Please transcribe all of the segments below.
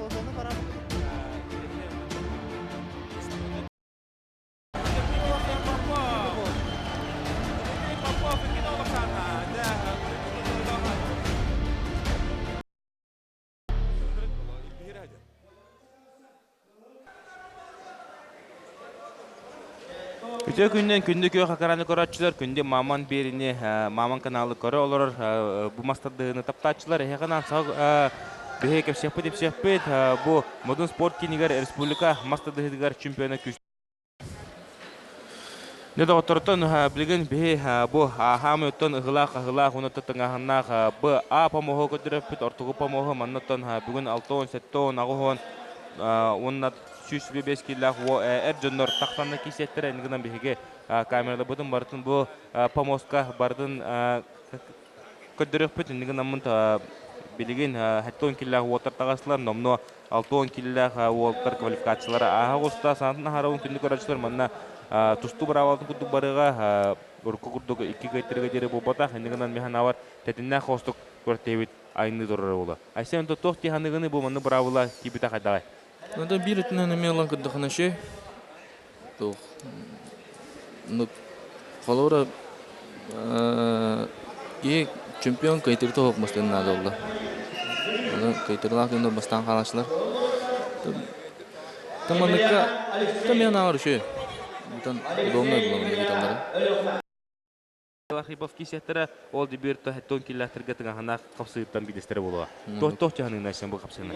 Onu para Күтө күнден күндү көө хакараны көрөчүлөр, күндө маман берини, маман каналы көрө олар бу мастардыгыны таптачылар. Хеканан саг бехе кепсеппи деп сеппет, бу модун спорт кинигер республика мастардыгыгар чемпионы күч. Неда отортон билген бехе бу хамыттан ыгылак унутта тыңаханнах бу помого көтөрөппүт, ортугу помого маннаттан бүгүн 6-7 агыгон оннат 305 киллах жоннор тахтанны кисеттер энгинен беге камерада будун бартын бу помостка бардын көдөрөппүт энгинен мынт билген 10 киллах отар тагаслар номно 6 киллах уолтар квалификациялары агуста сантын харауын күндү көрөчүлөр манна тусту бравалдын кудук барыга урку курдук 2 гайтерге дере болбата энгинен механавар тетинне хостук көртебит айны дурар боло айсен тох тиханыгыны бу манны бравала кибита кайдагай. Надо бирет на мелан кадаханаше. То ну холора и чемпион кайтырты хокмастан надолла. Аны кайтырлак инде бастан калашлар. Таманыкка тамен авыршы. Бутан удобно было мне там. Лахибов кисеттера ол диберто 10 киллахтерге тыңахана капсыйттан бидестер болуга. Тох жаһанын найсан бу капсыйны.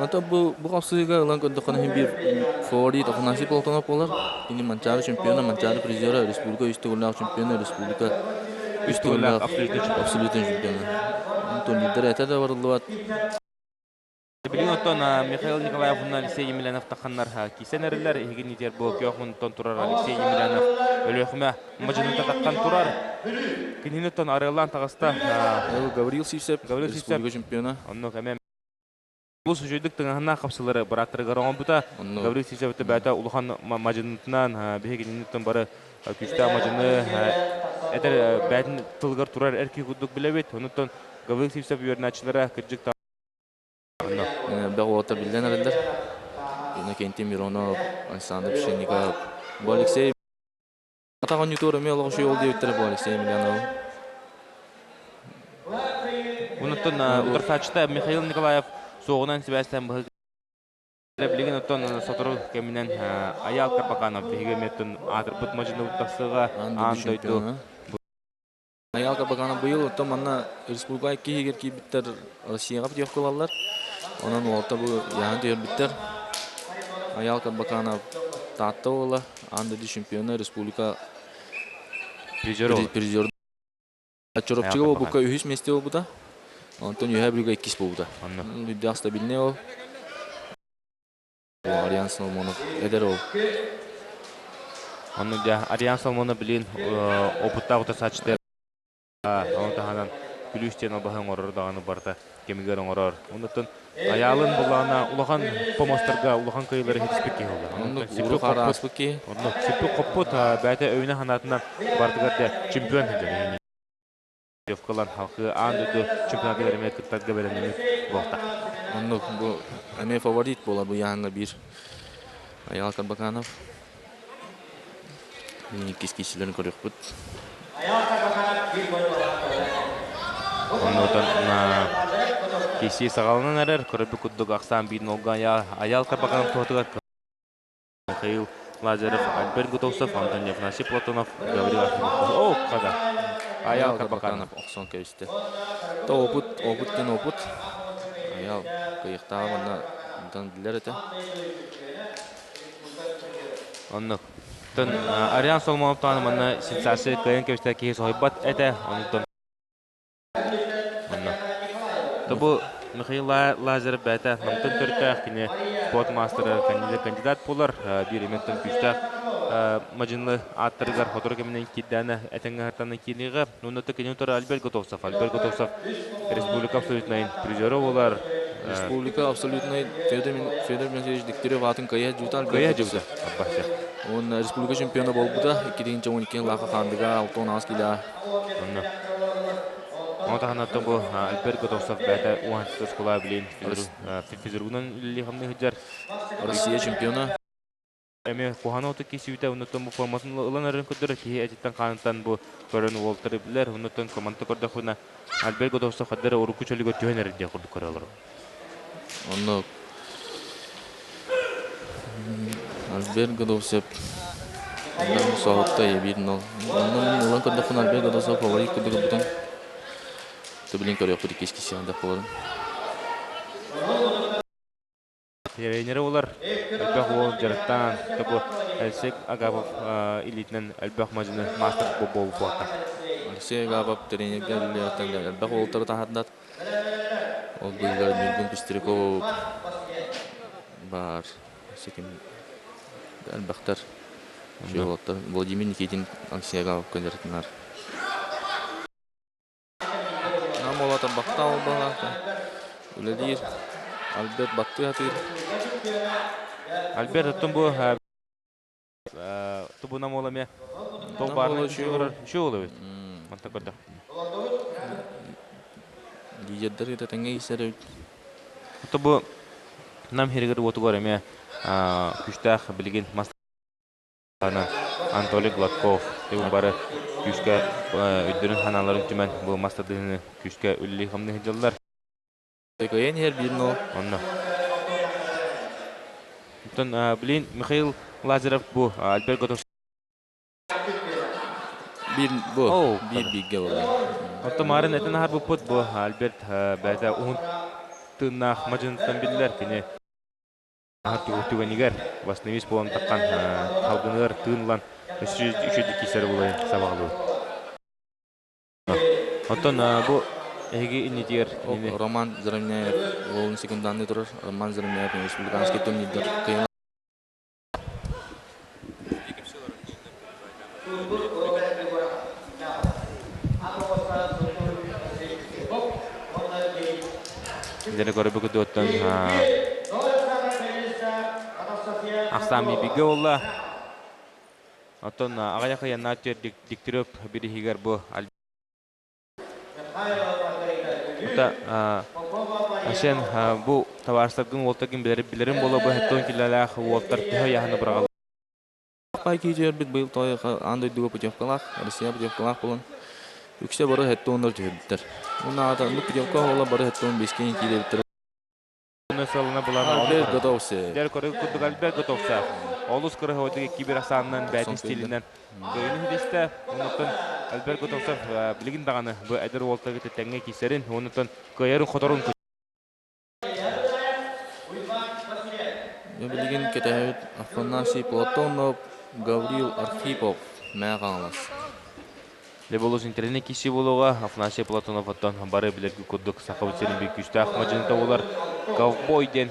Ата бу капсыйга лан кадахана бир фаворит насип болтона болар. Ини манчары чемпиона, манчары призера, республика үстүгүллак чемпиона, республика үстүгүллак абсолютно чемпиона. То лидер это да барлыгат. Билин оттон Михаил Николаевна Алексей Емельянов таханнар кисенерлер эгин нитер бу кёхмунтон турар Алексей Емельянов өлөхмө мажынын таккан турар. Кининтон арылан тагыста Гаврил Сивсеп, республика чемпиона. Онно кеме Улус жүйдік тыңахына қапсылары бараттыры қарауын бұта. Гаврил Сивсепті бәті улухан мажынытынан бігегенініктен бары күшті мажыны әдір бәтін тылғыр турар әрке күдік білебет. Онықтан Гаврил Сивсеп үйерінатшылары кіржік Бәғу отыр білден әрілдер. Кенте Миронов, Александр Пшенников. Бұл Алексей атаған ютуары мен олығы шүй ол деуіттері бұл Алексей Емельянов. Онықтан ұтырсачыта Михаил Николаев соғынан себәстен бұғы білеген оттан сотыру кемінен Аял Карпаканов бігеметтін атырпыт мажыны ұттасыға андойду. Аял Карпаканов бұйыл оттан манна республика кейгер кейбіттер Россияға бітеуіп қылалар. Онан олта бұл яғын дейір біттер. Аял Карпаканов татты ола, андыды чемпионы республика призер. Чоропчыға бұл бұқа үйіс месте ол бұда. Онтон үйә білуға еккес бұл бұда. Үйді стабильне ол. Ариан Салмонов әдер ол. Оны да Ариан Салмонов білін опытта ұта сачтер. Онтағанан бүлістен обағын орыр дағаны барда кемігер оңырар. Ондықтан аялын бұлағына улахан помостарға, улахан кайылары хетіспекке олды. Сепі қоппыт бәті өйіне қанатынан бардығарды чемпион хеджер. Евкалан халқы андыды чемпионаты береме кыттарға беренені болта. Онды бұл әме фаворит болар бұл яғында бір Аял Карпаканов. Кес-кесілерін көрек бұд. Оннотон кеси сағалынан әрер көріпі күддік ақсан бейін олған Аял Карпаканов тоғытығар. Михаил Лазарев, Альберт Гутовцев, Антон Евнасий Платонов, Гаврил Ахимов. О, қада! Аял Карпаканов. Оқсон көйісті. Та опыт кен опыт. Аял қиықтағы мұнда мұндан білер әті. Оннық. Ариан Солмоновтан мұнда сенсация көйін көйістер кейі соғайбат әті. Бұл Михаил Лазарев бәті намтын түркі кіне спортмастері кандидат болар. Bir еметтен күштақ мажынлы аттырғар фотор кемінен кеддәні әтіңі ғартаны кенеғі. Онды кенен тұры Альберт Гутовцев. Альберт Гутовцев республика абсолютнайын призері олар. Республика абсолютнайын Федор Михайлович Дегтярев атын кая жүті Альберт Гутовцев. Он республика чемпионы бол бұда. 2-12 лақа қандыға 6-10 келі. Онтаханаттан бу Альберт Готовцов бәті уанчысы скула білейін физругынан үлі қамны хүджар. Россия чемпионы. Эми кухана оту кисүүтэ унуттан бу формасын ылан арын көддөр кии этиттен каныттан бу көрөн волтары билер унуттан команда көрдөкүнө Альберт Готовцов хаддер уруку чөлүгө төнер дия курдук көрөлөр. Онно Альберт Годовцев ондан соғытта ебирін ол. Ондан ұлан көрдіқін Альберт Годовцев фаворит көрдігі бұтын. Төбілін көрек бұды кешкі сияндақ боларын. Тренері олар Альбах ол жараттан табу Әлсек Агапов илитнен Альбах мажыны мастер болу болаттақ. Әлсек Агапов тренерге үлі Альбах олтары тағадат. Ол бұйылар Миргун Пестряков бар. Альбахтар. Владимир Никитин Алексей Агапов көндерітінар. Нам олата бақта ол бағалақта. Үлелер Альберт бақты атыр. Альберт аттын бұ тұбына моламе толбарының үші олы өт. Манта көрді. Лидердер еді тәңге есері өт. Аты бұ нам херігір оты көреме күштақ білген мастер Анатолий Гладков. Бұл бары күшке өйдерін ханаларын түмен бұл мастerdығыны күшке үлі қамны хеджалдар. Көйен ер бірін ол. Онна. Блин, Михаил Лазарев bu Альберт Готовцев. Bir bigge oldu. Hatta marın eten har bu pot bu Альберт бәзә он тыннах маҗынтан билләр кене. Хатты утуганигар васневис болан таккан талгыныр тынлан үшү кисер булай сабаглы. Hatta bu эги инитер Роман Заремняев он секунданный тур. Роман Заремняев республиканский турнирдер кыйын. Дәре көрөбү көдөттөн Аксами биге олла. Атын агаяка янатер диктиреп бирихигер бу Ашен bu tavarslardan oltagın bilirim bola bu hetton kilalах oltar төхө яхны биргал. Пай кийер бит быйыл той андай дуга путевкалах, Россия путевкалах болон. Үксе бары хеттоннор жөбүттөр. Муна ата ну путевка ола бары хеттон бескен килебиттер. Насалына булар. Альберт Готовцев. Дер көрөк кудук Альберт Готовцев. Олус кыры hodigi кибер асаннан бәдин стилинен. Көйүнү дисте, онуттан Альберт Готовцев билигин даганы бу эдер олтагы теңге кисерин, онуттан көйөрүн которун. Я билигин кетет Афанасий Платонов, Гаврил Архипов мәгалас. Леболус интернет киси болуга Афанасий Платонов аттан бары билерги кудук сакабыцерин бик күчтө акмажында олар ковбойден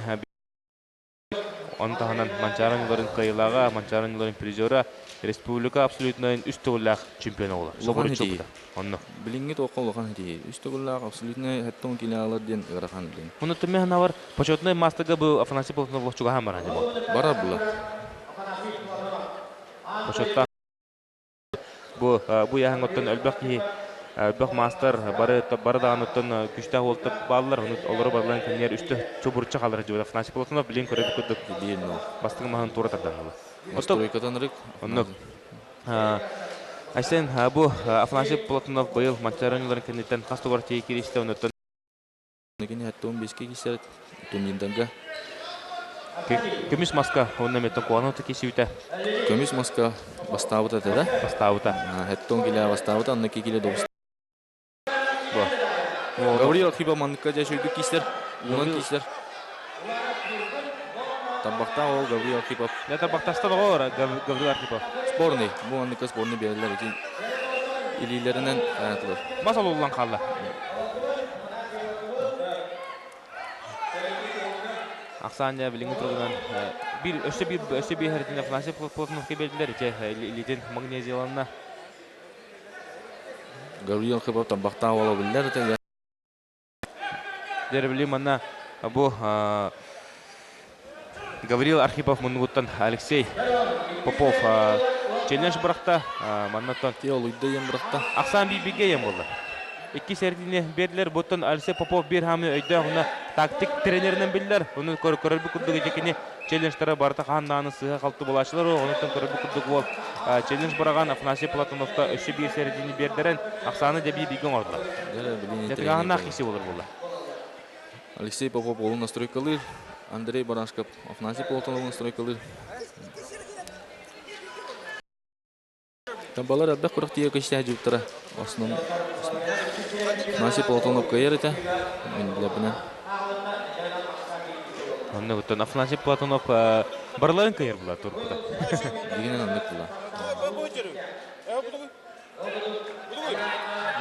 Онтаханан Манчаранларын кайылага, Манчаранларын призера, республика абсолютно үстөгүллак чемпиону болот. Собор чупта. Онно. Билинги токолган ди. Үстөгүллак абсолютно хаттон килалар ден ырахан ден. Муну тэмэ навар почетный мастага бу Афанасий Платонов чуга хамар ди бо. Бара була. Почетта бу яһан оттон өлбөк Бөх мастер бары дағаныттан күшті олтып балылар, олары барлан кәнер үсті чөбіртші қалыр жібеді. Афанасий Платонов білен көріп көдік бастығы мағын тура тардан алы. Настройкадан рык. Айсен, бұ Афанасий Платонов бұйыл Манчаранларын кәнеттен қастығар тей кересті өніттен. Негені әтті 15-ке кесер турнирданға. Көміс маска онына меттен қуаны өті кесі өті. Көміс маска бастауыта деді? Бастауыта. Әттон келе бастауыта, аннеке келе доғыз. Гаврил Архипов маныққа жәшөйді кейстер, онын кейстер. Табақта ол Гаврил Архипов. Не табақтастан оғыр Гаврил Архипов. Спорный, бұл аннеқа спорный берілер екен. Илилерінен әтілер. Масал олан қалды. Ақсания біліңі тұрғынан өсі бір әрден Афанасий Платоновқа берділер. Илиден Магнезияланына. Гаврил Архипов табақта ола білдер. Дер білем ана бұл Гаврил Архипов мұнығыттан Алексей Попов челлендж бұрақта маннаттан Те ол үйді ем бұрақта. Ақсан бейбеге ем болды. 2 сердине бердилер. Бутун Алексей Попов bir hamı öйдө уна тактик тренеринен билдер. Уну көрбү курдук экени челленджтары барта ханданы сыга калты булашылар. Онутун көрбү курдук бол челлендж бараган Афанасий Платоновка өшө bir сердине бердерен аксаны деп биген ордулар. Нетгана хиси болор булла. Алексей Попов болун настройкалыр. Андрей Барашков Афанасий Платонов настройкалыр. Тамбалар абда курак тие кеште жуптара. Основном Афанасий Платонов кайрыта. Мен билебинен. Онда бутун Афанасий Платонов барларын кайыр була туркуда. Дигенен андык була.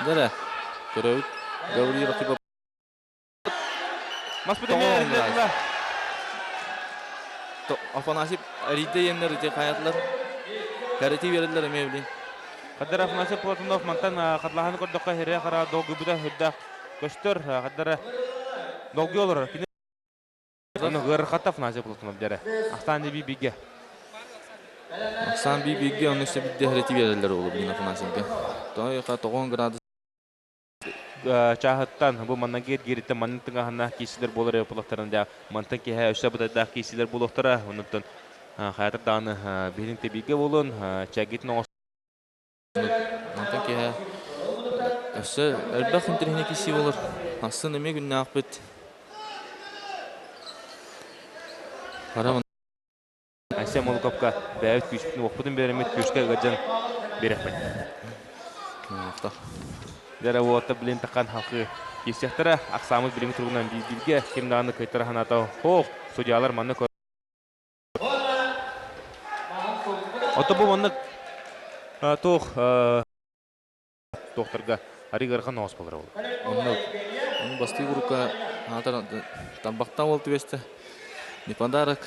Дара. Көрөбүт. Гаври ракиба. Маспутемер Афанасий Риде еннер те каятылар. Карати бердилер эмебилин. Каддар Афанасий Платонов мантан катлаханы көрдөккө хере кара долгу буда хөддө көстөр каддар долгу олор. Аны гыр хата Афанасий Платонов дере. Астан деби биге. Аксан би биге аны се бидде карати бердилер болуп бин Афанасийге. Тойга 9 градус чахаттан бу маннагер герите маннтыга хана кисилер болор эплактарында мантан ки өсө буда кисилер болоктора. Онуттан хатыр даны билин тебиге болон чагитин Мантан ке өсө элбах интерне киси болор. Асын эме күннө акбет. Карамын. Айсе Молоковка бәйт күчтүн окпудун беремет күчкө гажан берепет. Акта. Дәре уота билин такан халкы кисектера аксамы билин тургунан билге кимданы кайтара ханатау. Хох, судьялар манны көр. Ото бу манны тох докторга аригархан хоспалар бол. Он басты рука атар тамбакта болду бесте. Не подарок.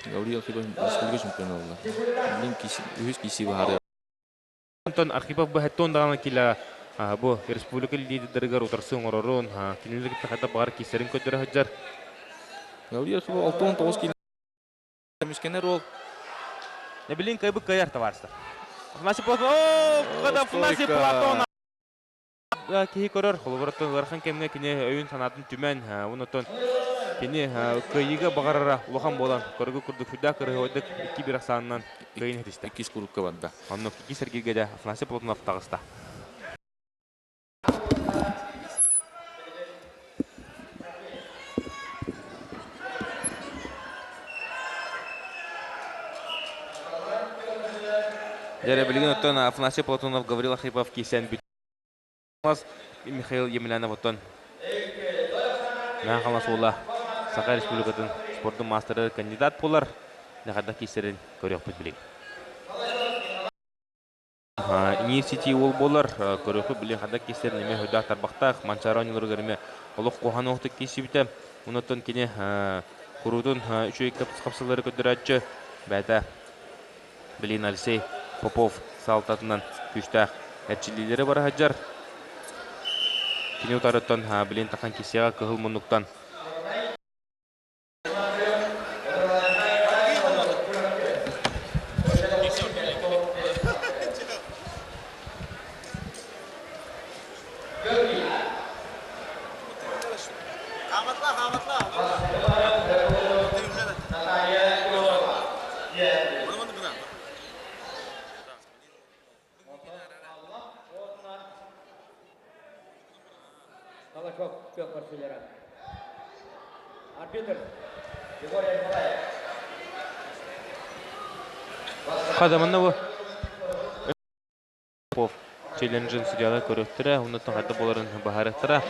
Гавриил Хибов республика чемпионы болду. Билин киси, үз киси бар. Антон Архипов бахаттон дагы кила бу республика лидерлерге утарсын орорун кинелик тахата бар кисерин көтөрө хаҗар. Гавриил Хибов 6-9 кило мискенер ол. Не билин кайбы каяр товарство. Афанасий Платонов, когда Афанасий Платонов. Ки көрөр, холборотон гархан кемне кине өйүн санатын түмен, унотон кине кыйыга багарара улахан болан көргө курдук хүдә кыры ойдык 2-1 санынан кыйын христе. 2 скурукка банда. Анны 2 сергеге де Афанасий Платонов тагыста. Дәре билген оттон Афанасий Платонов, Гавриил Архипов кисен бит. Михаил Емельянов оттон. Мен халас ула Саха Республикатын спорттун мастері кандидат болар. Нагада кисерин көрөк бит билген. Университет ол болар, көрөк билген хада кисерин неме хөдө тарбактак манчаронилер гөрме олук коханы окты кисибите. Унуттон кине курудун 3 капсылары көтөрөчү бәдә билген Алексей Попов салтатынан күчтә әчилиләре бар хаҗар. Кине утарыттан билен тахан кисега кыгыл мунуктан. Кадамында бу Попов челленджин судьялар көрөктөрө, унуттан хатта боларын бахарыктыра.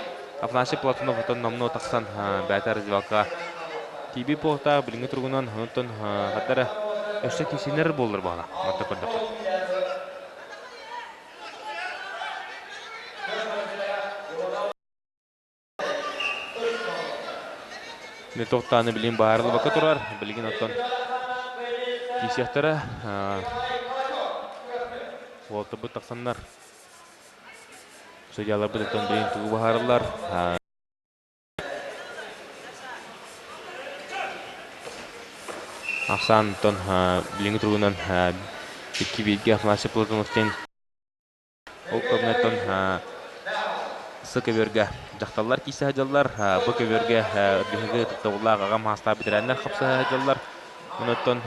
Афанасий Платонов отон намно таксан бәтәр звалка. Тиби порта билинге тургунан унуттан хаттара өшө кисинер болдур бана. Мата көрдөк. Не тоқтаны билин баарлы бака турар, билген оттон кисектері олты бұт тақсанлар судьялар бұт оттон билин туғы бахарлар ақсан оттон билингі тұрғынан 2-1-ге Афанасий Платоновтен ол көбінеттон сы көбөргө жакталлар кийсе хаджаллар бу көбөргө үргөһүгө туттабуллаах агам хаста битерәннәр хапса хаджаллар. Онуттан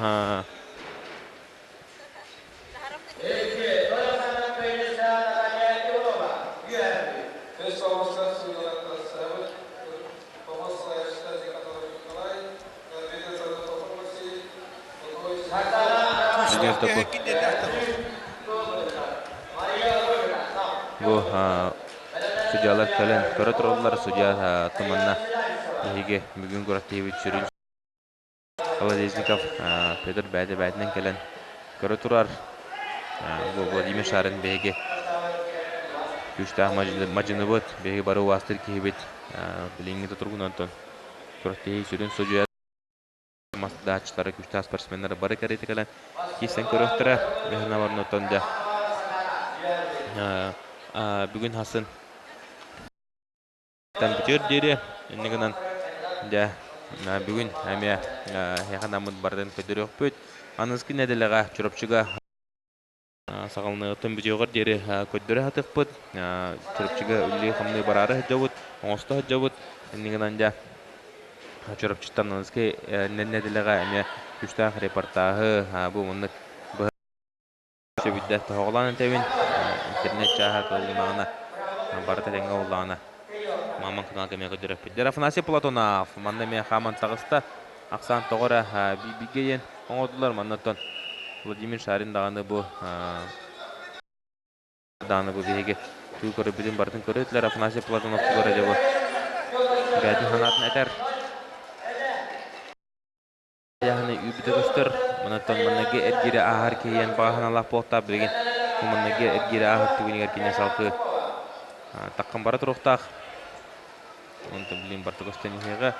бу судьялар кэлен көрө туруллар судья тыманна биһиге бүгүн көрөттейбит сүрүн Колодезников Петр бәдінен кэлен көрө турар бу Владимир Шарын биһиге күчтаах мажыныбыт биһиге бары уастыр киһибит билиңите тургунантон көрөттей сүрүн судья дачтары күчтаах спортсмендер бары кәрете кэлен кисен көрөттөрө бэһина барнотон да бүгүн хасын компьютер дере эннигенен да бүгүн әмия яханамын бардын көдөрөк бүт аныскы неделега чурапчыга сагалны отын бүжөгөр дере көдөрө хатыкпыт чурапчыга үлли хамны барары жабыт оңосто жабыт эннигенен да чурапчыттан аныскы неделега әмия күчтаах репортажы бу муны сөбүддә тоголан тебин интернет чаха кылгынагына барта деңге уллана маман канал кемеге дөрөп Афанасий Платонов манна ме хаман тагыста аксан тогора бигейен оңодулар маннатон Владимир Шарин даганы бу биге туу көрө бидин бардын көрөтлөр Афанасий Платонов көрө деп гади ханатын этер яхны үбүдөгөстөр маннатон маннеге эргире ахар кийен баганалап болта билген маннеге эргире ахар түгүнүгөр кине салкы таккан бара туруктак онто билин бартыгостен ихега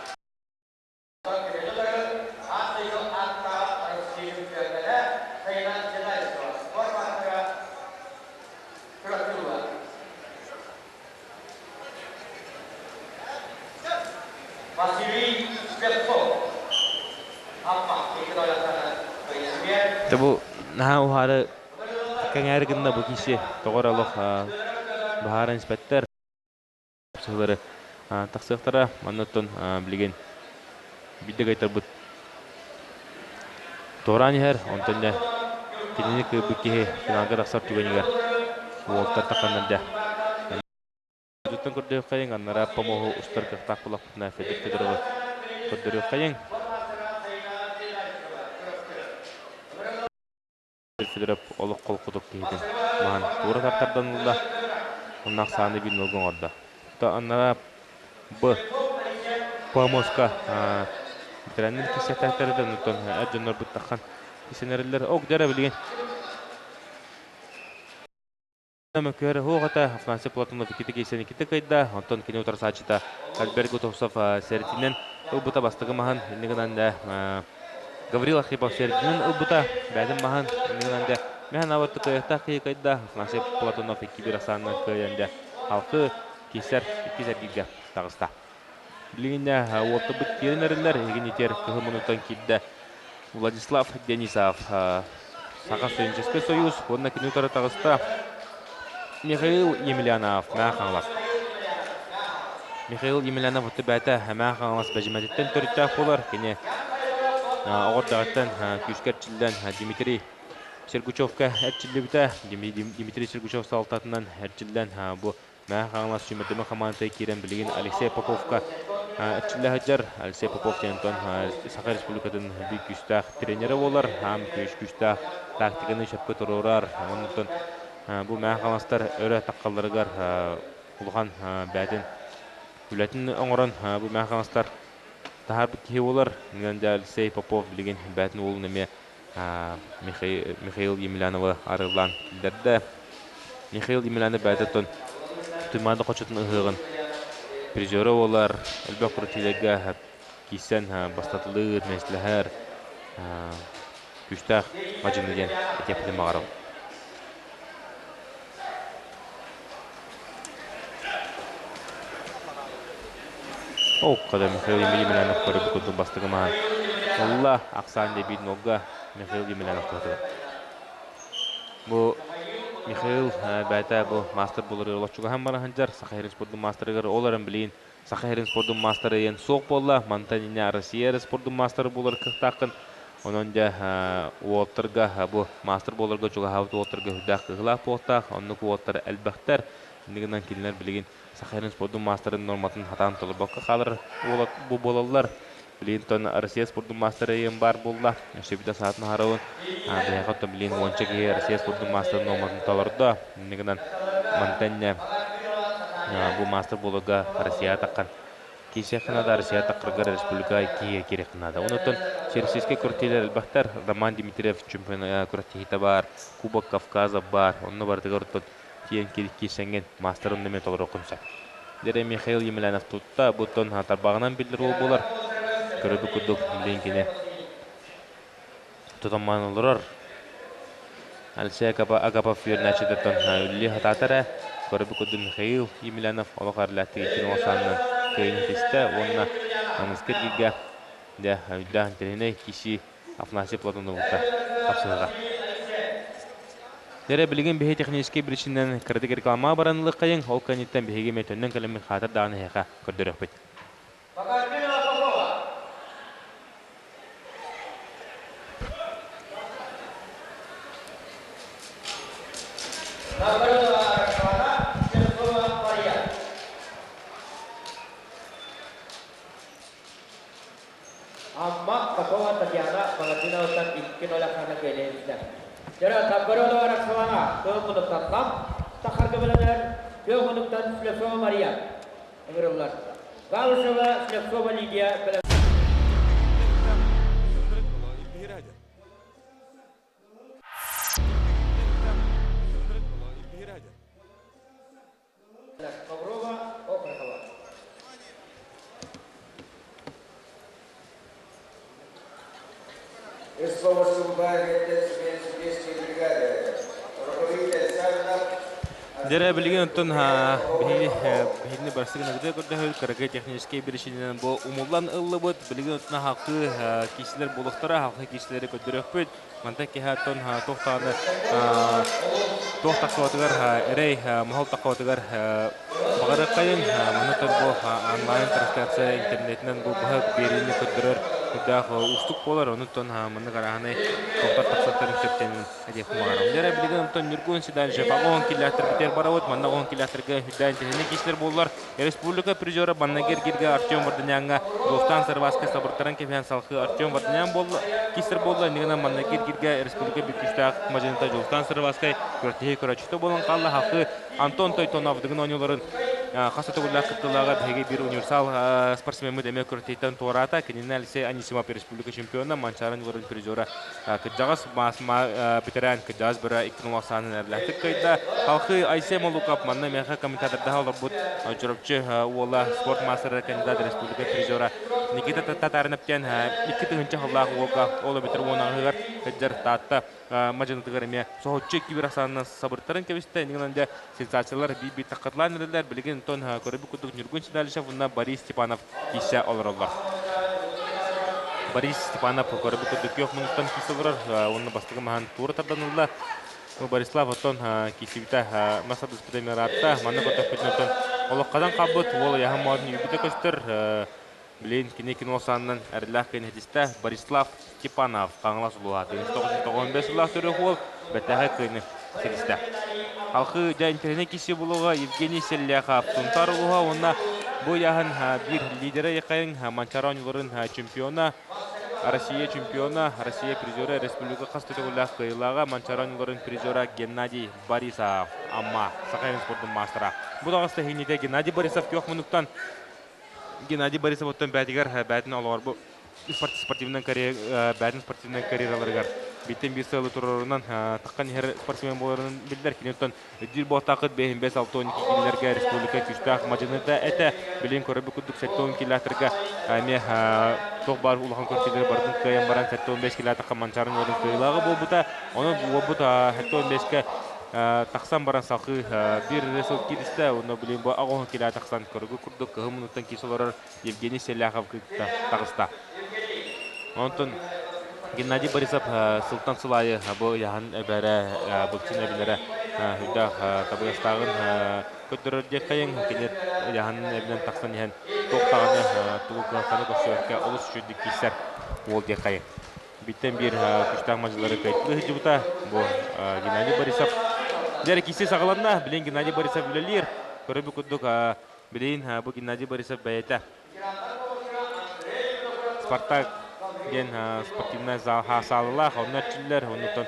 Табу наха ухары кеңәргенде бу киши тогоралык баһарын спеттер сылары таксыктара маннотон билген бидде гайтар бут торан хер онтонда киненик бикке финалга таксар түгөнүгөр уолтар таканнда жуттан көрдө кайын аннара помогу устар кактак булак на федерге көрдөрө кайын Федерап олық қол құдық кейден. Маған тура тартардан ұлда ұнақ саны бін олғын орда. Аннара Б. Помоска бітірәннен кесеттәктерден ұттан әджонлар бұттаққан кесенерілер оқ дәрі білген. Мөкері оғата Афанасий Платонов икеті кейсені кеті қайда. Антон кене ұтар сачыта Альберт Утовсов сәрітінен ұлбыта бастығы маған. Енігінен де Гаврил Архипов сердинен ұлбыта бәдім маған енігінен мән авырты көйіқта қиықайда Афанасий Платонов 2-1 асанын көйінде халқы кейсер келге тағыста. Білігінде олты бұт керін әрілер, еген етер күхі мұнықтан келді Владислав Денисов Сақа Студенческий союз, онына кені ұтары тағыста Михаил Емельянов мән қаңлас. Михаил Емельянов ұтты бәті мән қаңлас бәжімәдеттен түріттәк болар, кені Оғырдағыттан күшкерчілден Дмитрий Сергучевка әрчілі біті. Дмитрий Сергучев салтатынан әрчілден бұл мәң қаңлас жүмірдімі қаманты керен білген Алексей Поповка әрчілі ғаджар. Алексей Попов тенетон Сақа Республикатын бүй күштақ тренері болар. Күштақ тактиканы шапқы тұрурар. Онытын бұл мәң қаңластар өрі таққаларығар ұлған бәдін үләтін оңыран бұл мәң қаңластар Тахар бікке олар, негенде Алексей Попов білген бәтін олын әме Михаил Емельянова арылан келдерді. Михаил Емельянов бәті тұн тұймады қочытын ұғығын призері олар. Әлбәк құрытилерге кейсен бастатылыр, мәсіләр, күштақ мажынуден әтепілі мағарыл. Оқ қада Михаил Емельянов көрі бүкілдің бастығы маған. Олла ақсан дебейдің олға Михаил Емельянов көрді. Бұл Михаил бәті бұл мастер болыр олачуға һәм бара ханжар Сахарин спорттың мастерыгар оларын білейін. Сахарин спорттың мастеры ең соқ болла. Монтаниня Россия спорттың мастеры болыр қықтақын. Onun da Walterga bu master bollarga çok havt Walterga hüdaq qılaq boqtaq. Onun Walter elbəxtər indigindən kinlər bilgin Saxarin sportun masterın normatın hatan tolur boqqa qalır. Bu bolallar Bilinton Россия спорттун мастері ең бар болла. Шебида саатын харавын. Бияқатта билин ончаги Россия спорттун мастерын номатын талырды. Негінен Монтанья бұл мастер болуға Россия таққан. Кесе қынада Россия таққырғар республика кие керек қынада. Онытын Черсийский көртейлер әлбәқтер Роман Дмитриев чемпион көртейті бар. Кубок Кавказа бар. Онны бардығы ұрттын тиен кесенген мастерын неме толыр оқынса. Дере Михаил Емельянов тұтта бұттын тарбағынан білдір ол болар. Көрөбі күдік білейінкені тұтаман олырар. Әлсе Агапов вернәчедеттен үлі хататары. Көрөбі күдік Михаил Емельянов олық әрләттігі кен осанның көйін тесті. Онына анызкер келге де үлді әнтеріне кеші Афанасий Платонов ұлта қапсығыға. Дере білген бейе технический бірішінен кірді реклама баранылық қайын. Ол кәнеттен бейге метөннен кәлемін қатыр дағыны хеқа көрдірек бет. Amma kapawa Tatiana Magatina Utan Ikinola Kana Gelenista. Jara Tabaro Arakswana, Tokunuk Tatam, Takar Gabalaner, Tokunuk Tan Flefo Maria. Everyone. Gausova, Flefo Lydia. Дере билген тон бейни барсыгын агды көрдө көргө технический биришинен бу умуллан ыллы бут билген тон хакы кишилер булуктара хакы кишилери көдөрөкпөт манта ки хаттон токтаны тохтакотугар эрей мохол такотугар багары кайын манатар бу онлайн трансляция интернетинен бу бахык берини көдөрөр да устук болар онутон маны караганы токтар таксаттарын көптенин адеп магарам дере билген тон нургун сидан жепагон килатыр битер барабыт манна 10 километрге хүдән техник кишлер буллар. Республика призеры Баннагер Гирге Артем Варданянга Достан Сарваска сабыртаран кефен салхы Артем Варданян болду. Кистер болду. Нигена Баннагер Гирге Республика битиштак мажента Достан Сарваска көртеге көрөчтө болон калла хакы Антон Тойтонов дигин ойнолорун хасаты улакыттылага беге бир универсал спортсмен деме көртейтен тората кененалисе Анисима Республика чемпиона Манчаран лорун призера кыжагас масма битеран кыжаз бира 2090 эрләтик кайда халкы Айсем Лукап манна меха комментаторда халар бут журупчу уола спорт мастері кандидат республика призера Никита Татарновтен 2 тыгынча халлах уолга ола битер вонагыгар кыжар татта мажынытыгырме сооччу кибирасанна сабыртарын кебисте нигенде сенсациялар биби такатлан эрлер билген тон көрөбү кудук нургун сидалишев унна Борис Степанов кисе олороллар. Борис Степанов көрөбү кудук yok мунуттан киселер онна бастыгы махан тура тарданылла. Борислав Отон кисибита масадыс премьератта манна котопитнотон олоққадан қабыт ол яхамадын юбита көстер билейн кинекин осаннан әрлах кенедисте Борислав Степанов қаңлас ұлуға 1995 ұлақ түрі ол бәттәғі кені седисте. Халқы жәнтеріне кесі бұлуға Евгений Селяхов тұнтар ұлуға онна бұл яғын бір лидері еқайын Манчараныларын чемпиона Россия чемпиона, Россия призера, Республика Кастетегулах Кайлага, Манчараныларын призера Геннадий Борисов, Амма, Сахарин спорттың мастера. Бұдағысты хейнеде Геннадий Борисов кеуқ мұнықтан. Геннадий Борисов оттан бәтігер, бәтін алуар бұл спортивный карьераларығар. Биттен бір сылы тұрарынан таққан ер спортсмен боларының білдер. Кенеттен дир боқтақыт 5-6-12 келерге республика күштақ мажыныда әті білен көрібі күдік 7-10 келатрға әме тоқ бар ұлған көртелері бардың көйен баран 7-15 келатаққа манчарын орын көйлағы бұл бұта. Оны бұл бұта 7-15-ке тақсан баран сақы бір ресол кедісті. Оны білен бұл ағуын келатақсан көрігі күрдік ғымынықтан кесоларар Евгений Селяхов тағыста. Онтын Геннадий Борисов Султан Сылайы бұл яғын бәрі бұлтын әбілері Hüda tabıstağın kötürürdü kayın kinet yahanın ebilen taksan yahan toktağını tuğuk kanı koşuyorka olus şürdük kisler ol diye kayın. Bitten bir güçtağ macıları kayıtlı hıcıbıta bu Gennadiy Borisov. Dere kisi sağlanna bilen Gennadiy Borisov bilelir. Körübü kudduk bileyin bu Gennadiy Borisov bayeta. Spartak gen спортивный зал салла onlar çiller ondan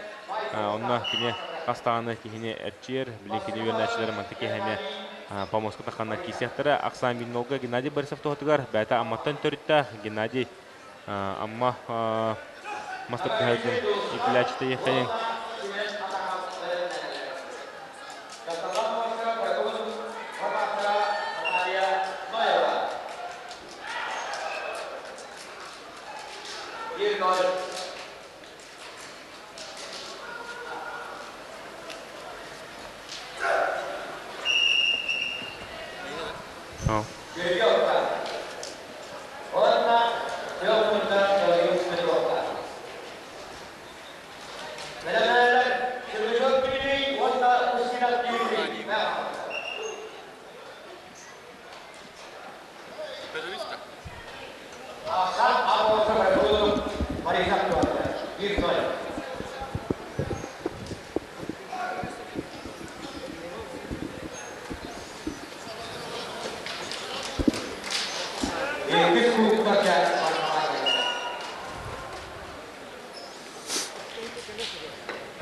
onlar kine hastane kine etçer bilen kine yöneticiler mantıki heme Pomoska takanlar kisyahtara Aksan bin Nolga Gennadiy Borisov tohtugar beta amatan törütte Gennadiy amma Master Bhagin iplaçta yakayın.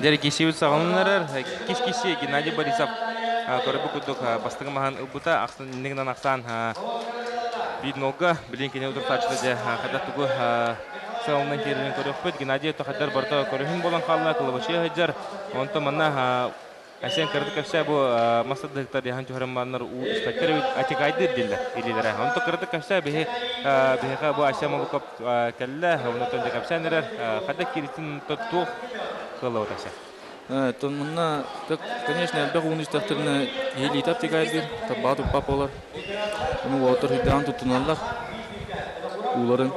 Dari kisi usahalar kis-kisi Gennadiy Borisov körübü kudduk bastığı mahan ubuta aksan indiğinden aksan bir nolga bilen kine udur taçladı kadar tuğu sağından kerin körübüt Gennadiy tohadar barda körühün bolan kalla kılıbaşı hajar onta manna Asen kırdık kapsa bu masadıkta dihan çoğurmanlar u spekter açık aydır diller ililere onta kırdık kapsa behe bu aşama bu kap kella onta kapsa neler kadar kiritin tuğ кылыбытасы. Тонна, конечно, әлбәқ уны истәхтерне ел итап тигайдыр, табады папалар. Уны ватыр хидран тутуналар. Уларын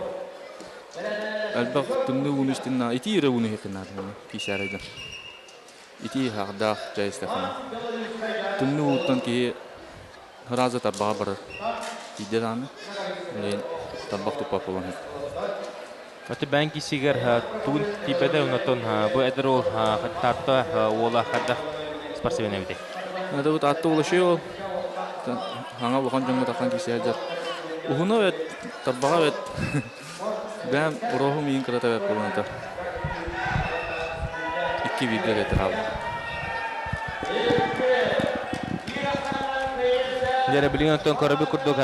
әлбәқ тымны уны истинна ити ире уны хикинар кишәрәдә. Ити хагдах жайстахана. Тымны утан ки хараза табага бар. Идераны. Мен табак тупапалар. Аты бәнки сигер туын типеде унатон bu эдер ол хаттарта ола хадда спортсмен эбите. Ада вот атты улашıyor. Хаңа булган жөнгө такан кисәдер. Угуна вет табага вет. Бәм уроху мин кырата вет булганда. Икки видео гетер алды. Дәре билген тон корабы курдук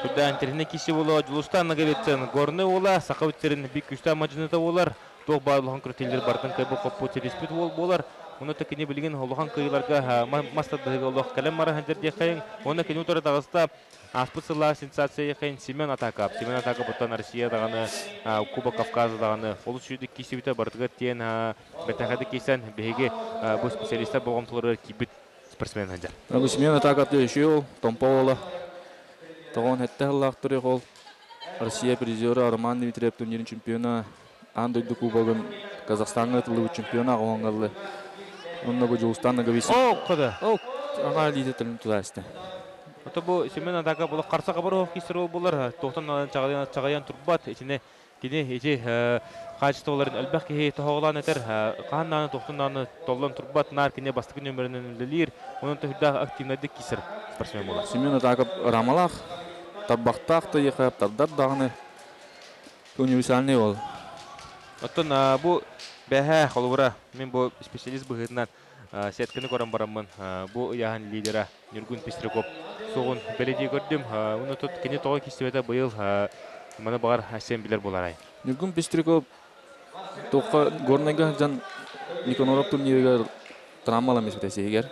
Күрдән теріне кесі болу, Жылустан нагабеттен горны ола, сақабеттерін бик күшті амачыныта олар, тоқ барлығын күртелер бардың кайбы қоппу телеспет болар. Оны тәкіне білген олыған қиыларға мастадығы олық кәлем мара хәндерде қайын. Оны кәне отыры дағыста аспысыла сенсация қайын Семен Атакап. Семен Атакап бұттан Россия дағаны, Куба Кавказы дағаны, олыс жүйдік кесі біті бардығы тен бәтәқәді кесен бәйге бұл специалистер болғымтылары кейбіт спортсмен хәндер. Семен Атакап дөшеу, Томпаула. Тогон хеттеллахтыр гол. Россия призеры Роман Дмитриев турнирин чемпиона, Андойду кубогын Казахстанга тылы чемпиона оңгалы. Онда бу Жылустанга гависи. О, када. О, ага лидерлин туласты. Ото бу Семен Атака бул карса кабар кисер булар. Токтон чагаян турбат ичине кине эже качтоларын албак ке тоголан этер. Каннаны токтонаны толлон турбат нар кине бастык нөмеринен лилир. Онун төхдө активнадык кисер спортсмен булар. Семен Атака рамалах табактакты ехап табдар дагыны универсальный ол. Оттон бу бәһә холура мен бу специалист быгынан сетканы көрәм барамын. Бу яһан лидера Нургун Пестряков соғын беледи көрдүм. Уны тот кине тога кистебете быйыл мана бар ассемблер булар. Нургун Пестряков тоққа горнага жан Никоноров турнирге травмала месбетесе егер.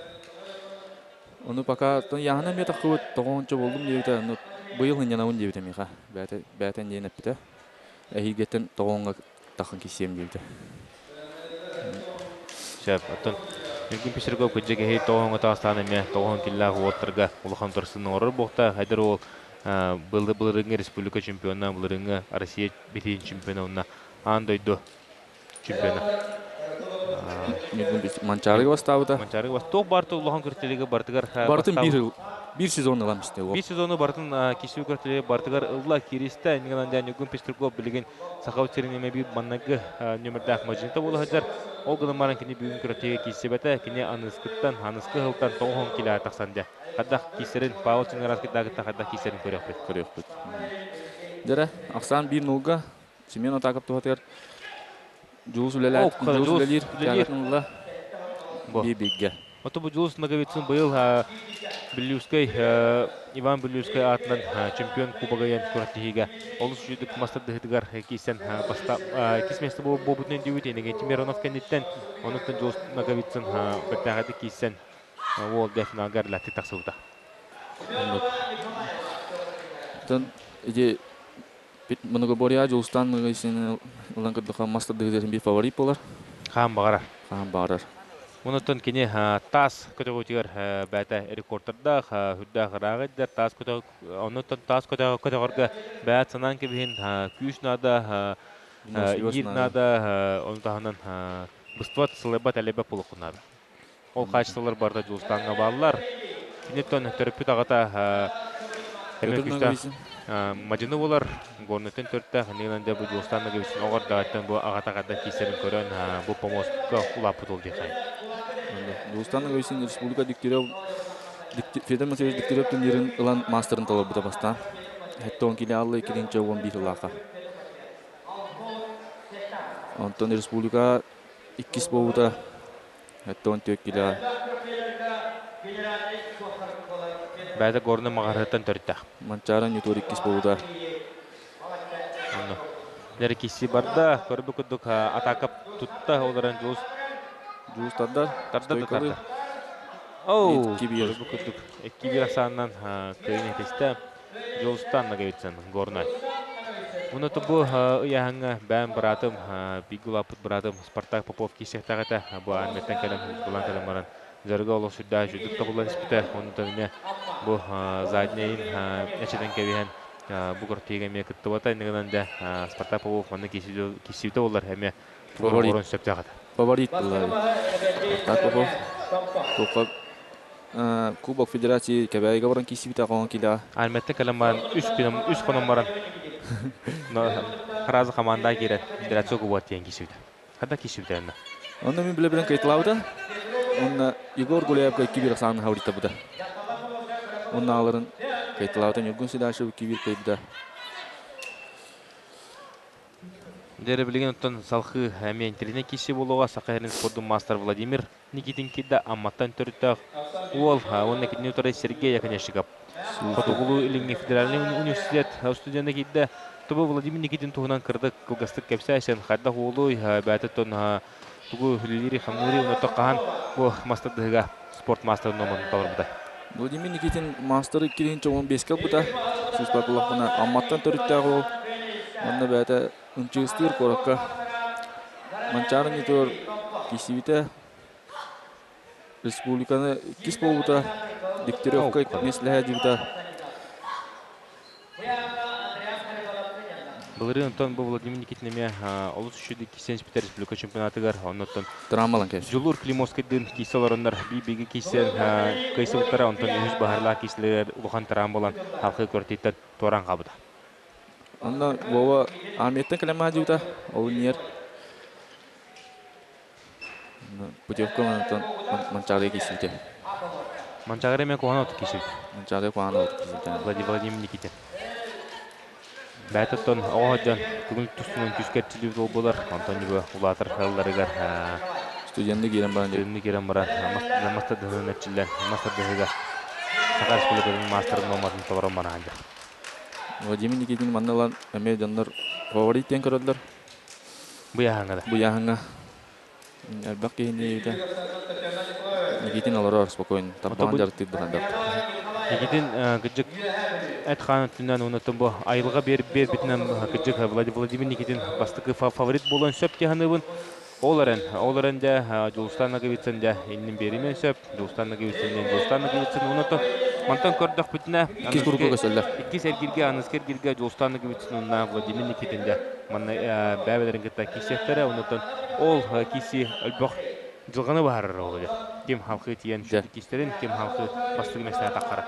Оны пока яһана мета кыбыт тогончо болдум дейбите. Быйыл хынянаун дейбите миха. Бәтен дейнеп бите. Әйгеттен тогонга такын кисем дейбите. Шәп, оттон Нургун Пестряков көҗәгә хей тогонга тастаны ме тогон киллах оттырга улхан торсының орыр бохта хәдер ол былырыңга республика чемпионы, былырыңга Россия битин чемпионы, андойду чемпионы. Манчарыга бастабыта. Манчарыга бас тоқ барты улахан көртелеге бартыгар Бартын bir сезон алам işte. Bir сезону бартын кисүү көртелеге бартыгар ылла киристе ниган да нүгүн Пеструков билген сахау теринеме би маннагы номердах мажинта болу хаджар. Ол гына маран кини бүгүн көртелеге кисебете кини аныскыттан аныскы хылтан тоңхон киле таксанды. Хадда кисерин Павел Чыңгараски дагыта хадда кисерин көрөкпүт. Дера аксан 1-0-га Семен атакап туатыр. Жулус үлелер. Кягатынла. Бибигге. Ото бу Жулус Наговицын быйыл Билюскай Иван Билюскай атынан чемпион кубагаян көртегиге. Олус жүдүк мастер дыгытыгар кисен баста кисместе бу бутун дебют энеген Тимиронов кенеттен онуктан Жулус Наговицын бетагады кисен ол дефинагар лати таксыута. Тон иде бит много боря Жулустан Наговицын уланкыдыга мастер дыгытын bir фаворит болар. Хам багара. Онотон кене тас көтөгөтүгөр бәтә рекордтарда хүддә гырагыдыр тас көтөг онотон тас көтөгөргө бәт санан кебин күшнада ирнада онтаһынан быстват сылыба талеба полукунар. Ол кайсылар барда Жулустанга баллар. Кинеттон төрөпү тагата эмекүстә Мадина болар горнотен төрттә нигәндә бу Жулустанга гыйсен огырдаттан бу агата-гата кисерин көрөн бу помостка улап булды дигән. Жулустанга гыйсен республика федерация диктөрөптүн жерин ылан мастерын талап бута баста. Хеттон килеаллы 2-11 лака. Антон республика 2 болута. Хеттон төкилә. Бәдә горны магараттан төрттә. Манчаран ютор 2 болута. Ләре киси барда көрбүкүдүк атакап тутта оларан Жулустарда тарда. Оу, көрбүкүдүк 2-1 асаннан кыйын этесте Жулустан Наговицын горна. Уны бу яңа бәм братым бигулапыт братым Спартак Попов кисектагата бу Ахметтен келем булан келемаран Зерга олох сүддә жүдүк табылан испите онтоне бу заднейин эчеден кебиһен бу кортеге ме кыттыбата нигәндә Спартак Попов маны кисивде булар һәме фаворит сөптәгәт. Фаворит булар. Спартак Попов топка Кубок Федерации кебәйгә баран кисивде калган килә. Ахметтен келемаран 3 көнем баран. Разы команда кирәк. Федерация кубок тиен кисивде. Хәтта кисивде. Онда мен белән кайтлауда. Онна Егор Гуляевка 2-1 санын хаврита буда. Онна аларын кайтлауда Югун Сидашев 2-1 кайбуда. Дере билген оттан салхы әме интернет киси болуға Сақайрын спорттың мастер Владимир Никитин кидді амматтан түрттіғ. Ол, он некидіне тұрай Сергей Яконешикап. Фотоғылу Илинги федеральный университет студенті кидді. Тобы Владимир Никитин туғынан кырдық кылғастық кәпсі әсен қайда ғолу бәті тон тугу Лилири Хамнури уната кахан бу мастер дыга спорт мастер номын табырбыда. Владимир Никитин мастер 2-15 калбыта. Суспакулахына амматтан төрттәгы. Онда бәті үнчігістер коракка. Манчарын етор кисивите. Республиканы кис болута. Диктеревка месләһә дибита. Былырын онтон бу Владимир Никитинеме олус үшүді кисен Питер Республика чемпионатыгар оннотон Трамалан кеш. Жулур Климовскайдын киселарындар биги кисен кайсылыктара онтон үз бахарла киселер улухан тарам болан халкы көртиттен торан кабыда. Онда Вова Ахметтен келема дибита. Ол нер. Путевка онтон Манчарыга кисивите. Манчарыга мен куанот кисивите. Манчарыга куанот кисивите. Владимир Никитин. Бәтеттон оғадан күгіл түстінің күскәтчілі болар. Антонио Улатыр қалдарығар студенті керен баран деп. Студенті керен баран. Мастер дығын әтчілден. Мастер дығыға. Сақар Республиканың мастердің олмасын табаран бана әнді. Владимир Никитин манналар әме жандар фавориттен көрілдір. Бұяғаңа да. Бұяғаңа. Әлбәқ кейінде еді. Никитин алар спокойн. Таппаған жарты дұғандар. Никитин гыджык әтханы түннен ұнытын бұ айылға беріп бітінен гыджык Владимир Никитин бастықы фаворит болан сөп кеханыбын. Оларын да Жулустан Наговицын да еннен берімен сөп. Жулустан Наговицын ұнытын. Мантан көрдіқ бүтіне. 2 группа көсөлдер. 2 сәргерге, аныскер герге Жулустан Наговицын ұнна Владимир Никитин да. Манна бәбелерін кітті кисектері ұнытын. Ол киси өлбіқ жылғаны бар олы. Кем халқы тиен шүттік кестерін, кем халқы бастығы мәсіне таққары.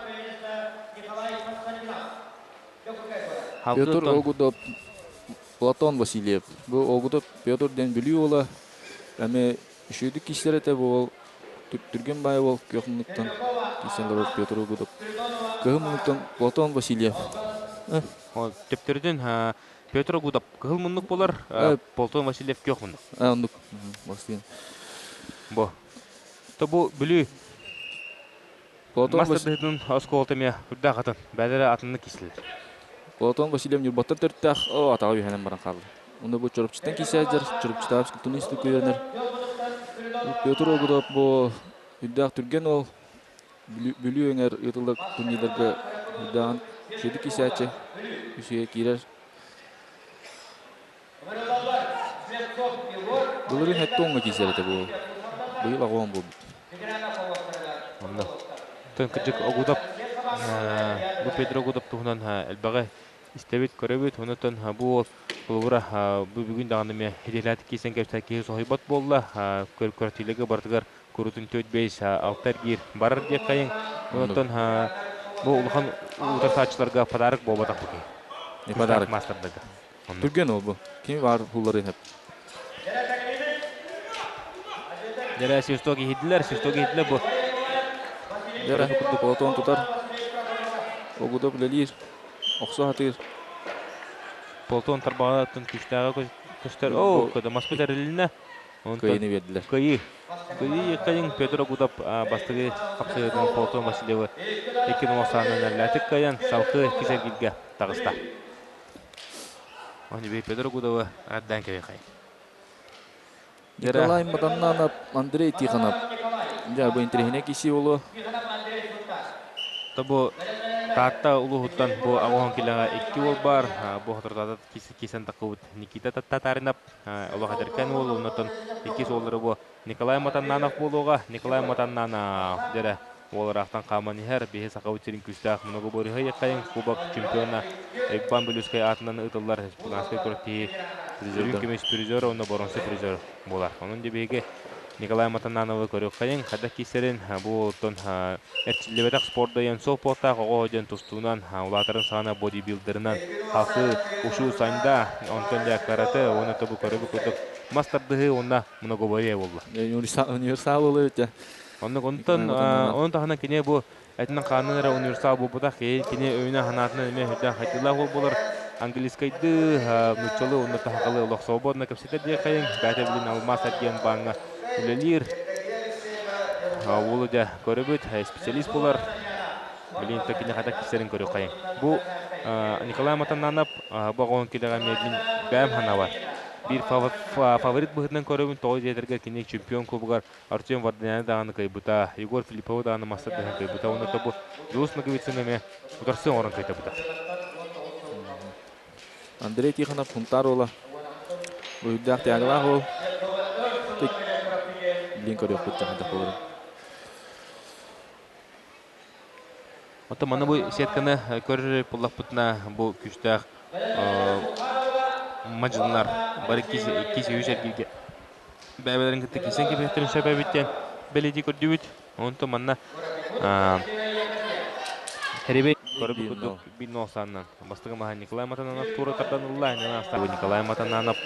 Петр Огудов, Платон Васильев. Бұл Огудов Петр ден білі ола. Әме үшүйдік кештер әті бұл түрген бай ол көқымлықтан кесенлер Петр Огудов. Көқымлықтан Платон Васильев. Тептерден Петр Огудов кығыл болар, Платон Васильев көқымлық. Ондық бастыйын. Бұ. Бұ білі мастырдығын осколтаме үрді қатын, бәдері атынны кесілер. Платон Васильев нюрбаттар төрттәқ атаға бейхәнен баран қалды. Онда бұл чұрыпчыттан кесәдер, чұрыпчыта абскілтуны істі көйерінер. Петр Огудов бұл үрдәқ түрген ол бүлі өңер ұтылық турнирдерге үрдәғын шөді кесәдші үшіге кейрер. Бұлырын әтті оңға кесәреті бұл. Бұйыл ағуан бұл. Төнкіджік Огудов, бұл Петр Огудов тұғынан әлбәғі істебет көребет, онытын бұл бұлғыра бүгін дағанымен хеделәті кесен кәпсә кейі соғайбат болла, көртілігі бартығар көрітін 4-5-6 гер барыр дек қайын, онытын бұл ұлған ұлдар сатшыларға падарық болбатақ бұқи. Не падарық? Мастырдығы. Түрген ол бұл. Кем бар бұлларын әп? Дәрі Севстоги хеделер бұл. Дәрі күрді Платон тұтар. Огудов ләлер. Оқса хатыр. Платон тарбағатын күштәға көстер. О, көді Москва тәріліне. Көйіні берділер. Көйі Петр Огудов бастығы қапсығыдың Платон Васильевы 2-90-ның әрләтік қайын салқы кесергілге тағыста. Оны бей Петр Огудовы әддән кәбей қайын. Николай Маданнанов, Андрей Тихонов. Бұл интерхіне кесі олы. Бұл таатта ұлы ғыттан бұл ағуған келіға 2 ол бар. Бұл ғытырдады кесен тақы Никита Татаринап. Олы қадыркен ол, ұнытын 2 олары бұл Николай Матаннанов болуға. Николай Матаннанов дәрі олар ақтан қаманы әр. Бейі сақау терін күстіғақ мұнығы бөріға еқайын. Кубок чемпиона Экбан Белюскай атынан ұтылар. Республиканскай көрттегі жүзірін кемес призер, оны боронсы призер болар. Оның дебейге Николай Матаннановы көрі қайын. Қада кесерін бұл ұлттың әртілебетақ спорда ең сол поттақ оғы өден тұстуынан ұлатырын сағана бодибилдерінен халқы ұшу сайында онтонда караты, оны тұбы көрі бүкілдік мастардығы онына мұны көбіре болды. Универсал олы өте. Оның тағына кене бұл әтінің қаныныры универсал бұл бұтақ кене өйіне қанатының әме өйден қайтылақ ол болыр. Английскайды нүтчілі оны тағылы ұлық соғбодына көпсетер де қайын. Бәті білін алмас әткен бағыңа үлелер. Олы да көрі бүт, специалист болар. Білін төкіне қата кесерін көрі қайын. Бұл Николай Матаннанов бағуын келеға медлін бәм хана бар. Bir favorit бұғытынан көрігін 9 жетерге кенек чемпион көбіғар Артем Варданяны дағаны қайбыта, Егор Филипповы дағаны мастар дағаны қайбыта. Оны табы Жуыс Наговицын әме ұтарсын орын қайта бұта. Андрей Тихонов, Хунтар ола. Бұйдақ тәғылақ ол. Білін көрек бұтта қайдақ болырын. Ота маны бұл сетканы көрі бұллақ бұтына бұл күштәқ мажылынар бары кесі өшергеге бәбелерін кітті кесен кепектерін сөбәбіттен бәледи көрді өт. Онты манна әребе көрі бүкілдік бір ноқсанынан. Бастығы маған Николай Матананов тура тардан ұлла. Николай Матананов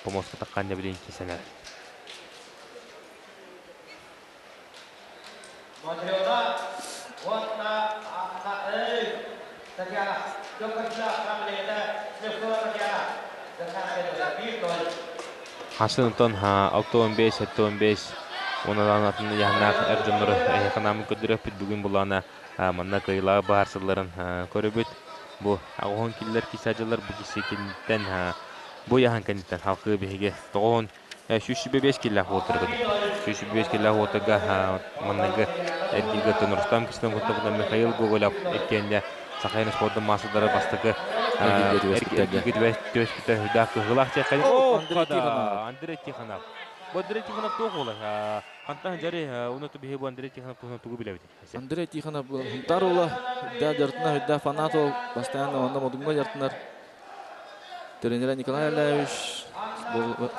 помосқа таққан да білейін кесенер. Хасынтон 6-15, 7-15 онадан атын яғынақ әржонлары экономик көдіріп бүт бүгін бұлана манна кайла барсыларын көрөбөт. Бу агон киллер кисажылар бу кисекенден бу яхан кандидат халкы беге тогон 305 киллах отырды. 305 киллах отырга маннага эргиге Нурстам кистен готовда Михаил Гоголев эккенде Сахайны спорттың масылдары бастығы эргиге төскіті хүдақы ғылақ теккені. Андрей Тихонов. Бұл Андрей Тихонов тоғы олар. Қантан жәрі ұнаты бейі бұл Андрей Тихонов тұғы білі өте. Андрей Тихонов ұнтар ола. Үдә жартына, үдә фанат ол. Постоянно онда модуңға жартынар. Тренера Николай Аляевич.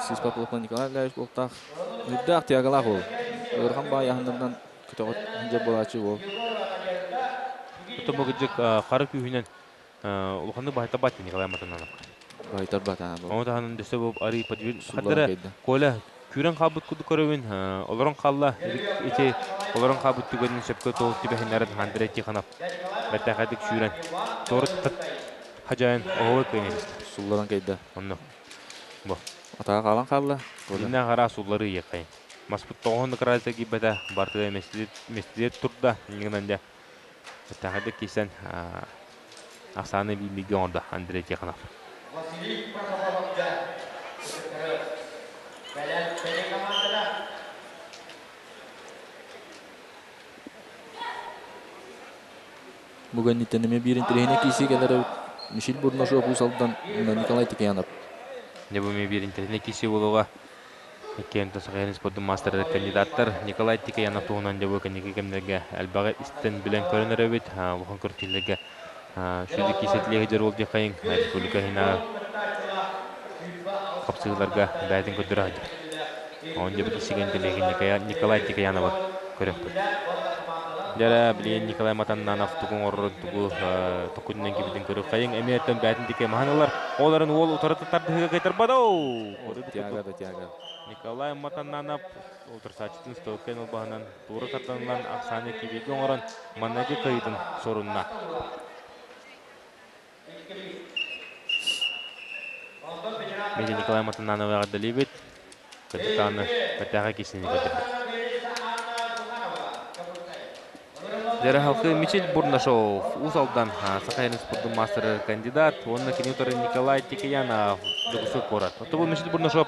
Сіз папылықна Николай Аляевич болтақ. Hüddä tiyagala ol. Örhan ba yahandan kötөгөт hınca bolачы ol. Ото богыжык хары күйүнен улханы байта бат Николай Матананов. Байтар батана бол. Оны таһанын дөсө бу ари подвир Сулларын хаддара кайда. кола күрен кабыт куду көрөбүн олорон калла эти олорон кабыт түгөнүн сөпкө тоолуп тибехинерин хандырети ханап беттахадык шүрен торут хажайын овой кыйнес Сулларын кайда. онно бо Атага калан калла. динна кара суллары якай маспут тоғонды кралта гибета барты местидер турда нигнанда беттахадык кисен асаны бимиге орда хандырети ханап Бүгін ниттенеме бирин трехине киси келер Мишель Бурнашов усалдан Николай Тикянов. Не буми бир интернет киси болуга Кенто сагайныс поддун мастер кандидаттар Николай Тикянов туунан деп өкөнүгө кемдерге албага истен билен көрүнөрөбүт улхан көртүлүгө шүдү кисетлеге жер болду кайын республика хина капсыларга бәдин көдүрөдү он деп кисеген делеге Николай Тикянов көрөктү Дара билен Николай Матананов тугун оррун тугу токуннан кибидин көрөк кайын эмиеттен бәдин дике маханалар оларын ол утараттарды кайтарбадау Тиага. Николай Матананов ултырсачтын столкен улбаһынан тууру тартанылан аксаны кибиге оңорон маннагы кайдын сорунна. Меди Николай Матананов ягдалибит. Капитаны катага кисини катырды. Дера халкы Мишель Бурнашов усалдан Сахалин спорттун мастер кандидат. Онна кинютор Николай Тикянов дөгүсө корат. Тобу Мишель Бурнашов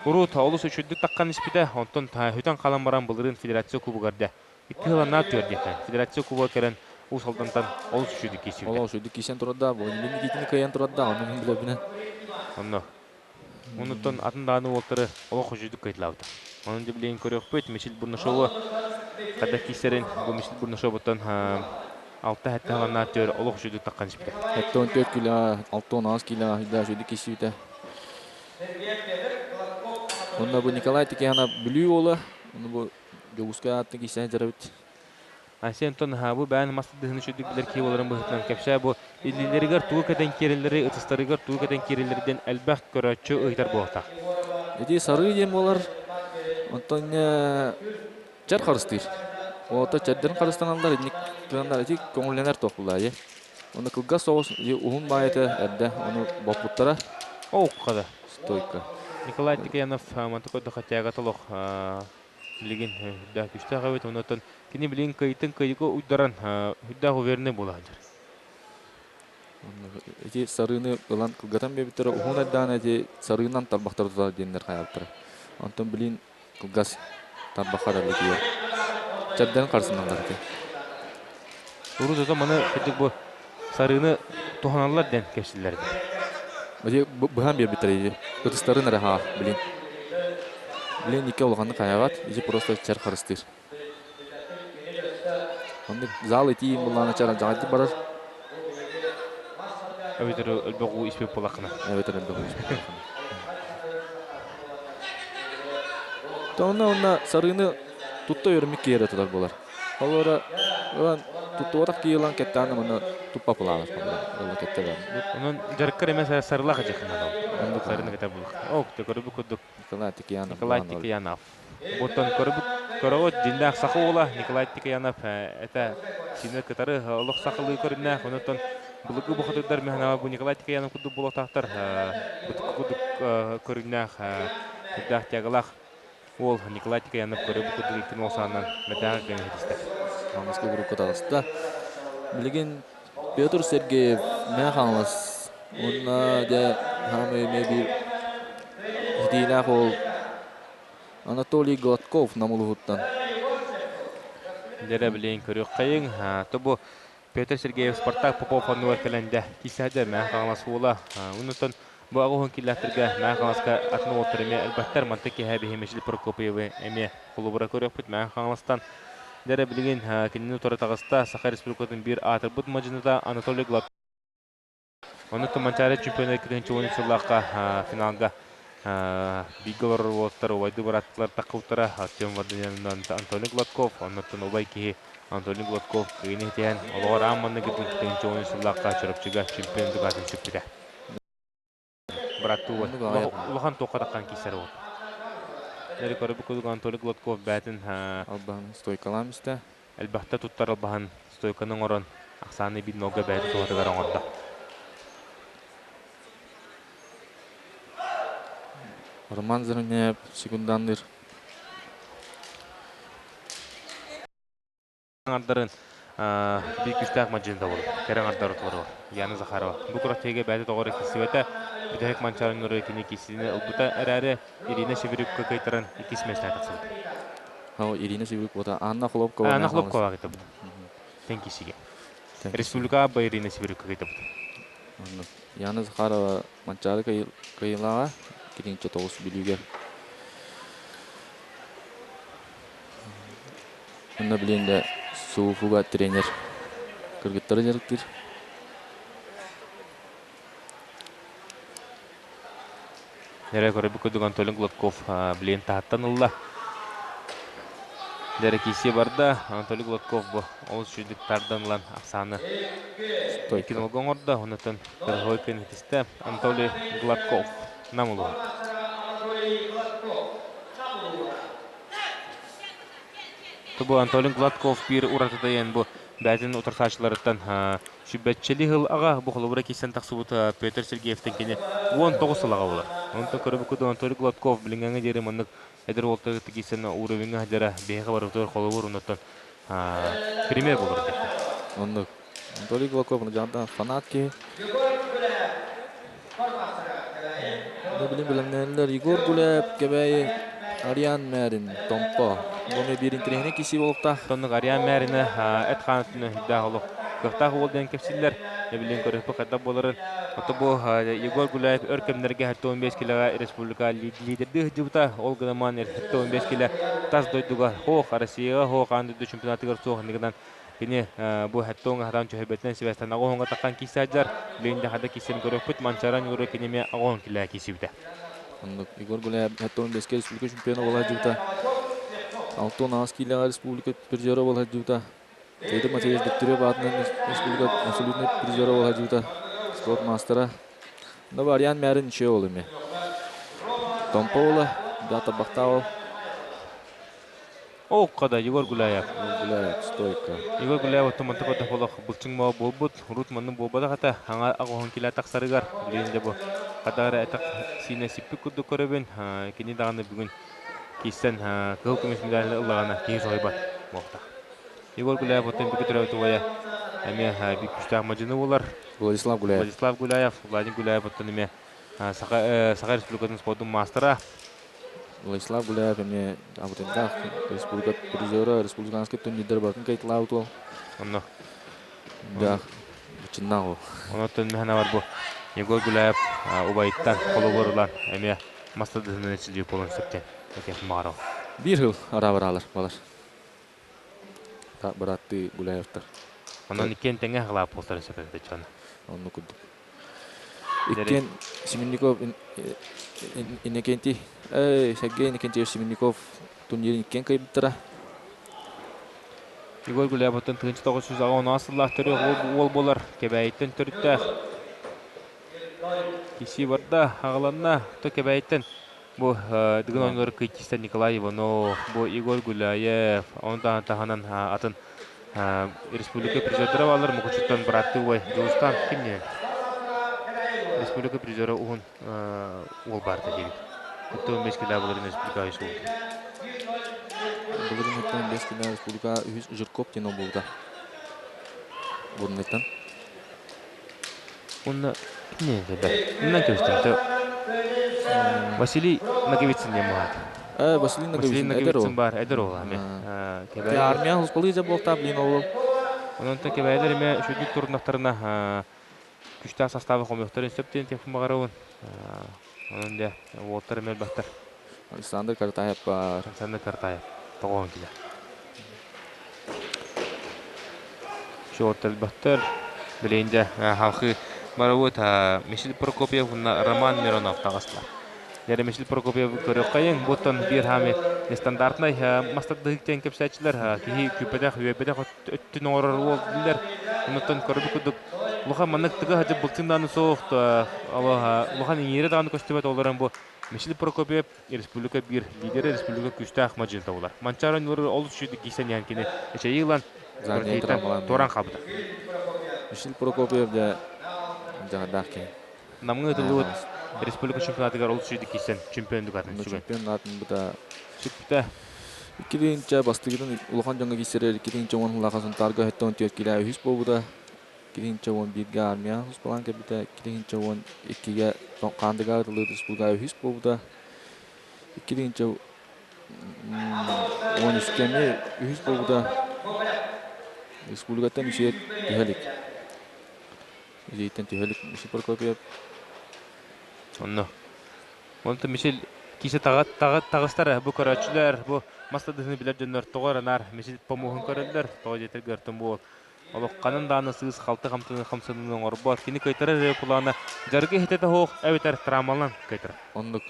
Урут олус үчүдүк таккан испите, онтон хүтөн калан баран былырын федерация кубугарда. 2 жылына төрдеке. Федерация кубуга керен усалдантан олус үчүдүк кисип. Олоо шуйду кисен турда, бу эмне китини каян турда, анын билебине. Онно. Онтон атындааны олтыры олох үчүдүк кайтлабыт. Онун деп билен көрөкпөт Мишель Бурнашов када кисерин бу Мишель Бурнашовтан 6 хатталана төр олох үчүдүк таккан испите. 4 кило, 6 кило, да шуйду кисибите. Онда бу Николай Тикянов бүлүү ола, оны бу жогуска атты кисен жарабыт. Сентон бу бән мастыдыны шүдүк билер ки боларын быһытынан кепшә бу иллилергер тугы каден киреллери ытыстарыгар тугы каден киреллерден әлбәх көрәчү ыйтар болта. Эти сары дем болар. Онтон чар харыстыр. Ота чардын харыстаналар, ник пландар эти көңүлленер токулар. Оны кылга соос уһун байыты әддә, оны бапуттара. Када. Стойка. Николай Тикянов мантыкода хатяга толох билген да күчтәгә бит онотон кини билен кайтын кайго уйдаран хүддә гуверне буладыр. Эти сарыны ылан кылгатан бебитер уһун әддән эти сарыынан тарбактар туда дендер хаяптыр. Антон билин кылгас тарбахар әлегә. Чардын карсыннандар ди. Уруда да маны хәдик бу сарыны тоханалар ден кешиләр. Бәде быһам бебитер иде. Кытыстарын раха билин. Билин нике олганны каягат, иде просто чар харыстыр. Онда зал эти булланы чара жагы барар. Әбитер әлбәгу испеп булакна. Evet, evet. Тонна сарыны тутта өрмик киере тудар болар. Алора тутту отак киелан кеттаны мына туппа пулалар. Алла кеттелер. Онун жаркыр эмес сарылак жакындан. Онду сарыны кете булак. Те көрүбү көдүк. Николай Тикянов. Ботон көрүбү көрөгөт жиндак сакуула Николай Тикянов это сине кытары олох сакылы көрүнө. Онутон Булгы бухатыдар механа бу Николай Тикянов куду булактар куду көрүнө дах тягалах ол Николай Тикянов көрүбү куду киносанан метага кенестер. Мамск группа таста. Билген Петр Сергеев механлас. Онна да хамы меби хидила хол Анатолий Гладков намулуттан. Дера билен көрөк кайын тобу Петр Сергеев Спартак Попов онуар келенде кисәдә мәхәмәс була. Унутан бу агын киләтергә мәхәмәскә атны отырыме әлбәттә мантыки һәбе Мишель Прокопьев эме клубыра көрәк бит мәхәмәстан. Дәре билген кинне туры тагыста Саха Республикадан бир атыр бут маҗында Анатолий Глад. Онутан Манчары чемпионат 2-нче универсиадаларга финалга Бигор волтар вайды бараттылар тақылтара Артем Варданяндан Антоний Гладков, оннаттан обай кихи Антоний Гладков кыйны тиян олоғар амманны гидін тенчі ойын сыллаққа чырыпчыға чемпиондық атын сөппіде. Баратты улахан тоққа таққан кейсері ол. Нәри көрі бүкілік Антоний Гладков бәтін Албаһын стойкаламызда. әлбәқті тұттар албахан стойканың орын ақсаны бейдің олға бәті туғатығар оңырда. Роман Зернев секундандыр. Ардарын бик күштәк маджинда бол. Кәрәң ардар утылар бар. Яны Захарова. Бу күрәктәге бәді тоғыры кисебәтә. Бүтәк манчарын нұры кені кисіне. Бұта әрәрі Ирина Северюкка кайтаран икис мәсіне атақсылды. Ирина Северюкка. Анна Хлопкова. Анна Хлопкова кайта бұд. Тен кисіге. Республика абба Ирина Северюкка кайта бұд. Яны Захарова манчары кайылаға. Кереңче тоғыз білуге. Онда білейінде Суфуға тренер кіргіттары жеріктір. Нәре көрі бүкілдің Антоний Гладков білейін тағаттан ұлла. Нәре кейсе барда Антоний Гладков бұл олыс жүздіктардан ұлан ақсаны екен олғын орда. Онытын кірғой көнетісті Антоний Гладков намылу. Бұл Антоний Гладков бір ұратыдайын бұл бәзін отырсашыларыттан шүбәтчелі ғыл аға бұл құлыбыра кейсен тақсы бұты Петр Сергеевтен кені 19 сылаға болар. Онтан көрі бүкіді Антоний Гладков білінгәңі дері мұндық әдір олтағыты кейсен ұрывыңы әдері бейгі бар ұтыр қолыбыр ұнаттан премьер болар деді. Ондық Антоний Гладков жанда фанат ке. Білімнәлілер Егор Гулеп, кебәйі Ариан Мәрін, Томпа. Бұны бір интернетіне кесі болықта. Тонның Ариан Мәріні әт қанатыны үдді олық. Қықтағы олден кепсілер. Білін көріпі қадап боларын. Оты бұл Егор Гулеп өркемдерге 15 килоға республика лидерді жүбіта. Ол ғынаман 15 кило тас дойдуға хоқ, Россияға хоқ андыды чемпионатығыр соғынығынан. Кені бұл әттоңы адам чөхебетінен себестен ағуынға таққан кесі аджар. Білінде қада кесені көріп бүт манчаран үрі кенеме ағуын келі кесі біді. Егор Гулеп 15 республика чемпионы бола жүбіта. Алтон Аскилаға республика призері бола жүбіта. Тейді Матеевич Докторев атынан республика абсолютный призері бола жүбіта. Спорт мастера. Бұл Ариан Мәрін ше олы ме. Томпа олы, дата бақта ол. Оқ қада Егор Гулаев. Гулаев, стойка. Егор Гулаев отыманты қода қолақ бұлчың мау болбұд. Рутманның болбада қата аңа ағуын келі атақ сарығар. Білейінде бұл қадағыры әтақ сиіне сиппі күрді көребен. Кені дағаны бүгін кейстен қыл көмес медаліні ұлағана кейін соғай бат моқта. Егор Гулаев отын бүкі түрі өті ойа. Әме бік күштақ мажыны олар. Владислав Гулаев. Владислав Гулаев. Владимир Гулаев отын әме Сақа республикатын спорттың мастера. Владислав Гулаев әме абытында республика призері, республиканский турнирдер батын кайтылау тұл. Онно. Да, бұчыннақ ол. Оны отын мәхана бар бұл. Егор Гулаев ұбайыттан қолы ғырылан әме мастадызының әсілі болын сөптен. Bir yıl ara varalar balar. Bıraktı Gulaev'tar. Onun iken tenge ğılap oltarı söpedi çanı. Onu kuduk. İkken Siminnikov inekenti. Sergey inekenti Siminnikov turnirin ikken kayıptıra. Егор Гулаев'ın tığınçı 900 ağını asıllah türü ol bolar. Kebəyitten türüttə. Kisi barda ağılanna to kebəyitten. Bu dıgın oyunları kıyıkisten Nikolay Ivanov, bu Егор Гулаев, ondan tahanan atın Respublika prizörleri alır mı? Kuçuttan bıraktı vay. Doğustan kim ne? Respublika prizörü uğun ol barda gibi. Hatta 15 kilo alır Respublika ayısı oldu. Bugün hatta 15 kilo Respublika Jurkop diye buldu. Bunun netten? Onunla kim ne dedi? Bundan köştem. Василий Наговицын не мағад. Василий Наговицын бар, әдір ол. Армия ұспалы езі болта, білін ол. Онында кебәйдер еме үшөдік тұрындақтарына күшті составы қомықтарын сөптен текфін бағарауын. Онында олттар емел бақтар. Александр Картаев бар. Александр Картаев. Тоғын келі. Şu otel bақтар. Білейінде халқы барауыд Месид Прокопьев, Роман Миронов тағасылар. Яремешил Прокопьев көрөккайын бутон бир хами стандартный мастадыктен кепсәчләр ки күпәдә хөбәдә өттен орыр ул диләр. Унтан көрбү күдүк луха маннык тыга хәҗә бултындан соохт ала лухан ире дан костюбат оларын бу Мишел Прокопьев республика бир лидеры республика күстә ахмаҗын таулар. Манчаран ол шуды кисән янкине эчәйылан торан кабыда. Мишел Прокопьев да дагы Намгы тылы республика чемпионатыгар ол шуды кисән чемпиондук атын сүгән. чемпионатын буда Сүптә 2-нче бастыгын улахан жаңга кисерер 2-нче он лахасын тарга хеттон төт килә хүс болуда 2-нче он биргә армия хүс балан кебитә 2-нче он 2-гә кандыга тылы республика хүс болуда 2-нче он үскәме хүс болуда республикатан үсет тәһәлик Зейтен тәһәлик Мишел Прокопьев онно. Монта Мишел кисе тагыстары бу көрәчләр бу мастадыны билер җөннәр тогыранар Мишел помогын көрәләр той җитер гәртен бу олық канын даны сыз халты хамсының орбот кини кайтыры планы жаргы хитете хох әвитер травмалан кайтыр. ондук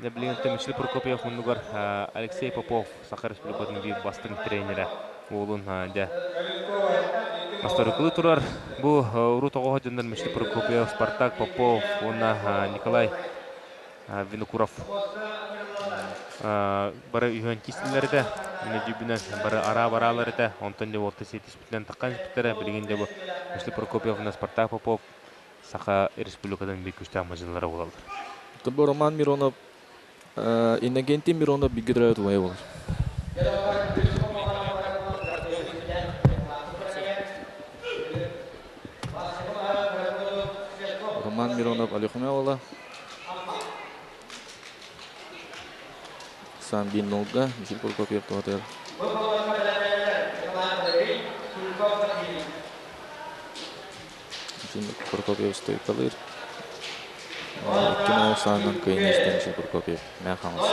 Не билген Мишел Прокопьев мунугар Алексей Попов Сахар Республикасының бир бастың тренеры улун да Мастарыкылы турар бу уру тогого җөннәр Мишел Прокопьев Спартак Попов уна Николай Винокуров бары үйөн кистилерде менә дибинен бары ара-бараларда онтон деп олты сетис битлен таккан биттер билгенде бу Мишел Прокопьев на Спартак Попов Саха республикадан бик күчтә мажылары булалар. Тобо Роман Миронов Иннокентий Миронов бигдрәт вайвол. Роман Миронов Алихумяола. Сам бин нолга Мишел Прокопьев туатер. Мишел Прокопьев стоит калыр. Кино санан кайнестен Мишел Прокопьев мәхамас.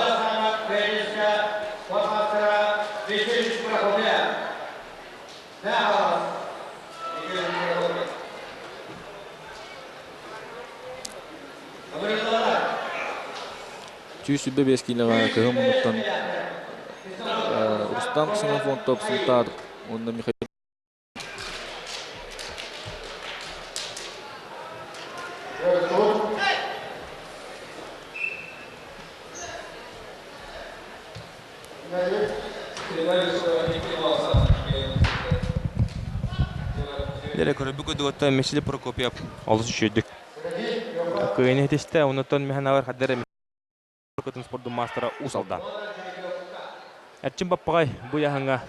Чүйсүбе 5 килога кыгымыттан Рустам Ксенофон топ сынтар. Онда Михаил Дере көрөбүкө дөгөттө Мишел Прокопьев алыс шөйдүк. Кыйны тесте онотон механавар хаддер Прокопьев спорту мастера усалдан. Әтчим баппагай бу яһаңа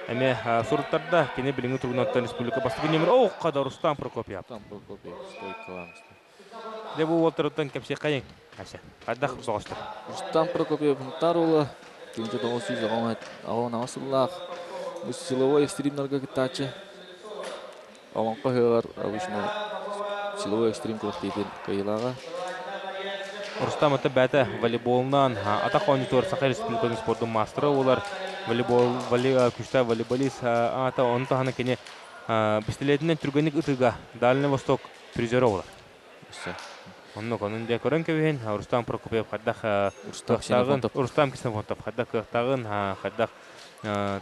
эме сураттарда кене билиңи тургунаттан республика бастыгы номер када Рустам Прокопьев. стойкаламыз. Де бу олтырыттан кепсе кайын. Ася. Кадах согостур. Рустам Прокопьев Тарулы. Кинче тоғысыз ағуын асыллақ. Бұл силовой экстримнарға кітачы. Аланқа хеғар обычно силовой экстрим көріктейден кайылаға. Рустам аты бәті волейболынан атақ аудитор Саха республиканың спорттың мастері олар күшті волейболист ата оны тағаны кене бістелетінен түргенік ұтыға Дальний Восток призері олар. Onun de körön kevin Rustam Prokopyev haddaq Rustam Ksenfontov haddaq qaqtagın haddaq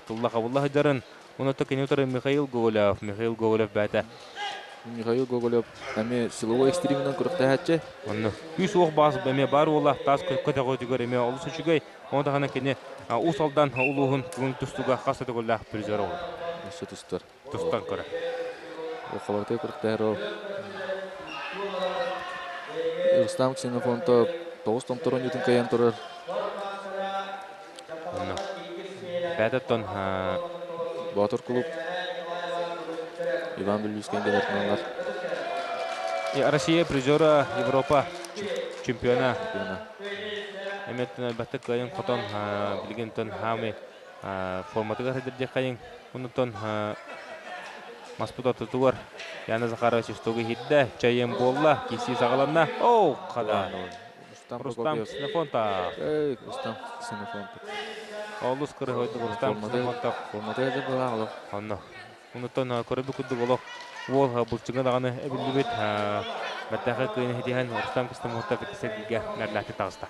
Tulla Qabullah jarın onu to kenyotor Mikhail Gogolev bata Mikhail Gogolev әме силовой экстримнен көріктәһәтче. Onu күс оқ басып әме бар олар тас категория әме олысы чүгей оны ғана кене усалдан улуғын күн түстуға қасы дегілі призері олар. Осы түстер. Түстан көрі. Оқаларда көріктәһәр ол. Рустам Ксенофонтов 9 томторон ютын каян тұрар. Бәдеттон Батыр клуб. Иван Бельюскенде бәртіналар. Россия призера Европа чемпиона. Әметтен бәтті кайын қотон білгентон хами форматыға хәдірде кайын. Онытон Маспута тұтуар. Яны Захарович үстігі хидді. Чайын болла. Кесі сағаланна. Оу, қада. Рустам Ксенофонтов. Рустам Ксенофонтов. Олыс кыры хойды Рустам Ксенофонтов. Форматы әді бұла алып. Онно. Онытон көрібі күдді болық. Ол бұлчыңын ағаны әбілді бет. Баттағы күйіні хедеген Рустам Кыстамовта бітісерге мәрләті тағыста.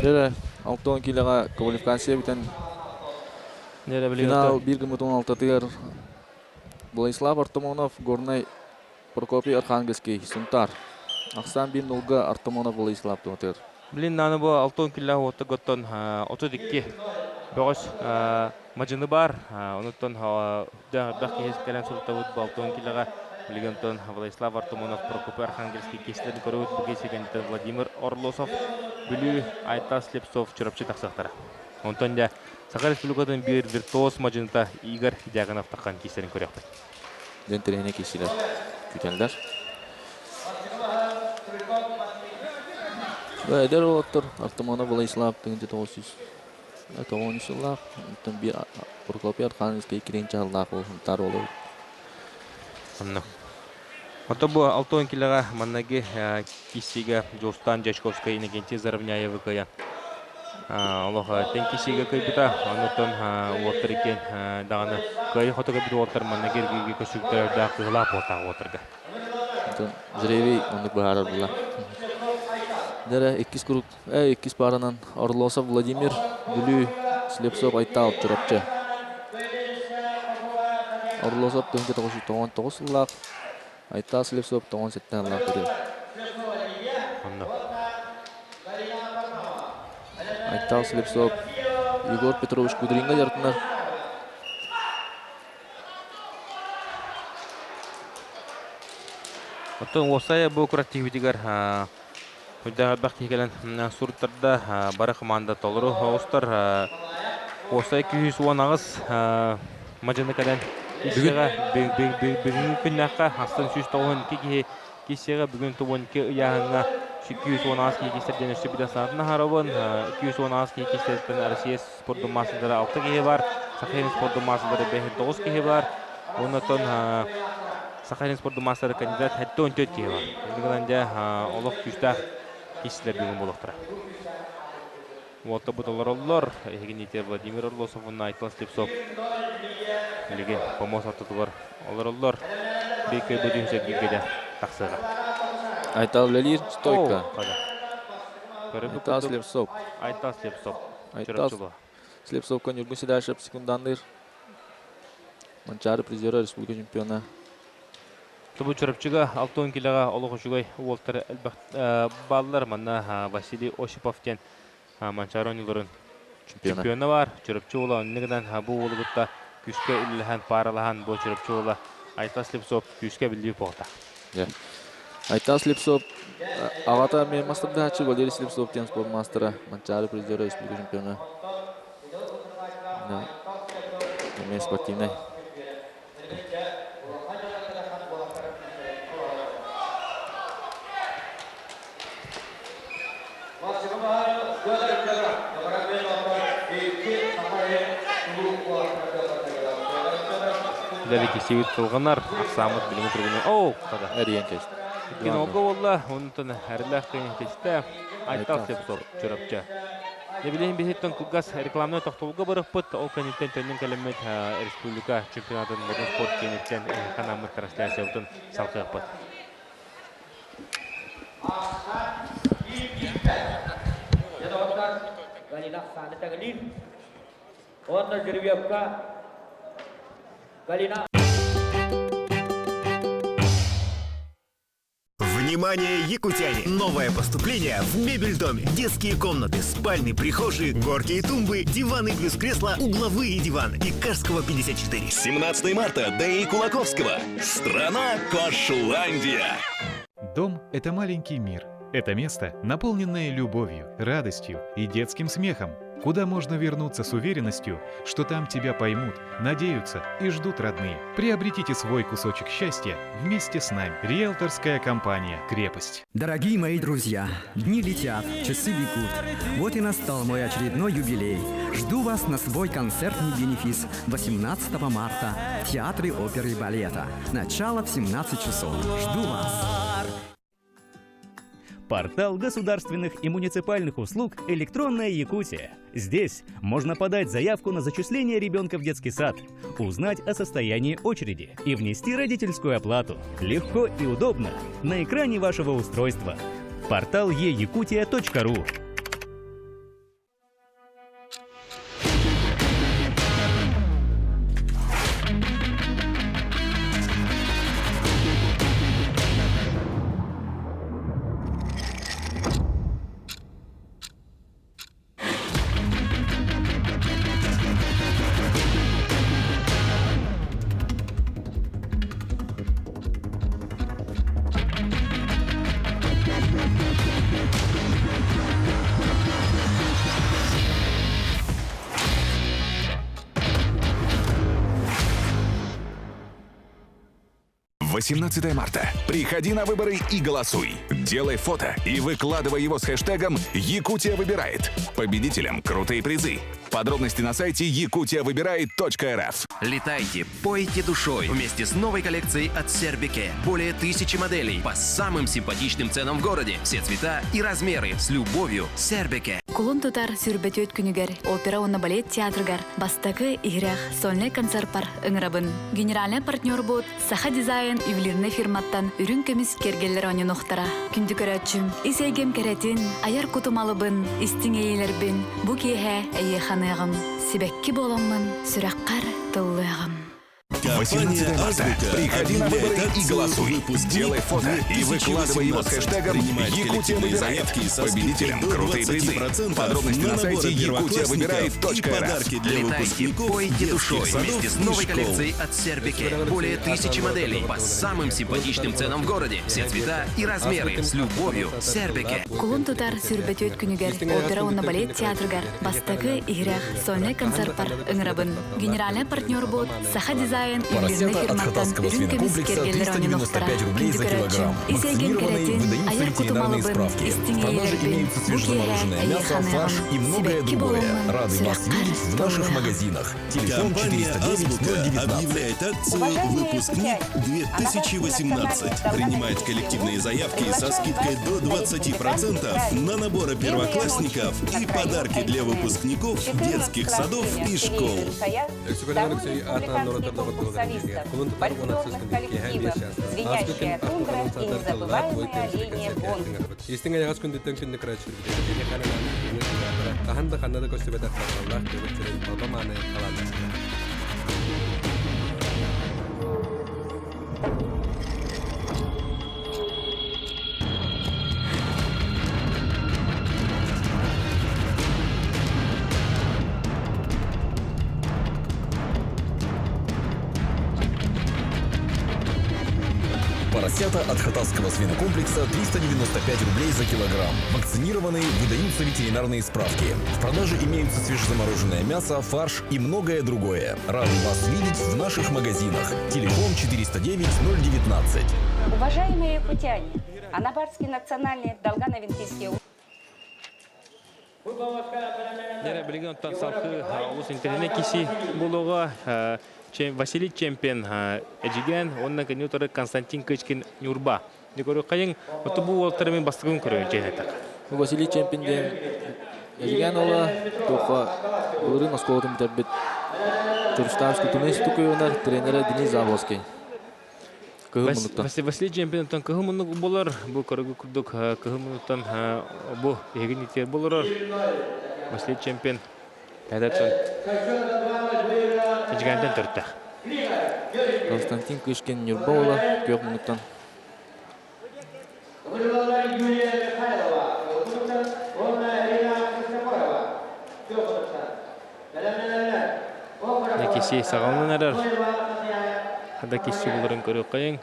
Дәрі 6-10 килоға квалификация бітен финал 1-16-тығыр Владислав Артамонов, Горный Прокопий Архангельский, Сунтар. Ақсан 1-0-ға Артамонов Владислав тұғытыр. Білін наны бұл 6 килоға оты ғоттон 32 бөғіс мажыны бар. Оныттон дақ кейіз кәлем сұлта өт бұл 6 килоға Билигантон Владислав Артамонов, Прокопий Архангельский кесілерін көрі өт бүге секендер Владимир Орлосов, Бүлі Айтас Лепсов чұрапчы тақсақтары. Онтан да Сақар Республикадан бір виртуоз мажыныта Игорь Дяганов таққан кесілерін көрі өқпай. Ден тірейіне кесілер күтелдер. Әдер олаттыр Артамонов Владислав тыңды 900 жыллақ. Прокопий Архангельский керенчі аллақ олғынтар олы. Ото бұл 6 килоға маннаги кисиге Жостан Жачковская инегенти Заравняевы кая. Олоға тен кисиге кайбыта, анутон уоттар екен дағаны кай хотыға бір уоттар маннаги ергеге көшіктер да қығылап отағы отырға. Жыревей ондық бағарар бұла. Дәрі 2 паранан Орлосов Владимир, Бүлі Слепсов Айтал тұрапчы. Орлосов 1999 жыллақ. Айтал Слепсов 97 жыллақ көрі. Айтал Слепсов Егор Петрович Кудринға жартынар. Оттон осая бұл күраттигвитигер өйдәғі бәқті келен сұрттарда бары қыманда толыру оғыстар осай 210 ағыз мажыны кәден бүгінгі күннаққа астын 192 кесеға бүгін 12 ұяғыңа 210 ағыз кестерден үшті бидасынатына харабын 210 ағыз кестерден Россия спорттың масындары 6 кеге бар, Сахарин спорттың масындары 9 кеге бар, онытын Сахарин спорттың масындары кандидат 14 кеге бар. Бүгінгі олық күштақ кесілер бүгін болықтыра. Уолта бұталар олар, егенете Владимир Орлосовын Айтал Слепсов. Білеген помос артытылар олар. Бейкай бұдың сәтгегеде тақсыға. Айтал Лелир, стойка. Айтал Слепсов. Айтал Слепсов. Айтал Слепсов көн үргін седашып секундандыр. Манчары призері республика чемпиона. Тұбы чұрапчыға 6 килоға олығы жүгай уолтары балылар манна Василий Осиповтен Манчарониларын чемпионы бар. Чұрапчы ола өнігіден бұл олығытта күшке үліліған паралаған бұл чұрапчы ола Айтал Слепсов күшке білдей поғыта. Айтал Слепсов ағата мен мастырды хатшы Валерий Слепсов тен спорт мастыры Манчары призері республика чемпионы. Мен спортивный. Дәлеке сеуіт қылғанар, ақсамыт білімі тұрғыны. Оу, қада. Әріен кәшті. Кен олға олла, онытын әріләқ қиын кәшті. Айтал Слепсов чұрапчы. Дебілейін бесеттен күлгас рекламной тоқтолға барық бұд, ол кәнеттен төннің кәлемет республика чемпионатын модern спорт кенеттен қанамы трансляция ұтын салқық бұд. Галина саны тәгілін. Онда жүрвепқа Галина. Внимание, якутяне! Новое поступление в Мебельдоме. Детские комнаты, спальни, прихожие, горки и тумбы, диваны плюс кресла, угловые диваны. Пекарского 54. 17 марта, ДАИ Кулаковского. Страна Кошландия. Дом – это маленький мир. Это место, наполненное любовью, радостью и детским смехом, куда можно вернуться с уверенностью, что там тебя поймут, надеются и ждут родные. Приобретите свой кусочек счастья вместе с нами. Риэлторская компания «Крепость». Дорогие мои друзья, дни летят, часы бегут. Вот и настал мой очередной юбилей. Жду вас на свой концертный бенефис 18 марта в Театре оперы и балета. Начало в 17 часов. Жду вас. Портал государственных и муниципальных услуг «Электронная Якутия». Здесь можно подать заявку на зачисление ребенка в детский сад, узнать о состоянии очереди и внести родительскую оплату. Легко и удобно на экране вашего устройства. Портал e-yakutia.ru. В 18 марта. Приходи на выборы и голосуй. Делай фото и выкладывай его с хэштегом «Якутия выбирает». Победителям крутые призы. Подробности на сайте yakutiavыбирает.рф. Летайте, пойте душой вместе с новой коллекцией от Сербике. Более 1000 моделей по самым симпатичным ценам в городе. Все цвета и размеры с любовью. Сербике. Кулун тутар сүрбөтөт күнүгер опера онна балет театргар бастакы играх сольный концерт пар ыңрабын. Генеральный партнер бот Саха дизайн ювелирный фирматтан үрүн көмүс кергелер оны ноқтара. Күндү көрөтчүм исегем керетин аяр кутумалыбын истиңейлербин бу кеһе эйе ханыгым сибекки боломмун сүраккар тыллыгым. 18 марта. Приходи на выборы и голосуй. Делай фото и выкладывай его с хэштегом «Якутия выбирает». Победителям крутые призы. Подробности на сайте yakutiavыбирает.рф. Летайте, пойте душой вместе с новой коллекцией от Сербике. Более 1000 моделей по самым симпатичным ценам в городе. Все цвета и размеры с любовью. Сербике. Кулун тутар сүрбөтөт күнүгер опера онна балет театргар бастакы играх сольный концерт пар ыңрабын. Генеральный партнер бот Саха дизайн Поросята от хатасского свинокомплекса 395 рублей за килограмм. Вакцинированные выдаются ветеринарные справки. В продаже имеются свежезамороженное мясо, фарш и многое другое. Рады вас видеть в наших магазинах. Телефон 409-019. Объявляет акцию «Выпускник 2018». Принимает коллективные заявки со скидкой до 20% на наборы первоклассников и подарки для выпускников детских садов и школ. Фольклорных коллективов, звенящая тундра и незабываемое оленье Поросята от хатасского свинокомплекса 395 рублей за килограмм. Вакцинированные выдаются ветеринарные справки. В продаже имеются свежезамороженное мясо, фарш и многое другое. Рады вас видеть в наших магазинах. Телефон 409-019. Уважаемые якутяне, Анабарский национальный Долгановинтийский Нера билген оттан салқы улус интернет киси болуға Василий Чемпен эжиген, онна кенютары Константин Кычкин Нюрба. Декору қайын, оты бұл олтарымен бастығын көрі жайнатақ. Василий Чемпен ден эжиген ола тоқа оларын осколотын тәрбет Турставский тунес тұқойынар тренері Денис Заволский. Василий Чемпен оттан кығымынық болар, бұл көрігі күрдік кығымынықтан бұл егін етер болар. Василий Чемпен әдәтсін эжигенден тұрттақ. Константин Кышкин Нюрба ола көк мұнықтан. Некеси сағалынарар. Хада кесі бұларын көрі қайын.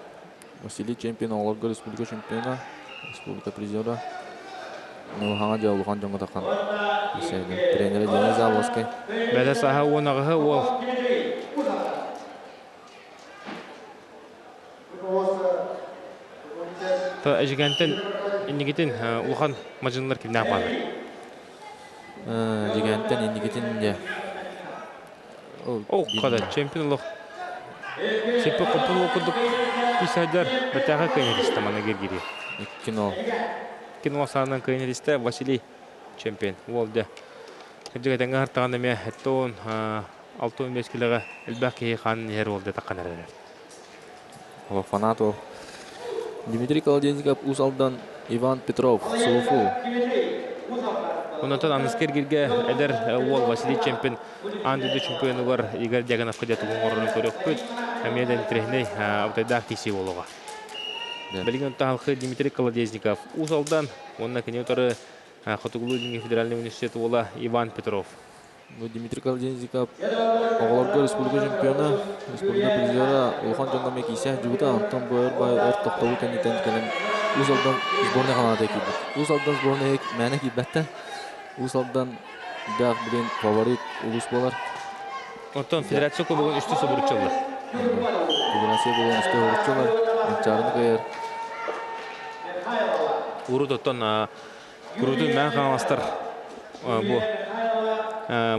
Василий чемпион, Оларга республика чемпиона, республика призера. Нұлхаңа де ұлған жоңға таққан. Тренері Денис Алоскай. Бәді саға онағығы ол. Та әжігентін, енігетін ұлған мажынлар кеміне апады. Жигенттен индикетин де. О, қада чемпионлық. Сепі құпыл оқыдық. Писайдар бітәға көйнелісті мана кергері. Кино. Кино сағынан көйнелісті Василий чемпион. Ол де. Жігетенге артағанда мен әтті он 6-15 килоға үлбәк кейі қанын ер олды таққан әрі. Ол фанат ол. Дмитрий Колоденников Усалдан Иван Петров Суфу. Онотон Анскергерге әдер ол Василий чемпион. Андыды чемпионы бар Игорь Дяганов қадеті оңғырын көрек көт. Әмеден трехней аутайдақ тесі олуға. Білген тағылқы Дмитрий Колодезников Усалдан. Онына кене отары Хотугулудинге федеральный университеті ола Иван Петров. Дмитрий Колодезников Оғыларга республика чемпиона, республика призера Улхан Жондаме кейсе жүгіті Антон Бойер бай өрт тоқтауы кәнетен кәлем Усалдан сборная қанады кейбір. Усалдан сборная мәні кейбәттен. Усалдан дақ білен фаворит ұлыс болар. Онтон федерация көбігін үшті собырычылы. Федерация болған үшті собырычылы. Энчарыны көйер. Урут оттон күрудың мән қаңаластар бұл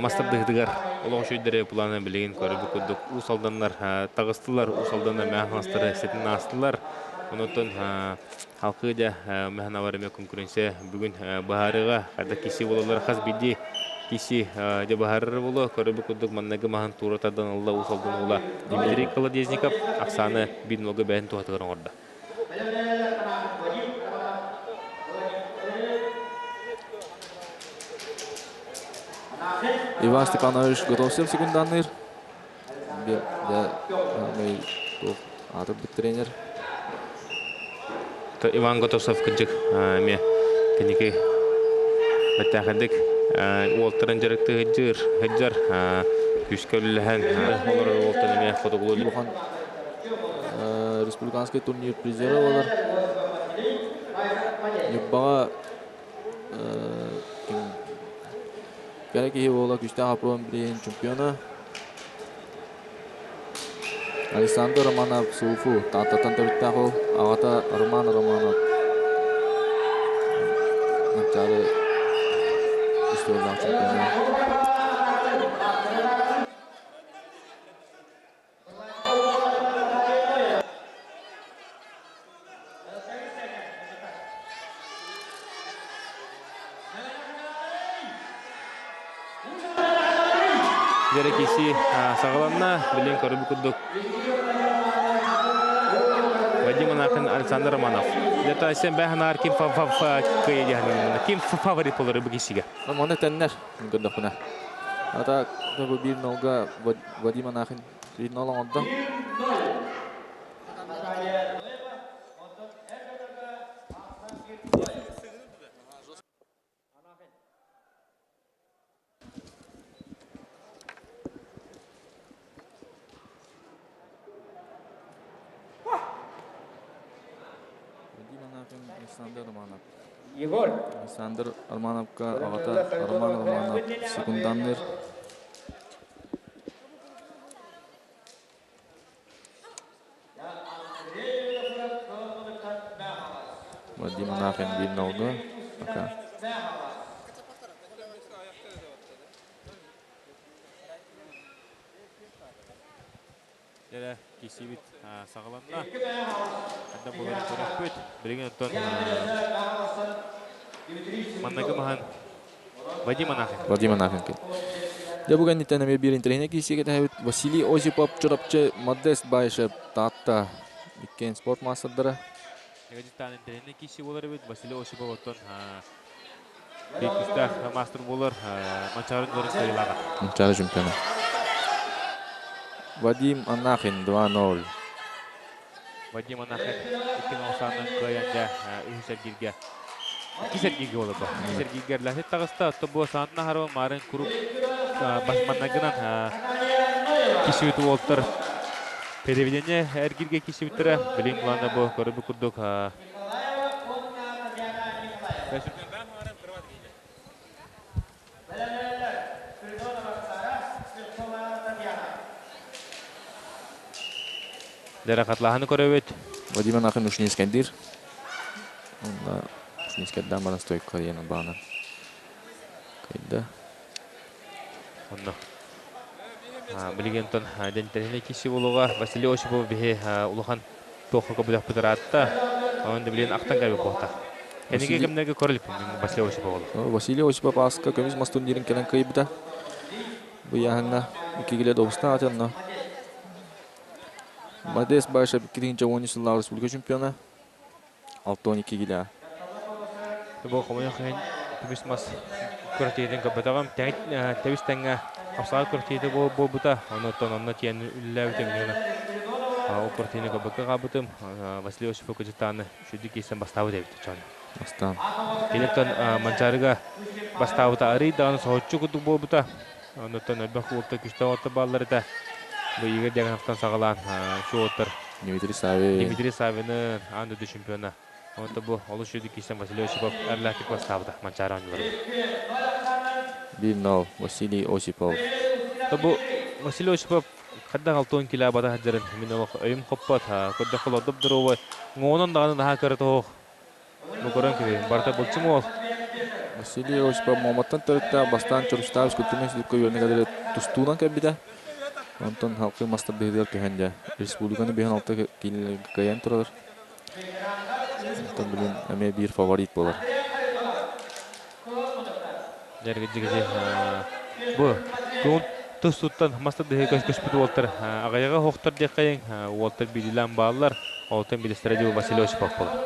мастер дығдығар. Олығы шөйдері бұланы білеген көрібі көдік. Усалданлар тағыстылар, усалданлар мән қаңаластары сетін астылар. Онотон халқы да мән аварыме конкуренция бүгін бағарыға қайда кесі болалар қаз бейді кесі де бағарыры болу. Көрібі көдік маннағы маған туратардан алла усалдан ола Дмитрий Колодезников ақсаны бір нолғы бәйін туғатығырын орда. Иван Степанович готовься в секунданный. Атып бит тренер. Иван Готовцов кінчік ме кінеке бәттәқіндік олтырын жарықты ғыджар күшкі өліліген олар олтырын ме фотоғылы Улхан республиканский турнир призері олар. Юббаға Кереки ола күшті ғапрон бірейін чемпиона. Александр Романов Суфу. Тантатан тәбіттәқ ол. Ағата Роман Романов. Нәпчары күшті олақ чемпиона. Жерекесі сағаланна білен көрібі күрдік. Вадим Анахин Александр Романов. Дәті әсен бәхінар кем фаворит болыр үбі кесіге? Оны тәннер күрдік бұна. Ата бір нолға Вадим Анахин бір нол оңды. Александр Армановқа ағата Роман Романов секунданнер. Вадим Анахин бір нолға. Дәрі кесебет сағаланна. Әнді боларын көріп көт. Біреген ұттан маннағы маған Вадим Анахин. Вадим Анахин. Де бүгін нетенеме бір интернет кесеге тәуіт Василий Осипов чұрапчы Модест Байшып татта біккен спорт масырдыры. Негадеттан интернет кесе болар өт Василий Осипов оттан бекістақ мастер болар Манчарын көрін қайылаға. Манчары чемпиона. Вадим Анахин 2-0. Вадим Анахет иккен осанын кыянда үсергирге. Кисергирге болу ба. Кисергирге лахет тагыста тобу сантна харон марын куруп басманнагынан кисүтү болтыр. Переведение эргирге кисүтүрө билим планы бу көрүбү курдук. Деракатлаханы көрөбөт. Вадим Анахин Ушнинскендир. Онда Ушнинскеддан бана стойка яна бана. Кайда. Онда. Билигентон дентене киши болуга Василий Осипов бихе улахан тохуга булак пытаратта. Онда билен актан кайбы болта. Кенеге кемнеге көрүлүп Василий Осипов болду. Василий Осипов аска көмүс мастундирин келен кайбыда. Бу яханна икигиле добуста атанна. Мадес Байша бикиринче 10 жылдар республика чемпионы. 6-12 гиля. Бу комояхын көмүс көрөтөйдөн көбөтөгөм тевистенге апсага көрөтөйдө бута. Онотон тиен үллөбүтөм мена. О кортине көбөкө кабытым Василий Осипов көжөтаны шүдү кейсен бастабы деп чон. Бастан. Келектон манчарыга бастабыта арый дагы соочу куду бута. Онотон өбөк ултта күчтө отто балларыда. Бу игер дегенактан сагалан шу отор Дмитрий Савин андыды чемпиона. Онто бу олу шүдү кейсен Василий Осипов эрлатик бастабыта манчары ойнолору. 1-0 Василий Осипов. Бу Василий Осипов кадда 6 кило бата хаджарын мен ойым коппат кодда колодуп дурубы ngонон дагы да көрөтө. Бу көрөн ки барта болчуму ол. Василий Осипов моматтан төрөттө бастан чурустабыз күтүмөс деп көйөнө кадер тустуунан кебиде. Онтон халкы мастер бедер кехенде республиканы бehen 6 кило каян туралар. Онтон билин эме бир фаворит болар. Дергеже бу тустуттан мастер бедер көчпүтүп болтур. Агаяга хоктор деп кайын Уолтер билилен баалар. Олтон билистерди Василий Осипов болду.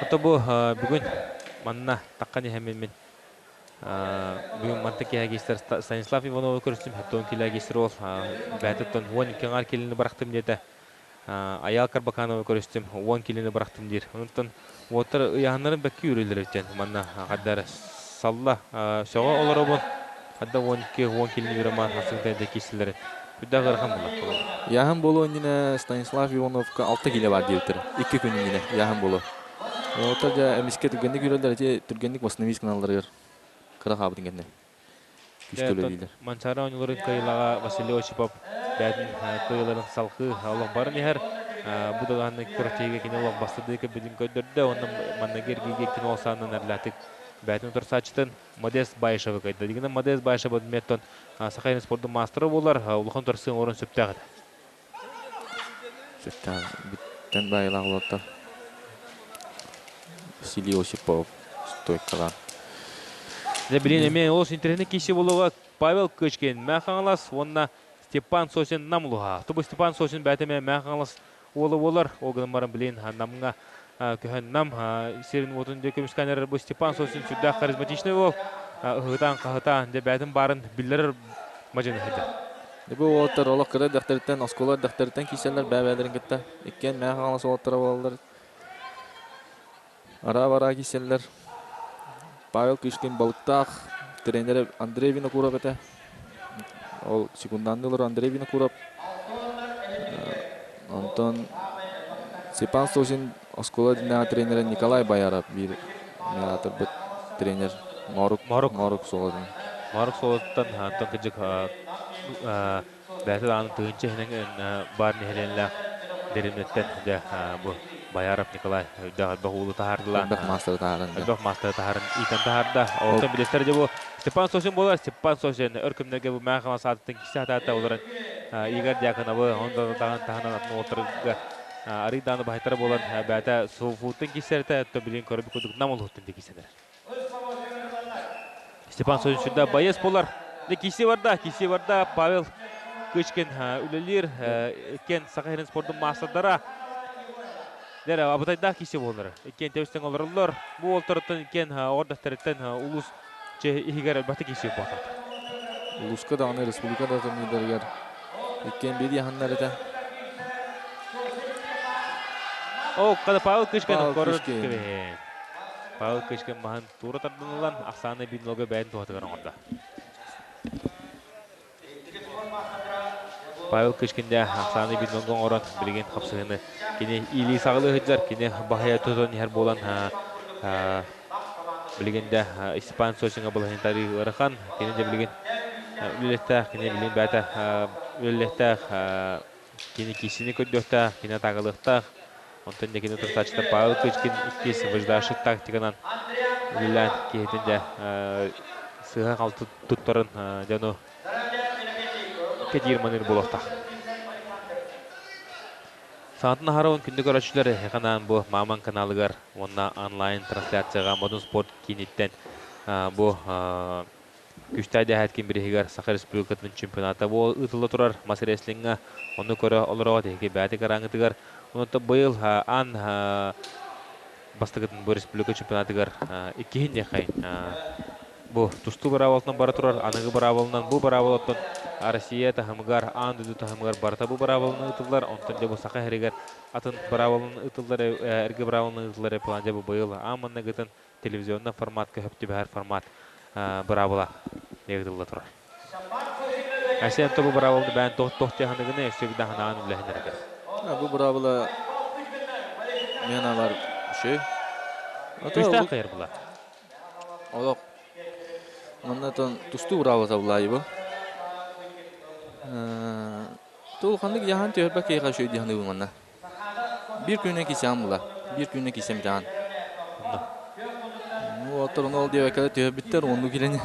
Ото бу бүгүн манна такканы хемен бүгүн мантыки агистер Станислав Иванов көрсөтүм 10 кило агистер ол бәтөттөн 12 кеңар келини барактым деди. Аял Карбаканова көрсөтүм 10 келини барактым дер. Онтон отыр ыяннарын бәкки үрелер экен. Манна каддар салла сого олоробун. Кадда 12 келини юраман хасыңда кисилер. Бүдө гарган болот. Яхан болу ине Станислав Ивановка 6 кило бар дептир. 2 күн ине яхан болу. Отыр да эмиске түгендик үрелер те түргендик басновис каналлар. Кырак абдын кенде. Күчтөлө дейлер. Манчара ойнолорун кыйлага Василий Осипов бәдин кыйларын салкы алып барын яр. Бу даганы көрөтөйгө кине алып бастырды экен билин көдөрдө. Онун маннагерге кине осанын эрлатык бәдин турсачтын Модест Байшева кайда. Дегенде Модест Байшева меттон Сахалин спорттун мастеры болар. Улхан турсын орун сөптөгө. Сөптөн биттен байлагылаттар. Василий Осипов стойкага. Билин эме ос интернет киши болуга Павел Кычкин махаңлас, онна Степан Сосин намлуга. Тобу Степан Сосин бәтеме махаңлас олы болар. Огын барын билин намга көхөн нам серин отун дөкөмүс канер бу Степан Сосин сүддө харизматичный бол. Хытан кахытан деп бәтин барын биллер мажаны хәдә. Бу отор олак кыра дәфтәрдән осколар дәфтәрдән киселәр бәбәләрен китте. Икән махаңлас отыр болдыр. Ара-бара киселәр. Павел Кышкин балыктак тренер Андрей Винокуров это. Ол секундандылар Андрей Винокуров. Антон Степан Сосин оскола дина тренер Николай Бояров бир меатыр бит тренер Марок Солодин. Марок Солодтан Антон кыжык бәтел аны тыгынчы хенен бар нехеленле дериметтен де бу Бояров Николай дагы баулы тахардылан. Бак мастер тахарын икан тахарда. Олтон билестерде бу Степан Сосин болар. Степан Сосин өркүмнөргө бу махама сааттын киши атата оларын Игорь Дьяконова онда таган таханан отурга ариданы байтары болан бәтә суфутын кисерте то билин көрүп кудук намолуттун декисенер. Степан Сосин сүдда боец болар. Киси барда Павел Кычкин үлелер кен Сахалин спорттун мастerdары. Дер абытайда киси болар. Кен тевстен олорлор. Бу олтыртын кен ордактарыттан улус че игер баты киси болот. Улуска да аны республикада төнүдөргөр Иккен бир яхандар эте. О, када Павел Кышкин Павел корот Кышкин. кебе. Павел Кышкин махан тура тардынылан Ақсаны бин лого бәйін туғатыған оңырда. Павел Кышкинде Ақсаны бин лого оңырын білген қапсығыны. Кені или сағылы хүдзар, кені бахая тұтын ер болан білгенде Испан сосыңа бұлғын тарихы ұрықан. Кені де білген үлелеттәқ, кені білген бәті үлелеттәқ, кені кесіні көддіқтәқ, кені тағылықтақ. Онтан некені тұртачыда Павел Кышкин иккес выждашык тактиканан үлілән кейтінде сыға қалты тұттарын жаны кетирманыр болуқтақ. Сағатын харауын күнді көрәшілері еқанан бұл Маман каналығар онна онлайн трансляцияға модын спорт кейнеттен бұл күштайды әткен бірігер Сақа Республикатының чемпионаты бұл ұтылы тұрар масыресіліңі оны көрі олыраға деге бәді қараңытығар. Онда быйыл ан бастығытын бұл республика чемпионатығар иккейін яқайын. Бұл тұсту бір авалынан бара тұрар, анығы бір авалынан бұл бір авалаттан Россия тахымығар, ан дүді тахымығар барта бұл бір авалынан ұтылар. Онтан бұл Сақа әрегер атын бір авалынан ұтылар, әргі бір авалынан ұтылар планде бұл быйыл. Аманны ғытын телевизионна формат, көпті бәр формат бір авала егділі тұрар. Әсемті бұл бір авалны бән тоқты яғынығыны өстегі дағынағын үләхін әрегер. Bu bravola mena var şey. Tüstä қайыр бұла. Олақ. Оннатан тусту брavo табылай bu. Тол қандық яхан төхірбә кейға шөй дейханы бұлманна. Bir күнне кесем бұла. Bir күнне кесем жан. Оттырын ол деп әкелі төхір біттер, онды келені.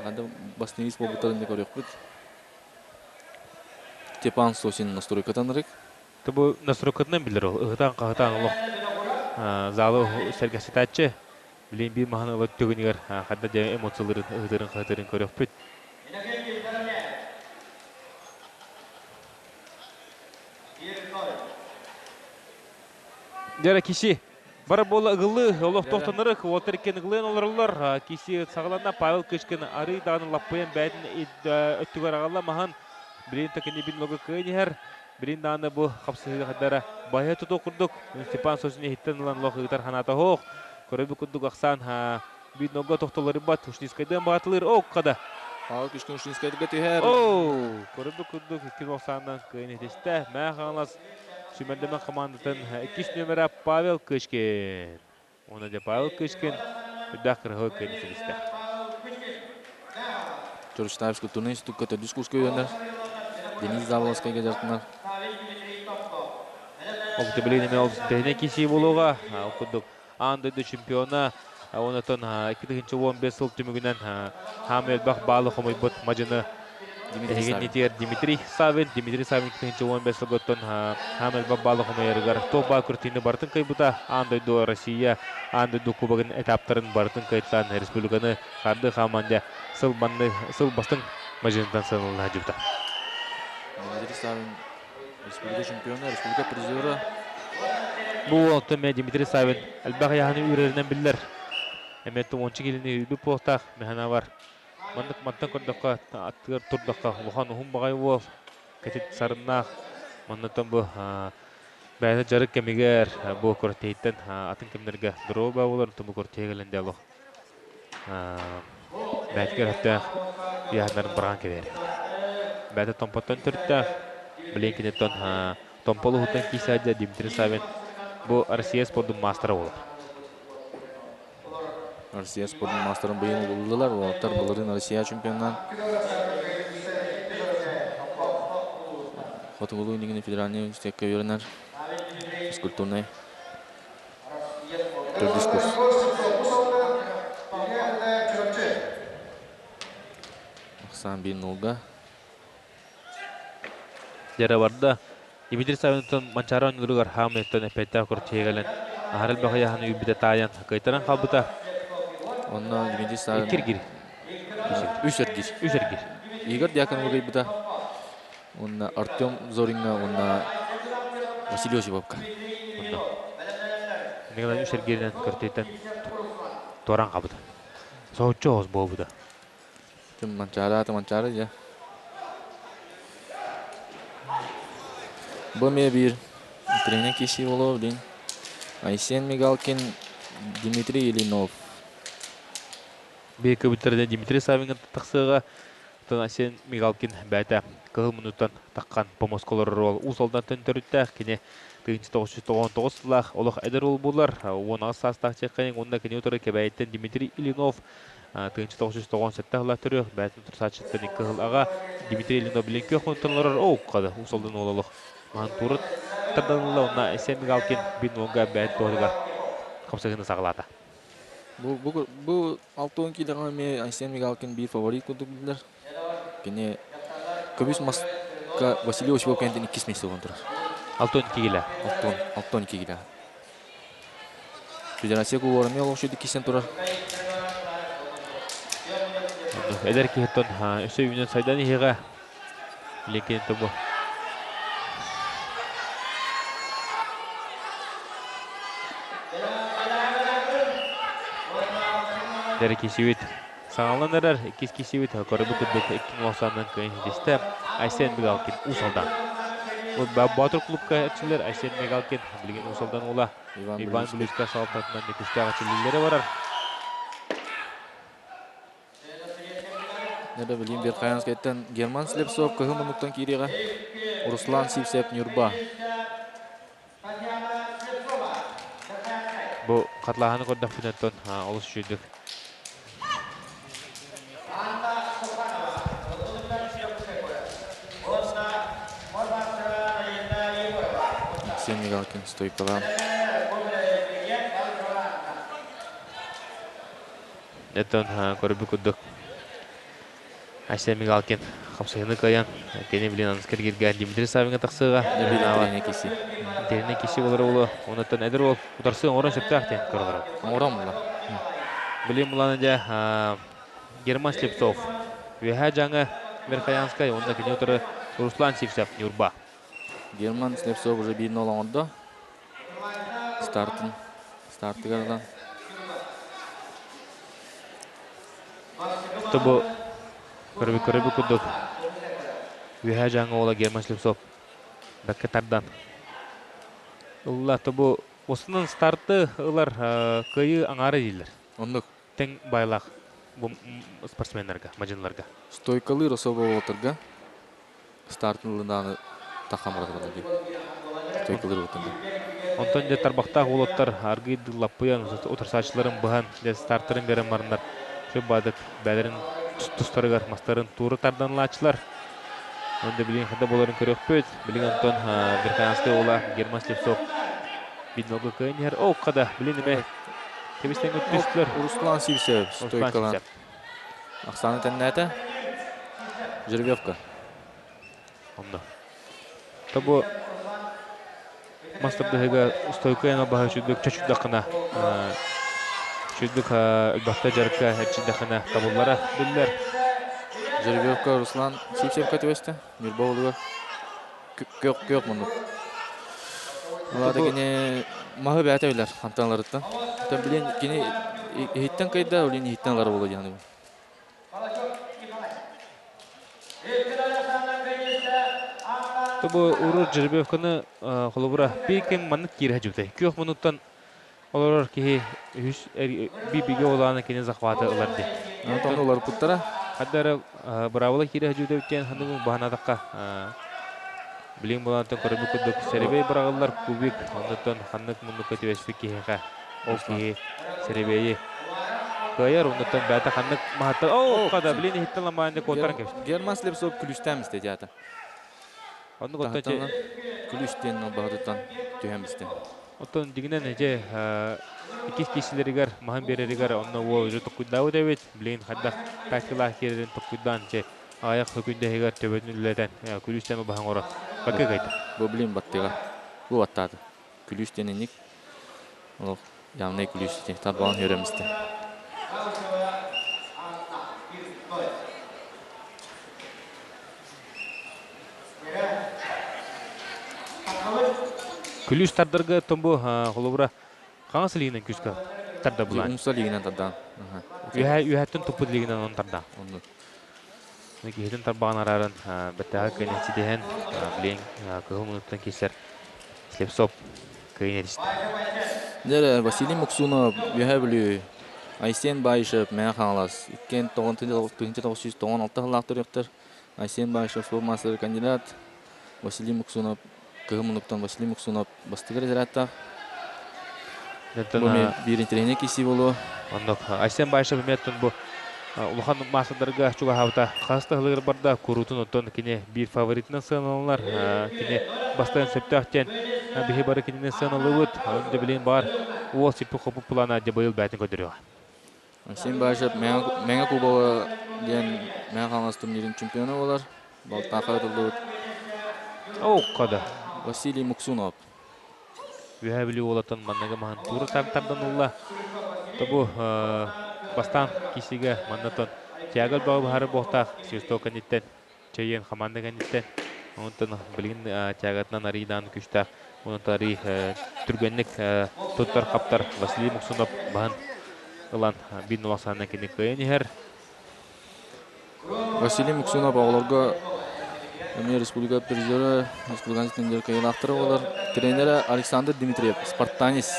Қанда бастың ес бол бұттарын деп көрек бұд. Степан Сосин настройкатан рык. Табу настройкатан билер ол. Ыгытан қағытан олық залы сәргәсетәтші. Білейін бір маған олық төгінігер қадда жа эмоцияларын ұғытырын көрек бүт. Жара кеші бар болы ұғылы олық тоқтанырық. Отыр екен ұғылын олар. Кеші сағыланда Павел Кышкин ары дағыны лаппайын бәйтін өттігер ағалла маған Бірін тәкені бін лога көйнігер, бірін дағаны бұл қапсығы қадара байы тұты құрдық. Степан Сосине хиттен ұлан лоғы ғытар қаната хоқ. Көрәбі күндік ақсан бін лога тоқталары бат, ұшнескайдан бағатылыр. Оу, қада? Павел Кышкин ұшнескайдыға түйер. Оу, көрәбі күндік 2090-нан көйнетесті. Мәң қаңлас сүмәлдемен командатын 2 нөмірі Павел Кышкин. Оны де Павел Кышкин үддақ қырғы көйнетелісті. Чорштаевский турнир стукката дискурской өндер. Денис Заволоскайға жартынар. Оқты білейнеме олсын тәйіне кесі болуға. Оқыдық андыды чемпиона. Онытын 2015 сыл түмігінен Хамел Бақ балы қомай бұт мажыны нетер Дмитрий Савин. Дмитрий Савин 2015 сыл ғыттын Хамел Бақ балы қомай әрігар. Тоба күртейні бартын қайбыта. Андыды Россия, андыды кубағын этаптарын бартын қайттан республиканы қарды қаманды сыл бастың мажындан сынылына жүкті. Дмитрий Савин республика чемпионы, республика призері. Бұл олты мен Дмитрий Савин әлбәқ яғаны үйрерінен білдер. Әметті 10 келіне үйбі поқтақ мәхана бар. Мандық маттан көрдіққа аттығыр тұрдыққа ұлған ұғым бағай ол. Кәтет сарыннақ. Мандықтан бұл бәйіні жарық кәмегер бұл көрттейттен атын кемдерге дұру ба олар. Тұмы көрттейгілінде алу. Бәйткер әттіғ яғындарын бұрған кебер. Бәйті томпаттан түрттіғ. Білейін кенеттен томпалы ғыттан кейсәді Дмитрий Савин. Бұл Россия спорттың мастера олар. Россия спорттың мастерын бұйын болдылар. Олаттар бұлырын Россия чемпионнан. Хотығылу үндігіне федеральный стекке өрінер. Физкультурный. Түр дискурс. Ақсан 1-0-ға. Жара барды. Дмитрий Савинтон манчара ойнылығар Хамлеттен әпәттә көртегелен. Ахарыл бақы яғаны үйбіде тайын. Қайтаран қалбыта. Онна Дмитрий Савин. Икер-гир. Үш-ергир. Игорь Дьякон бұғай бұда. Онна Артем Зоринга, онна Василий Осиповка. Негелен үш-ергирінен көртейтен торан қалбыта. Соғытшы оғыз бол бұда. Манчара, жа. Бөме бір тренер кеші олу дейін. Айсен Мигалкин, Дмитрий Ильинов. Бейкі бүттерде Дмитрий Савинген тақсыға Айсен Мигалкин бәті кығыл мұнуттан таққан помосколары ол ұсалдан түнтіріттәқ кене 1999 лақ олық әдір ол болар. Оны састақ чеккенен онда кене отыры кебәйттен Дмитрий Ильинов 1997 лақ түрі бәтін тұрсатшыттан кығыл аға Дмитрий Ильинов білен көк мұнтынларыр оуққады ұсалдан олылық. Маған тұрыт тұрданылы онна Айсен Мигалкин бін онға бәт тоғыға қамсағыны сағылады. Бұл 6-10 келіған ме Айсен Мигалкин бір фаворит көндік білдер. Кене көбіс Маска Василий Осипов кәнден 2 месте оған тұрар. 6-12 келі. 6-12 келі. Федерация кулуарымен олық шөйді кесен тұрар. Әдер кейттен өсі үйінен сайдан еға лекен тұбы. Дәрі кесеует саңалан әрір, кес кесеует көрібі күрдік 2090-нан көйін десті Айсен Мигалкин ұсалдан. Батыр клубқа әтшілер Айсен Мигалкин білген ұсалдан ола Иван Блюзка салпатынан некістіға әтшілерлері барар. Нәді білейін бер қайаныз кәйттен Герман Слепсов кығы мұнықтан кейреға Руслан Сивсеп Нюрба. Бұл қатлағаны көрдік финаттан олыс жүйдік. Айсен Мигалкин стойкаға. Нәттен көрібі күрдік. Айсен Мигалкин қапсайыны қаян. Кені білен аныз кергерген Дмитрий Савинген тақсыға. Деріне кесі олар олы. Онаттан әдір ол. Ұтарсыған орын сөпті ақтен көрілер. Орын мұла. Білен мұланында Герман Слепцов. Веха жаңы Мерқаянскай. Онда кені ұтары Руслан Сивсеп Нюрба. Герман Слепцов уже 1-0 оңырды. Старты ғардан. Тұбы көрібі күдік. Веха жаңы ола Герман Слепцов. Бәкке тардан. Ұлла тұбы осының старты ұлар көйі аңары дейлер. Ондық. Тәң байлақ спортсменлерге, мажынларға. Стойкалы Росова отырға. Стартынлығындағы тақам бұратырға дейм. Стойкалы отырға. Онтан де тарбақтақ олаттар арғыйды лаппыян отырсачыларын бұған де стартырын берен марындар. Шөп бадық бәлерін тұстарығар мастарын туры тарданлачылар. Онда білген қада боларын көрек бөт. Білген онтан Берқаянсты ола Герман Слепцов. Бидноғы көйін ер. Оу қада білген бе. Кебістен өттістілер. Руслан Сивсев стойкалан. Ақсаны тәннәті. Жеребевка. Онда. Табу мастырдығыға стойкаяна баға шүдік чөчүддақына. Шүдік үлбақта жарыққа әрчіддақына табыллара білдер. Жеребевка Руслан Сивсев көтебесті. Нюрба олуға. Көк мұндық. Олады кене мағы бәті өйлер антаналарыттан. Тән білен кене ехеттен қайда өлен ехеттен лары болады яны. Тобу уру Жеребевканы қолыбыра бейкен манық кері әжіпті. Көк мұнықтан олар кеге биге олағаны кене зақваты оларды. Антон олар құттара? Қаддары бұравылы кері әжіпті өттен ханығын бағанадаққа білең болантын көрібі күдік сәребей бірағылар күбік. Ондықтан ханық мұнық көтебесті кеге ол кеге сәребейі көйер. Ондықтан бәті ханық мағаттар. Оу, қада білең ехеттен ламайынды көттарын кепші. Герман Слепцов күліштәм істе дияты. Тағаттан күліштен бағыдыттан түйемізді. Оттан дегінен әже икес кешілерігер, маған берерігер, онна ол жы тұққыдауы дәует. Білейін қаддақ тактилақ керерін тұққыдан аяқ хүкінде егер төбетін үлілерден күліштен бағын ора. Бәкі қайды? Бұл білейін баттыға. Бұл баттады. Күліштен енік. Ол яғынай күліштен. Тарбағын өремізді. Күліш тардырғы тұмбы қолыбыра қаңысы лигінен күшкі тарда бұлан? Ұмса лигінен тардан. Үйәттің тұппы лигінен оны тарда. Геһидин тарбаган арарын беттага кенети дehen билен кыл минуттан кесер Слепцов кенетист. Дер Василий Муксунов яһаблю Айсен Байшев мен ханлас. Иккен 1996 лактырыктыр. Айсен Байшев формасы кандидат. Василий Муксунов кыл минуттан Василий Муксунов бастыгыр заратта. Бу бир тренер киси болу. Ондок Айсен Байшев меттен бу улахан масадырга чуга хавта хастыгылыр барда курутун оттон кине бир фаворитнен сыналар кине бастан септахтен бихи бары кине сыналыбыт онда билен бар ол сипи хопу плана де быйыл бәтин көдөрү. Айсен Байшев менга кубова ден мен ханлас турнирин чемпиону болар. Балтака дылды. О, када. Василий Муксунов. Вехабили олатын маннага махан туры тарданылла. Табу бастан кисиге маннатон тягал бау бары бохтак сюсто каниттен чейен хаманда каниттен онтон билин тягатнан аридан күчтак онтари түргенник туттар каптар Василий Муксунов бахан ылан бин уласана кини кыйнихер. Василий Муксунов олорго Республика президенты республиканский тренер кайнактыры болар. Тренері Александр Дмитриев, спартанец.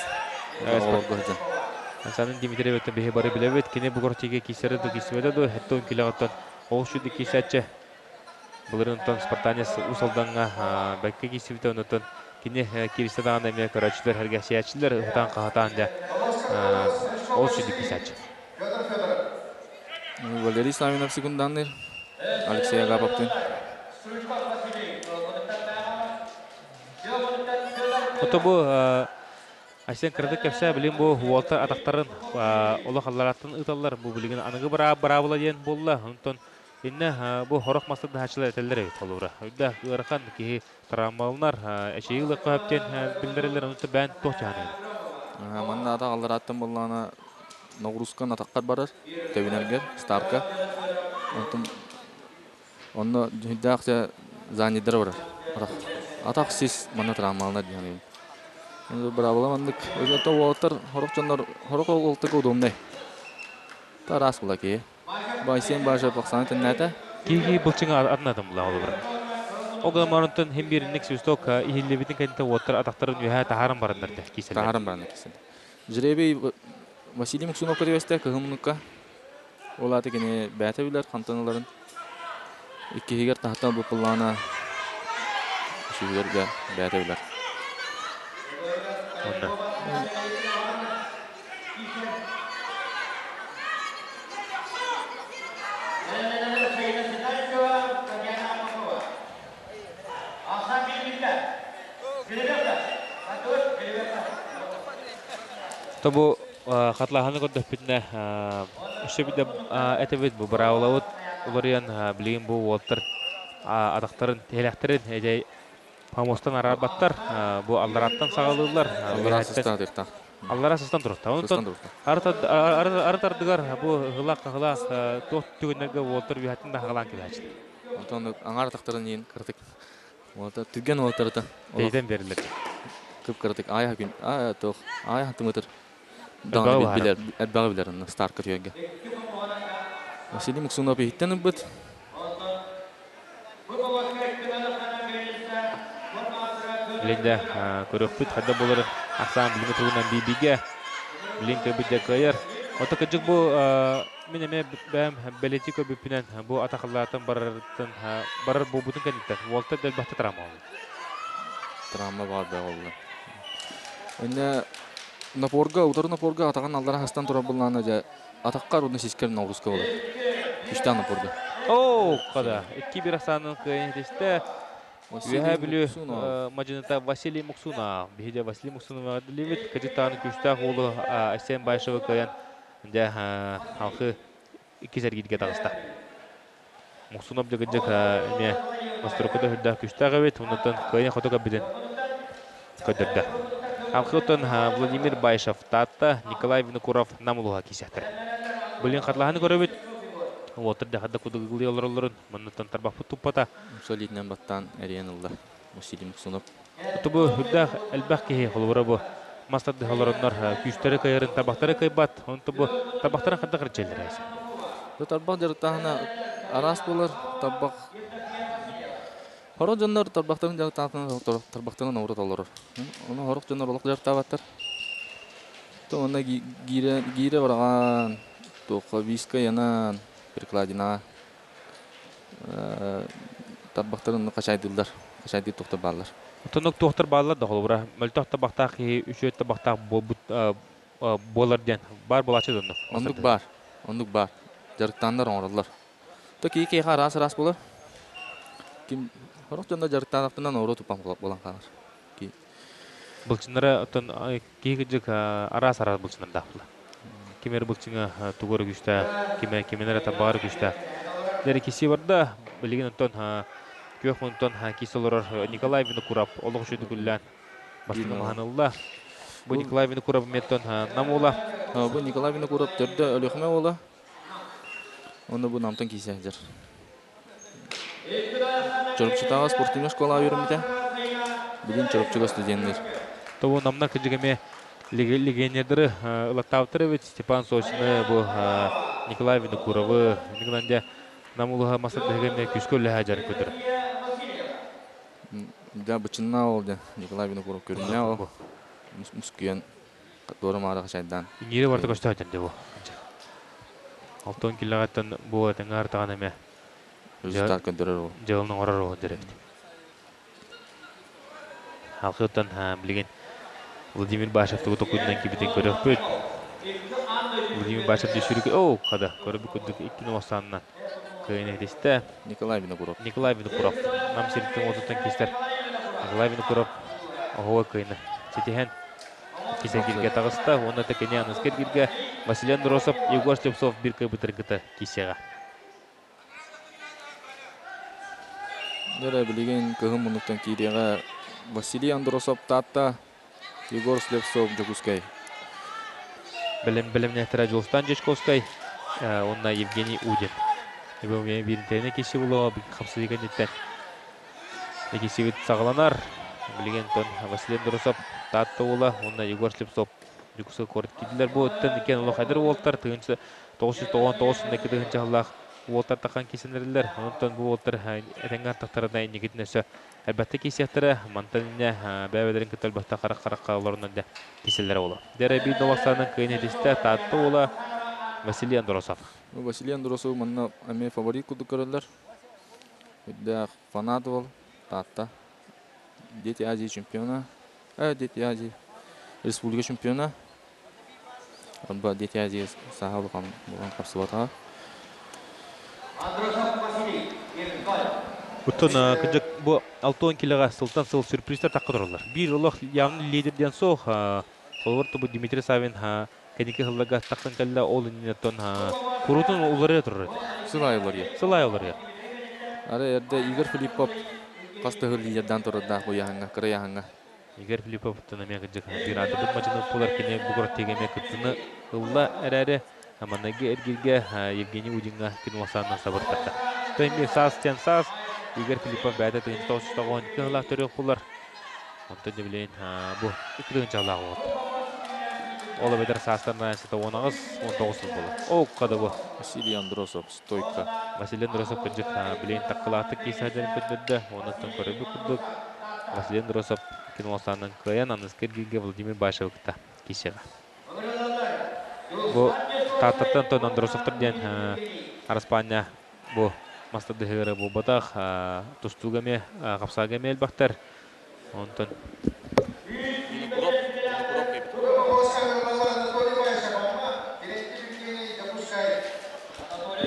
Александр Дмитриев өттен бейі бары білебет. Кене бұғыртеге кесері ды кесуеді ды. Әтті килағаттан оғышуды кесәтчі. Бұлырынтан спартанец ұсалданға бәкке кесуді өттен. Кене керісті дағын әме көрәтшілер, әрге сиятшілер ұтан қағатан да оғышуды кесәтчі. Валерий Славинов секунданный. Алексей Агаповтын. Ото бу Айсен кырдык кепсе билин бу уолта атактарын ола халлараттан ыталлар бу билген аныгы бара ден болла. Онтон инне бу хорок мастык дачылар этеллер толура. Өйдө ырхан ки травмалар эшейлы каптен билдирелер онто бен тохчаны. Манна ата аллараттан боллана Ногрускан атаккар барар. Тевинергер Старка. Онтон онно жүдакча занидер бар. Атак сис манна травмалар дияны. Бравла мандык өзөтө уолтар хорокчонор хорок олтук удумдай. Тарас булаки. Байсен бажа баксан тенната. Киги булчыңа атнадым була олбар. Ога марынтын хем биринник сүсток ихиллебитин кенте уолтар атактарын үһә тахарым барындар да киселер. Тахарым барындар киселер. Жребей Василий Муксунов кырыбесте кыгымныкка. Олаты кене бәте билер хантаналарын. Иккигер тахтан бу плана шүгерге бәте билер. Табу хатлаханы көрдөп битне иши биде этебит бу браулавут уларыян билген бу уолтар атактарын телехтерин эдей помостан арабаттар бу алдараттан сагалыйлар. Аллара сыстан турат. Онтон артардыгар бу гыла тот түгенеге уолтар бихатын да хагалан килачты. Онтон аңар атактарын ен кырдык. Уолтар түген уолтарда дейден берилер. Кып кырдык ая күн тох ая хатымытыр. Даны билер, әтбагы билер Старка түгенге. Василий Муксунов биттен бит. Ленде көрөкпүт хадда болор аксан билме тугунан бибиге линке бите кайыр. Ото кыжык бу менеме бәм белетико бипинен бу атакаллатын барар бу бутун кенеттен. Волта дел бахта травма. Травма бар да болду. Энде Напорга, утар Напорга атаган алдара хастан тура булланы да атаккар уны сискер Ногруска болот. Үчтан Напорга. О, када. 2-1 асанын кыйнтесте. Вехабили мажината Василий Муксунов. Бихиде Василий Муксунов ливит кадитаны күчтак улы Айсен Байшев кыян. Инде халкы 2-0-ге тагыста. Муксунов дегенде эме Мастрокода хүддә күчтак бит, ундан кыян хотога биден. Кадерде. Халкытын Владимир Байшев татта Николай Винокуров намулуга кисәтер. Билен хатлаханы көрөбүт. Уолтар дахада кудугылы олорлорун маннатан тарбак туппата. Солиднен баттан эренылды. Василий Муксунов. Тубу хүддә элбәкки холбора бу. Мастады холороннар күчтәре кайрын табактары кайбат. Он тубу табактарын хадда кырчелдер. Тарбак дертахна арас болар таббақ. Хорок жандар таббақтарын жақтатынан таббақтарын орат олар. Оны хорок жандар олық жақтабаттар. То онда гире бараған тоққа виска янан прикладина таббақтарын қашайдылдар. Қашайды тоқтар балар. Тонок тоқтар балар да холбра. Мөлтөх табақтақ үшөт табақтақ болар ден. Бар болачы донық. Ондук бар. Жарықтандар оңырлар. То кей арас болар. Ким хорок жандар жарықтанақтынан ору тупан болан қалар. Бұлчынлары кейгіжік арас бұлчынлар дақылы. Кемер бұлчыңы туғыры күшті, кеменер ата бағыр күшті. Дәрі кесе барда, білеген ұнтон, көк ұнтон кесе олар Николай Винокурап, олық үшеді күллән. Басылы мағанылла. Бұл Николай Винокурап меттон нам ола. Бұл Николай Винокурап түрді өліқме ола. Оны бұл намтан кесе әдер. Чорыпчытаға спортивна школа үйірімді. Білін чорыпчыға студенттер. Того намна кыжыгаме легионердері Латавтарович, Степан Сочны, бұл Николай Винокуровы, Николанде намулыға масадығаме күшкөлі әжары көдір. Да, бычынна олды Николай Винокуров көріне ол. Мұскүйен қатуырым ары қашайдан. Нері барды көшті өтінде бұл. 6 килогаттан бұл әтіңі артаған әме. Результат көндірір ол. Жылының орар ол дәректі. Халқы өттен білген Владимир Башевті ұты көдінен кебетен көріп бөт. Владимир Башевті шүрігі, қада, көріп көдік 2 осанынан көйіне десті. Николай Винокуров. Нам серіктің отыттан кестер. Николай Винокуров оғуы көйіне. Сетеген кесен келге тағысты. Оны тәкене анызкер келге Василий Андросов, Егор Слепцов бір көй бұтыргіті кесеға. Дәрі білеген көғым мұнықтан кейдеға Василий Андросов татта, Егор Слепцов Джокускай. Білім нәтірі Жолстан Жечковскай, онна Евгений Удин. Бұл мен бірінтәйіне кесе болуға қапсы деген еттен. Кесе өт сағыланар. Білген тон Василий Андросов татта ола, онна Егор Слепцов Джокускай қорыт кеділер бұл өттен екен олы қайдар олтар. 999-2 жағылақ олтар таққан кесенерлер. Онтан бұл олтар әтенген тақтарына негетінесі. Әлбәтті кесияқтары манталіне бәбәдерін күтіл бұқта қарақ-қараққа оларынан да кеселері олы. Дәрі бейді олақсарының көйіне десті татты ола Василий Андросов. Василий Андросов мұнна әме фаворит күді көрілер. Өдді фанат ол, татта. Дети Азии чемпиона. Дети Азии республика чемпиона. Онба Дети Азии саға болған қапсы батаға. Бұттын күнжік бұл 6 килоға сылтан сыл сюрпризтер таққы тұрылар. Бір ұлық явны лидерден соқ, қолғырты бұл Дмитрий Савин кәнеке ғылыға таққан кәлі ол инеттен құрутын ұлары тұрыр. Сылай олар. Ары әрді Игорь Филиппов қасты лидерден тұрырда қойяғыңа, қыраяғыңа. Игорь Филиппов бұттын әме күнжік бір аты бұл мачыны бұлар кене бұғырат тегеме күттіні ұлла әрәрі аманнағы әргерге Евгений Удинға кенуасанынан сабыр қатта. Тәйме сас, Игорь Филиппов бәді 1912 ғылақ түрек бұлар. Онтан не білейін бұл 2 жағылағы олды. Олы бәдір састарына әсеті 19 болы. Қады бұл. Василий Андросов, стойка. Василий Андросов күнжік білейін таққылақты кейсі әдерін көндірді. Онықтың көрібі күндік. Василий Андросов кенуасанның көйен анызкергеге Владимир Башевықта кейсеға. Бұл таттаттан тон Андросовтыр ден Араспания бұл Мастады ғыры бұл батақ тұстуғаме, қапсағаме әлбақтар. Онтан.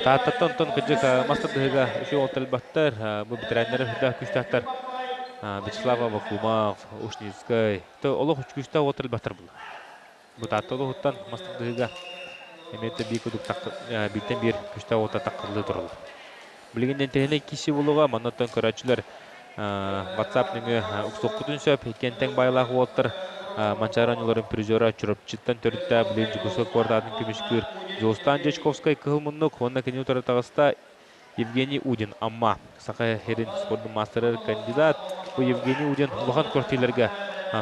Таттаттан тон күнжік мастады ғыға үші олтар әлбақтар. Бұл бітірәнлері хүлі күштақтар. Вячеслава Вакумов, Ушницкай. Олық күшті олтар әлбақтар бұл. Бұл татты олық ұттан мастады ғыға. Еметті биктен бір күшті олтар таққылы тұрылы. Білгенден тәйіне кесі болуға манаттан көрәтшілер WhatsApp нөңі ұқсоққытын сөп, кенттен байлағы оттыр. Манчараныларын призера чүріпчіттен түрітті білен жүгісі қордадың көмішкір. Жолстан Жечковскай кығылмыннық, онына кені ұтары тағыста Евгений Удин, амма. Сақай херін спордың мастері кандидат. Бұл Евгений Удин ұлған көртейлерге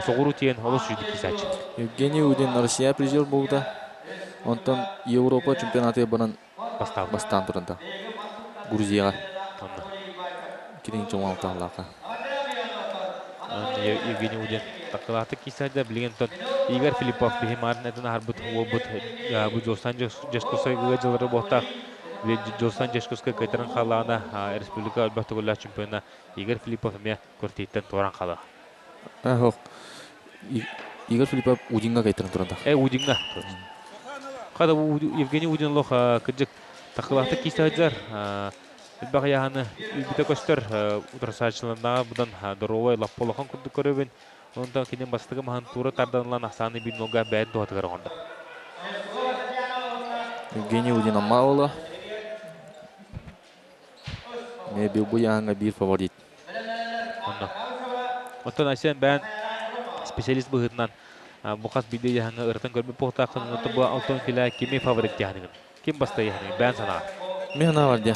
соғыру тейін олыс жүзді кесәч. Евгений Удин Россия призер болды. Онтан Европа чемпионаты бұрын бастан тұрында. Грузияға. Кирин жоңал таллақа. Евгений Удин такалаты кисайда билген тон Игорь Филиппов бихимарын этен арбут обут бу Жостан Жешкосой гыжылары бохта бе Жостан Жешкоской кайтаран халана республика албатыгулла чемпиона Игорь Филиппов ме кортиттен туран кала. Хок. Игорь Филиппов Удинга кайтаран туранда. Удинга. Када бу Евгений Удин лох кыжык такалаты кисайдар Багаяны бите көстөр утрасачларына будан доровой лапполохан курду көрөбүн. Онда кинен бастыгы махан тура тарданлан асаны бин нога бәд дуатыгар онда. Евгений Удин аммаула. Ме бил бу яңа бир фаворит. Онда. Оттан асен бән специалист быгытнан бухас биде яңа ыртын көрбүп похтакын онда бу алтын килә кими фаворит яһыгын. Ким баста яһыгын бән сана. Мехна бар дия.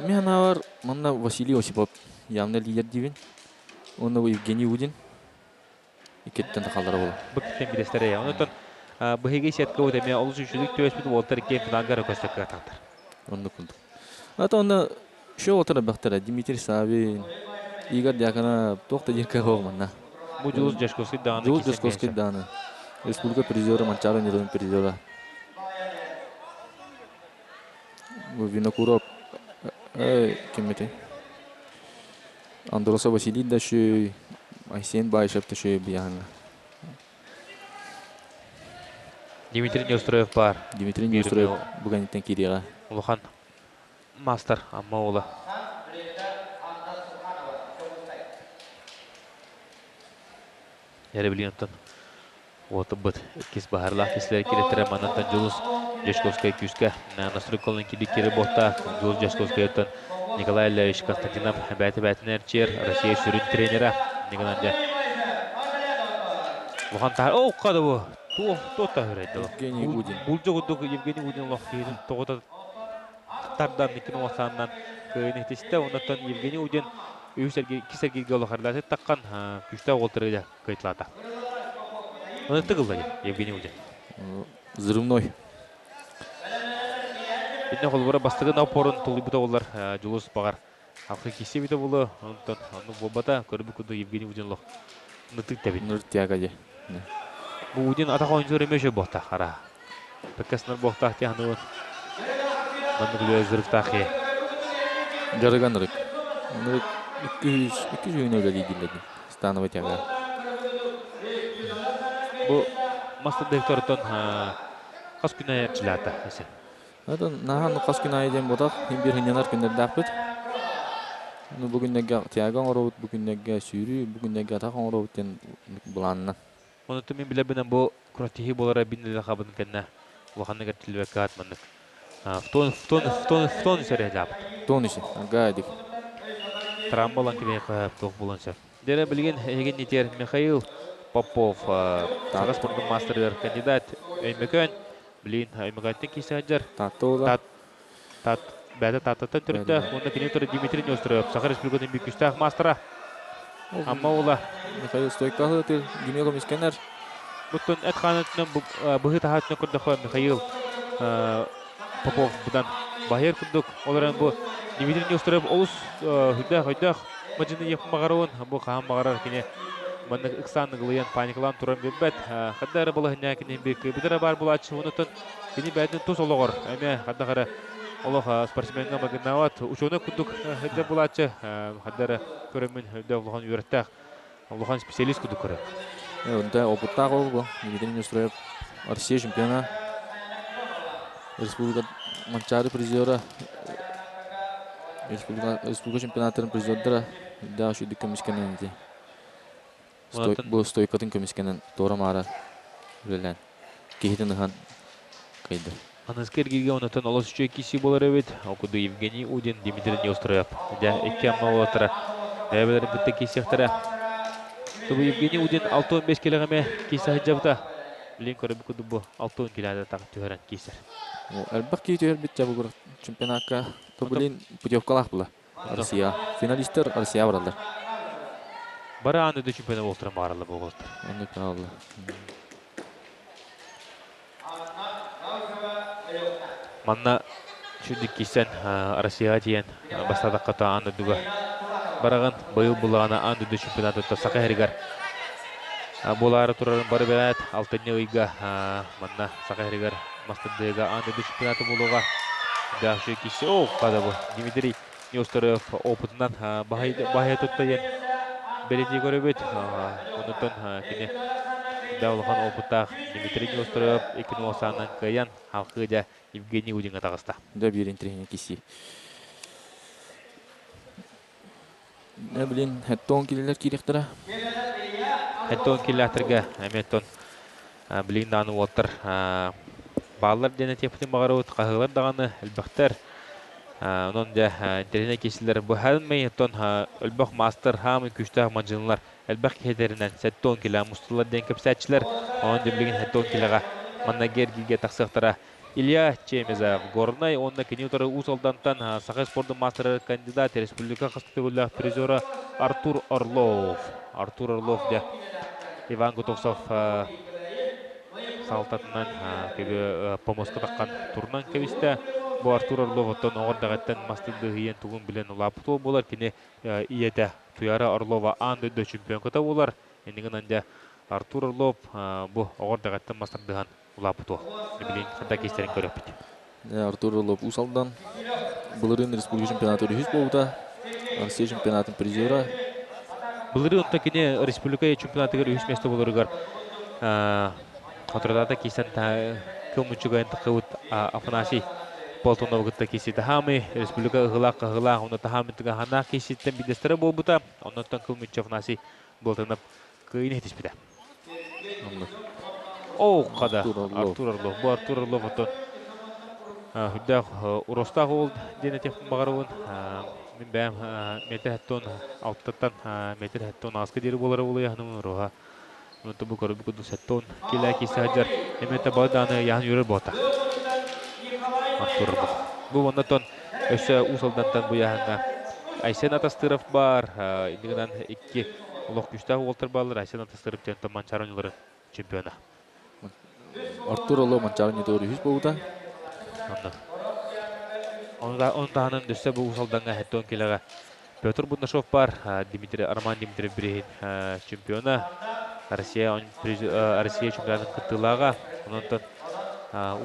Мехна бар. Монда Василий Осипов явно лидер дивин. Онда Евгений Удин. Икеттен калдыра болу. Быктен билестере я. Онда быһиге сетке өтеме олус үчүлүк төөспүт болтар ке финалга көстөккө тактар. Онда кулду. Ата онда шо отара бактара Дмитрий Савин, Игорь Дьяконов токта жерке хогманна. Бу Жулус Жешковский даны. Жулус Жешковский даны. Республика призера Манчаро Нидон призера. Бу Винокуров ким эти? Андроса Василий да шу Айсен Байшев да шу бияна. Дмитрий Неустроев бар. Дмитрий Неустроев буган итен кирига. Улахан мастер амма ола. Яре билентен. Вот бит кис бахарла кислер киретер манантан Жулус Жешковская күскә настрой колын киди кире бота Жулус Жешковская тон Николай Левич Константинов бәтенер чер Россия сүрүн тренера Николай. Улахан та кады бу. Тота хүрәйди. Евгений Удин. Бул жогудук Евгений Удин лохирин тогота тардан никин осаннан кыйнетисте онтон Евгений Удин үсерге кисергеге лохарлаты таккан күштә олтырыда кайтлата. Он тыгылды Евгений Удин. Взрывной. Бидне холбора бастыгын апорын тулыбыта олар Жулус багар. Акы кисе бите болу. Онтон аны бобата көрбү күндө Евгений Удин лох. Нытык табит. Ныртяга же. Бу Удин атак ойынчу эмеше бохта кара. Пекеснер бохта тяны. Манны взрыв тахи. Жарганрык. Нырык 200 ойнога лидерлedi. Станова тяга. Бу мастер директортон кас күнә чилата эсе. Ата нахан кас күнә идем бодак, бир хинянар күндер дапыт. Ну бүгүннеге тяган оробут, бүгүннеге сүйрү, бүгүннеге атакан оробуттен буланна. Оны төмен билебенен бу кратихи болара бинде хабын кенне. Ваханнага тилвекат маннык. Втон середап. Тонысы, гайдик. Трамболан кебе топ буланса. Дере билген еген нитер Михаил Попов, тагы спорттун мастерлер кандидат Өймөкөн. Блин, Өймөкөндүн кисәҗәр. Татола. Бәдә татата төртә. Онда кинетор Дмитрий Неустроев, Сахар Республиканың бик күстәк мастера. Амма ула Михаил Стойков тел Гимелом Искенер. Бутун этханатның бу тахатны күрдә Михаил Попов будан баһер күрдүк. Олардан бу Дмитрий Неустроев олус хөдә маҗыны япмагарын, бу хам магарар кине. Манны иксанны гылыян паникалан туран бебет. Хаддары булаһына кине бик бидер бар булачы унутын. Кине бәдән тус ологор. Әмә хаддагара Аллаха спортсменга магнават учуна күрдүк. Хәддә булачы. Хаддары көрәмен хөдә булган юрәттә. Аллахан специалист күрдүк көрә. Онда опытта голбу. Дмитрий Неустроев Россия чемпиона. Республика Манчаро призера. Республика чемпионатын призердера. Да шу дикем искенен ди. Бу стойкатын көмискенен тора мара. Белән. Кихитен хан кайды. Анаскергеге онтон олос үчө киси болар эбит. Окуду Евгений Удин, Дмитрий Неустроев. Да эки амма отра. Дәбелер битте кисехтера. Тубу Евгений Удин 6-15 килограмме кисе хаҗабта. Билен көрөбү куду бу 6 килограмда так төһөрән кисер. Әлбәт ки төһөр бит жабы чемпионатка. Тубулин путевкалах була. Россия финалисттер Россия баралар. Бара аны да чемпион болтыр баралы болтыр. Аны правда. Манна чүдік кесен Россия тиен бастадаққа та анды дуга. Бараған байыл бұлағана анды ду чемпионаты та сақы әрігер. Болары тұрарын бары бәрәт, алтыны ұйға манна сақы әрігер мастырдыға анды ду чемпионаты болуға. Дәқші кесе, қада бұл. Дмитрий Неустаров опытынан бағай тұтта ен бәлеті көрі бөт. Онытын кене дәулыған опыттақ Дмитрий Неустаров 2010-нан каян халқы да Евгений Удин атағыста. Да берін тренер кесе. Ne bileyim, hetton kililer kirектара. Hetton kililerge, emeton bilin danı otur. Bağlar dene tepkin bağırı ot, kahılar dağını elbakter. Onun da internet kesiler bu helmeyi hetton elbak master hamı küçtah mancınlar elbak hederinden hetton kila mustalar den kapsatçılar. Onun da bilin hetton kilaga manna gergiге taqsaqtara. Илья Чемезов, Горнай, он на кинеуторы Усалдантан, Сахай спорта мастера кандидат, республика хастыгулях призера Артур Орлов. Артур Орлов, да, Иван Гутовцов салтатынан помоска таққан турнан кевисте. Бұл Артур Орлов оттан оғырдағаттан мастырды хиен туғын білен ұлапытуы болар. Кене иеті Туяра Орлова андыды чемпион көті болар. Ендігін анды Артур Орлов бұл оғырдағаттан мастырдыған Улапыту. Білейін, қанда кестерін көріп біті. Артур Орлов Усалдан. Бұлырын республика чемпионаты үріхіз болуда. Россия чемпионатын призера. Бұлырын онта кене республика чемпионаты үріхіз месті болырығар. Қатырдата кесен кілмүтчіға әнті қауыт Афанасий Полтонов ғытта кесеті хамы. Республика ғылақ, оны тахамынтыға хана кесеттен бидестері бол бұта. Оннан кілмүтчі Афанасий болтынып күйін етіспеді. Қада Артур Орлов. Бұл Артур Орлов отын хүддәқ ұростақ ол дене тепін бағаруын. Мен бәм метр әттон алттаттан метр әттон асқы дері болары болы яғының ұруға. Мұнты бұл көрі бүкіді сәттон келі әкесі әджар. Әметі бағданы яғын үрір бота. Артур Орлов. Бұл оннатон өсі ұсалдантан бұл яғынға Айсен Атастыров бар. Ендігінен екі ұлық күштағы олтыр балыр. Айсен Атастыров тенті Манчаронилары чемпиона. Артур Орлов Манчаронилары үріхіз болуда. Онтағынан дөсі бұл ұсалданға әттон келіға Петр Буднашов бар. Арман Дмитрий Брехин чемпиона. Россия чемпионатын күттілаға. Онтан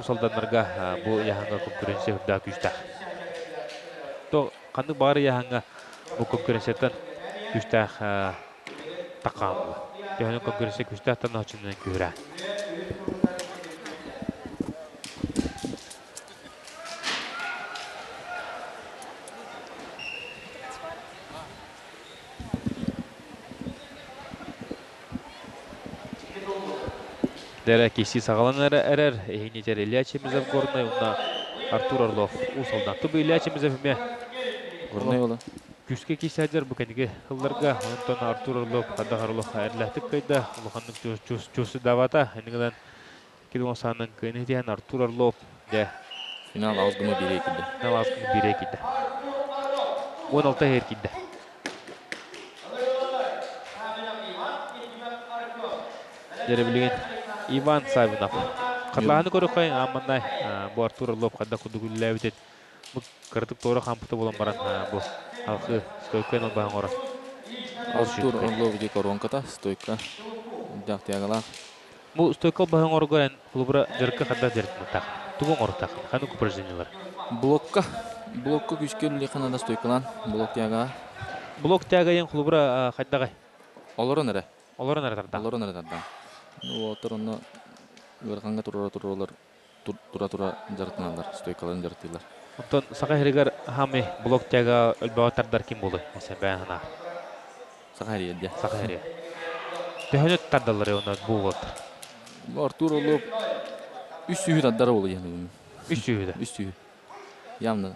ұсалданларға бұл яғанға конкуренция үрді күшті. Қанды бары яғанға бұл конкуренцияттан күшті таққан бұл. Яғанын конкуренция күшті аттан ұчынын көрі. Дәрі кесі сағалан әрәр, еңетер Илья Чемезов Горнай, онна Артур Орлов ұсылдан. Тұбы Илья Чемезов үме Горнай ола. Күшке кесі әдер бүкәнеге ғылларға, онтан Артур Орлов, Қадда Орлов әрләтік қайда, ұлықанның чөсі давата, әнігінен келуан сағының көнетен Артур Орлов финал азғымы бере кеді. Финал азғымы бере кеді. 16 әр кеді. Дәрі білген Иван Савинов. Қарлағаны көрі қойын, амманай бұл Артур Орлов қадда құдығылы әбітет. Бұл қыртық торы қампыты болан баран бұл халқы стойкайын олбағын оран. Артур Орлов де коронката, стойка. Дақтияғала. Бұл стойка олбағын оры көрен клубыра жырыққа қадда дәретін тақ. Туғын оры тақ. Қаны упражнениялар? Блокка күшкелі қанада стойкалан. Блоктияға. Блоктияғайын клубыра қайдағай? Оларын әрі. Оларын әрі тардан. Оларын әрі тардан. Отыр оны өрқанға тұра жартыналар, стойкаларын жартылар. Онтан сақа херігер хамы блоктияға өлбаға тардар кем болды? Мәсен бәйін ғана? Сақа херігер. Сақа херігер. Төхінет тардалары оны бұл болды? Артур Орлов 3 сүйі тардары болды еңі. 3 сүйі? 3 сүйі. Ямны.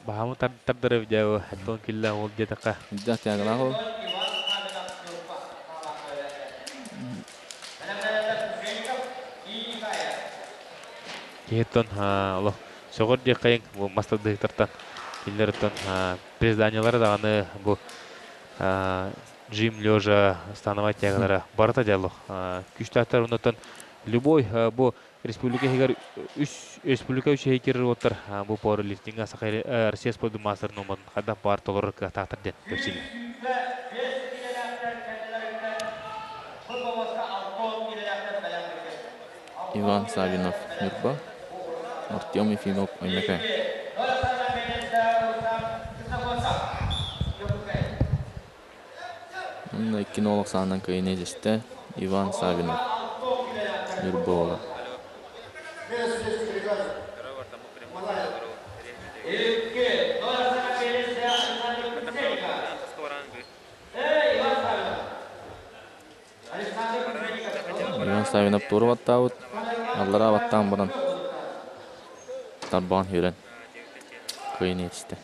Бағамы тардары өйдәуі әттон келі ол дедіққа? Дақтияғыла ол. Кехеттон соғыр де қайын мастагдығықтардан келдеріттон призданиялары дағаны бұл жим, лежа, становать тягылары барыта диалог. Күшті аттар ұнаттан любой бұл республика хигер республика үш хейкер отыр бу пауэрлифтинга сакай Россия спорт мастер номер хада бар толор тактырден көпсили. Иван Савинов Мирба, Артем Ефимов Оймекай. Кинолог санынан кайне десте Иван Савинов Мирбола. Иван Савинов турваттаут, аллара ваттан баран тарбан хөрен кайне десте.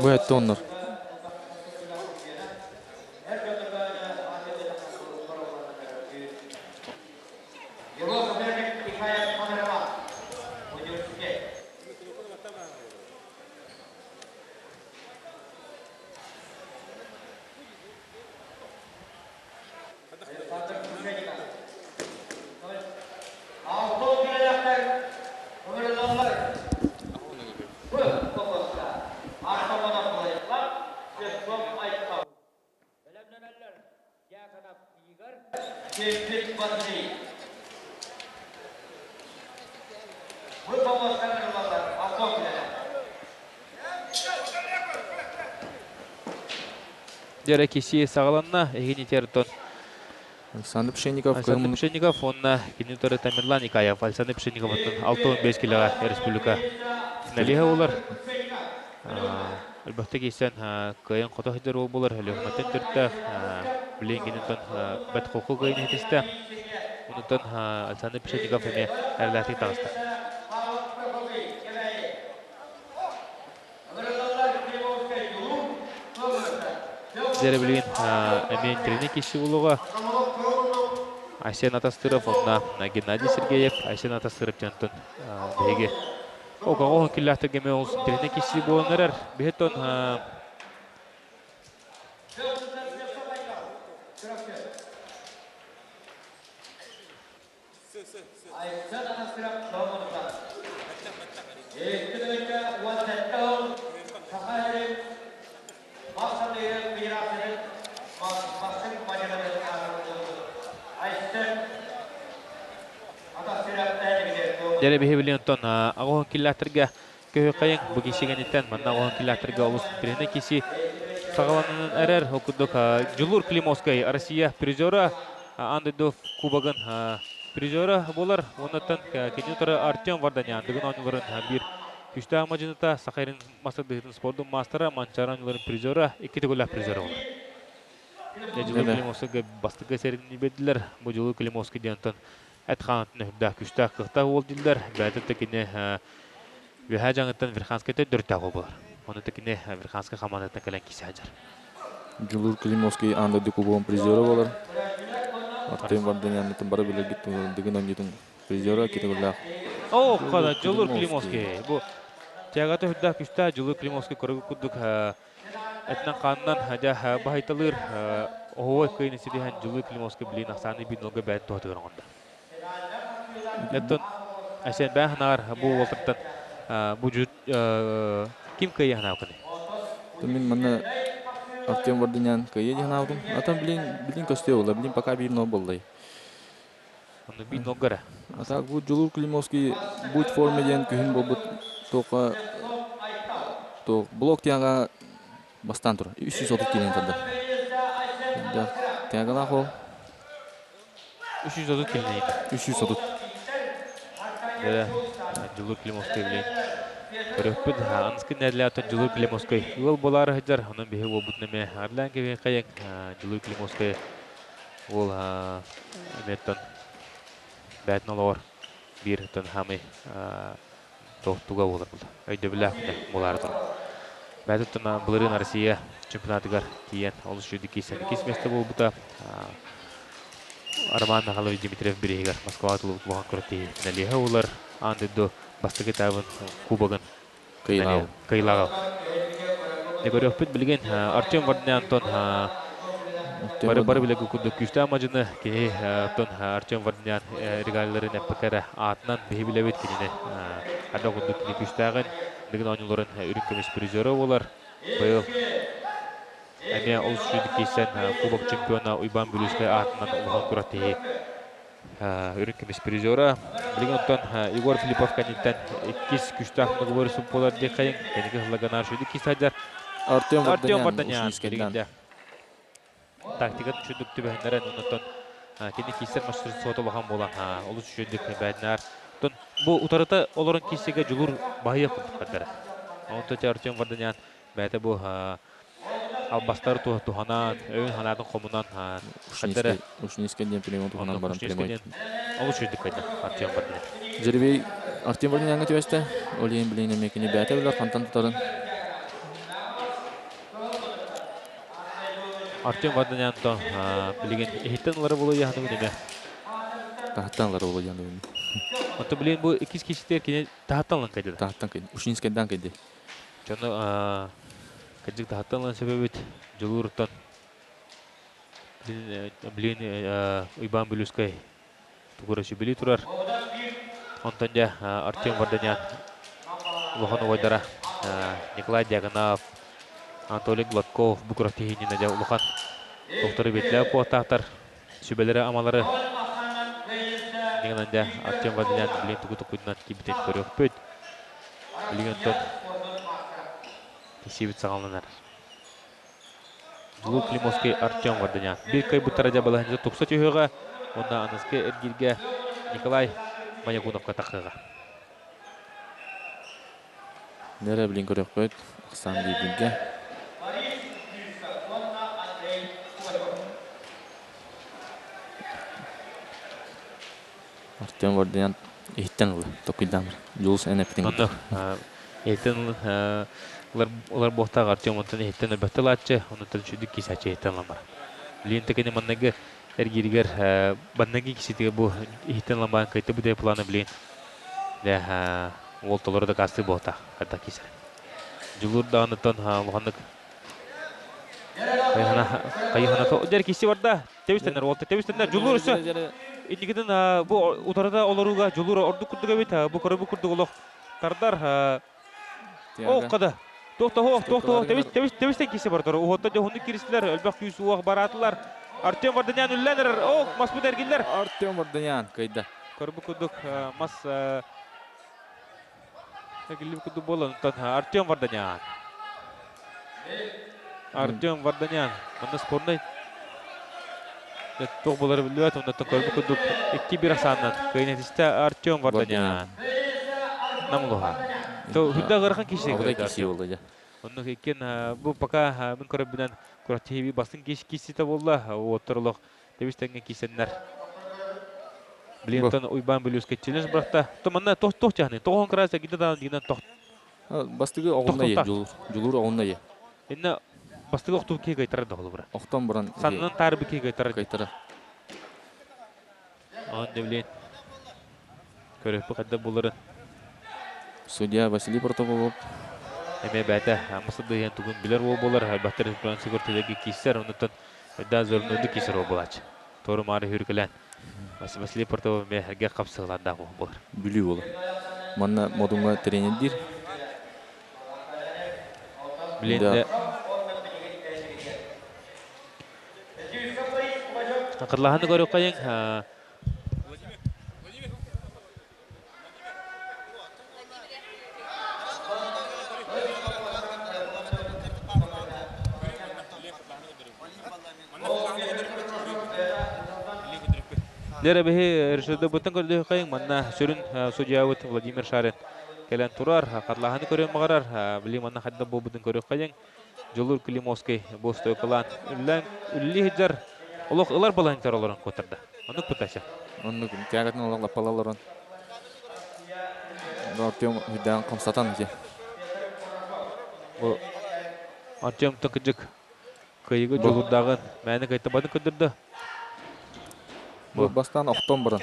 Bu etti onlar. Дера киси сагаланна эгини тертон Александр Пшенников, Александр Пшенников, онна кинитор Тамерлан Икаев, Александр Пшенников, 6-5 килога республика финалига олар. Әлбәттә кейсен кайын қота хидер ол болар, лөхмәттен түртті, білен кинитон бәт қоқу кайын хитісті. Онытын Александр Пшенников еме әрләті тағысты. Зәрі білген әмен трене кеші болуға Айсен Атастыров, онна Геннадий Сергеев, Айсен Атастыров жантын бәйге. Оға оғын келләхті кеме олсын трене кеші болынырар. Бәйттон Дәрі бейі білентон ағуын келләтірге көйі қайын бұғы шегенеттен манна ағуын келләтірге олысын трене кеші сағаланының әрәр оқыдық Джулур Климовскай Россия призері Андыдов кубагын призері болар. Онаттан кенетары Артем Варданян дұғын аныларын бір күшті амажыныта Сақайрын масырдығын спордың мастера Манчар аныларын призері, екеті көлі призері болар. Джулур Климовскай бастығы сәрін беділер. Бұл Джулур Климовскай дейінтін әтқанатын үхді күшті қықта ол дилдер. Бәтті кене веха жаңыттан Верханскайты дүртті ағыл болар. Онытты кене Верханскай қаманатына кәлін кесі әжір. Джулур Климовский Андыды кубогын призері болар. Артем Варданян бары білер дегін оңдетің призері кеті көлі ақ. О, қада Джулур Климовский. Бұл тияғаты үхді күшті Джулур Климовский көргі күдік әтінен қанынан бағайталыр оғой көйін еседейін Джулур Климовский білейін ақсаны бейін олға бәйт тұғатығыр оңында. Леттон әсен бәхнар бұл олтырттан бұл жүр ким көйі ғана өкіні? Мен мұны Артем Варданян көйі ғана өкін. Атан білін көсте олар, білін пока бір ног болдай. Оны бір ног ғара? Атақ бұл Джулур Климовский бұд формеден күйін бұл бұд тоққа блок тияға бастан тұр. 330 келен тұрды. Тияғала қол. 330 келен еді? 330. Джулур Климовский білейін. Көрөппіт анскын әділі атын Джулур Климовский. Ол болары ғыджар, оның бейі ол бұтынаме арлан кебен қайын Джулур Климовский ол әметтен бәтін олауыр. bir tön hami tohtuga olur bu. Öyle billah bulardı. Bәді тұна бұлырын Россия чемпионатыгар кейін олыс жүйді кейсен кесместі бұл бұта Арман Нахалович Дмитриев бірегер Москва тұлығы бұған көрітті нәлеге олар андыды бастығы табын кубагын кайлағал. Негорев бүт білген Артем Варденянтон бары білегі күнді күшті амажыны кей Артем Варденян регалілерін әппекәрі атынан бейі біләвет кенені әрді күнді кені күшті ағын Дегін ойынларын үрін көмес призері олар. Бұл әме олыс жүйдік кейсен Кубок чемпиона Уйбан Бүліскай атынан ұлған күраттығы үрін көмес призері. Білген оттан Егор Филиппов кәнеттен 2 күшті ақынығы бөрі сұп болар дек қайын. Кәнеге ғылағанар жүйдік кейсі адар. Артем Варданян келгенде. Тактикат үшіндік түбәхінлерін ұнаттан кәне кейсер мәшсіз соты болған болан. Олыс жүйдік бәдінар. Бұл ұтарыта оларын кесеге жүлір байы құндыққандары. Онтөте Артем Варданян бәті бұл албастар туғанан, өйін ханадың қомынан қандары. Ушнискенден премиум туғанан баран премиум. Олы шүйдік қайды Артем Варданян. Жербей Артем Варданянға төбесті. Олейін білейін әмекіне бәті білер қантан тұтарын. Артем Варданян білеген ехеттен олары болу яғының өне. Тахаттан олары болу яғының өне. Онты білейін бұл 2 кешіктер кене тахаттанлан қайды? Тахаттан қайды. Ушнискенден қайды. Жоны қайдық тахаттанлан себебет жылы ұрттан білейін Уйбан Бүліскай тұғырышы білей тұрар. Онтан да Артем Варданян ұлған ойдара Николай Дяганов, Анатолий Гладков бұқырақтығынен да ұлған тоқтары бетлі қуаттақтар сөбелері амалары Негенде Артем Варданян білен тұғыты құйдынан кебітен көрі өкпөд. Білген тұн кесебет сағаланар. Жылу Климовский Артем Варданян. Бір кай бұттара жабалағынызы 90 өйіға, онда анызғы әргерге Николай Маягуновқа тақыға. Нәрі білен көрі өкпөд. Ақсан дейбілге. Артем Варданян ехттен ұлы, тоқидан Жолыс әнәптен кетті. Ехттен олар боқтағы Артем онтан ехттен әлбәтті латшы, онытын шүйдік кесәтші ехттен ламар. Білейінті кәне маннағы әргерігер баннағы кесетіге бұл ехттен ламаған қайты бұдай планы білейін. Ол толары да қасты боқтақ, қайта кесер. Жылыр да анытын ұлғандық қайығана дәр кесе бар да, тәуістенер, олты тәуістенер, жылыр үсі. Индигиден бу утарда олоруга жолура орду курдуга бит бу корабу курдуга лох тардар о када тохто тебистен кисе бардыр ухотта жохунду кирислер элбак күйсуак баратылар Артем Варданян үлләнер о Масмуд Эргиллер Артем Варданян кайда корабу курдук мас Эргиллер курду болон Артем Варданян мында спорный Тоқ болары білуәт, онда көрбі күндік 2-1 асаннан. Көйнетісті Артем Варданян. Намылуға. Хүнді ғырған кеші болды. Онда екен, бұл пока мен көрбінен көрәттейбі басын кеші болды. Отырылық дебістенген кесенлер. Білентон Уйбан Бүліскай челлендж бірақта. Томанна тоқ жағын. Тоғын қыраса гидедан дегенен тоқ. Бастығы оғында е, жүлір оғында е. Енді бастығы оқту кей қайтарады қолы бұра. Оқтан бұран. Санынан тарбы кей қайтарады. Оған девлен. Көріпі қадда боларын. Судья Василий Портов болып. Әме бәті мысырды ең түгін білер ол болар. Әлбәттер Франция көртелегі кейсер. Онықтан өдді зорынуды кейсер ол болач. Торы мары хүркілен. Василий Портов әме әрге қапсығыланда ол болар. Бүлі болар. Манна модуңға тренердер. Біленді. Қырлағаны көрі қайын. Лера бихи решилді бұттан көрді қайын. Манна сүрін судьявыт Владимир Шарин. Келен тұрар, қырлағаны көрі мағарар. Білі манна қадда бұл бұттан көрі қайын. Жылур Климовский бостой қылан. Үлі хеджар. Олық ылар балайынтар оларын көтірді. Оны күтәші. Оны тәғатын олықла палаларын. Артем Хүдән Камсатан ке. Бу Артем Токыжык кыйгы жолурдагы мәне кайтабады көдөрдө. Бу бастан октон бұрын.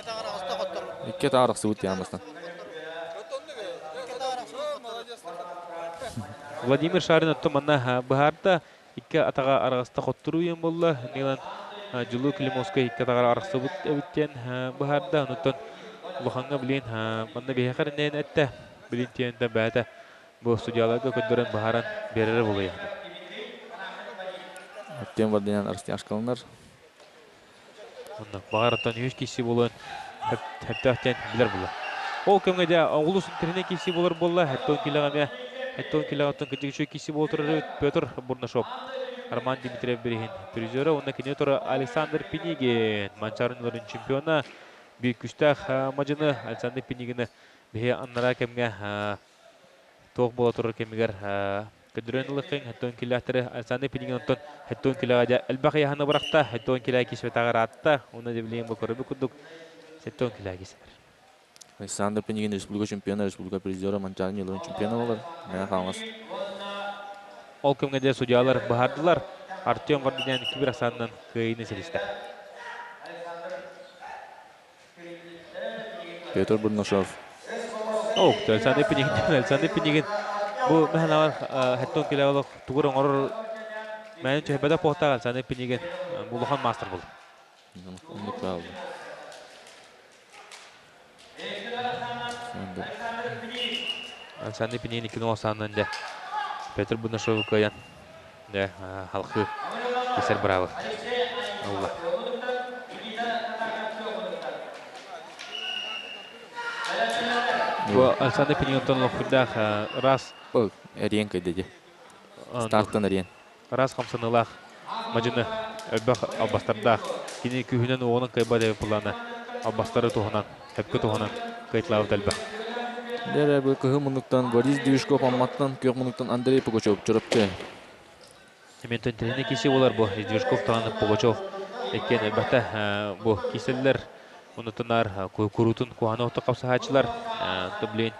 Икке тағырық сұғыт ямастан. Владимир Шарин отто манна быһарда икке атага арагыста хоттуру ем болла. Нелан Жылу Климовская икке атага арагыста бут эбиттен быһарда онтон лоханга билин манна бехарнен этте билинтенде бәтә бу судьяларга көдөрөн быһаран берере болой. Артем Вардинян арстяшкалынар. Онда багараттан 3 киши болон хәттәтен билер була. Ол кемгә дә улусын тирне киши булыр булла. Хәттә киләгәмә хәттә киләгәтен кичә киши булыр Петр Бурнашов. Арман Дмитриев берген призеры, онда кинетора Александр Пинигин, Манчарынларын чемпионы. Бик күстәх маҗыны Александр Пинигинне бе аннара кемгә тог була торыр кемгәр көдөрөнлыкын хәттә киләтәре Александр Пинигин онтон хәттә киләгә әлбәгә яһаны баракта хәттә киләгә кишә тагыратта, онда диблем бу көрбе күдүк хәттә киләгә сәбәр. Александр Пинигин республика чемпионы, республика призеры, Манчарынларын чемпионы булар. Менә хаңыз. Ол кемгә дә судьялар баһардылар. Артем Вардинян кибер асаннан кыйны селистә. Петр Бурнашов. О, Александр Пинигин. Бу мәһәнәләр хәттә киләлек тугрын орыр. Мәне чәбәдә похта Александр Пинигин булган мастер бул. Александр Пинигин кино асаннан да Петр Бурнашов каян. Да, халкы кесер браво. Алла. Бу Александр Пинигин лохудах раз Эриен кайдеди. Старттан Эриен. Раз хамсанылах маҗыны әлбәх абастарда кини күһүнән оғының кайбады планы абастары туһанан хәпкә туһанан кайтлау әлбәх. Дәре бу кыһы мунуктан Борис Движков амматтан көк мунуктан Андрей Пугачев чырыпты. Мен төнтене кисе булар бу Движков тагын Пугачев экен әлбәттә бу киселләр унутунар курутун куанокта капсахачлар төблен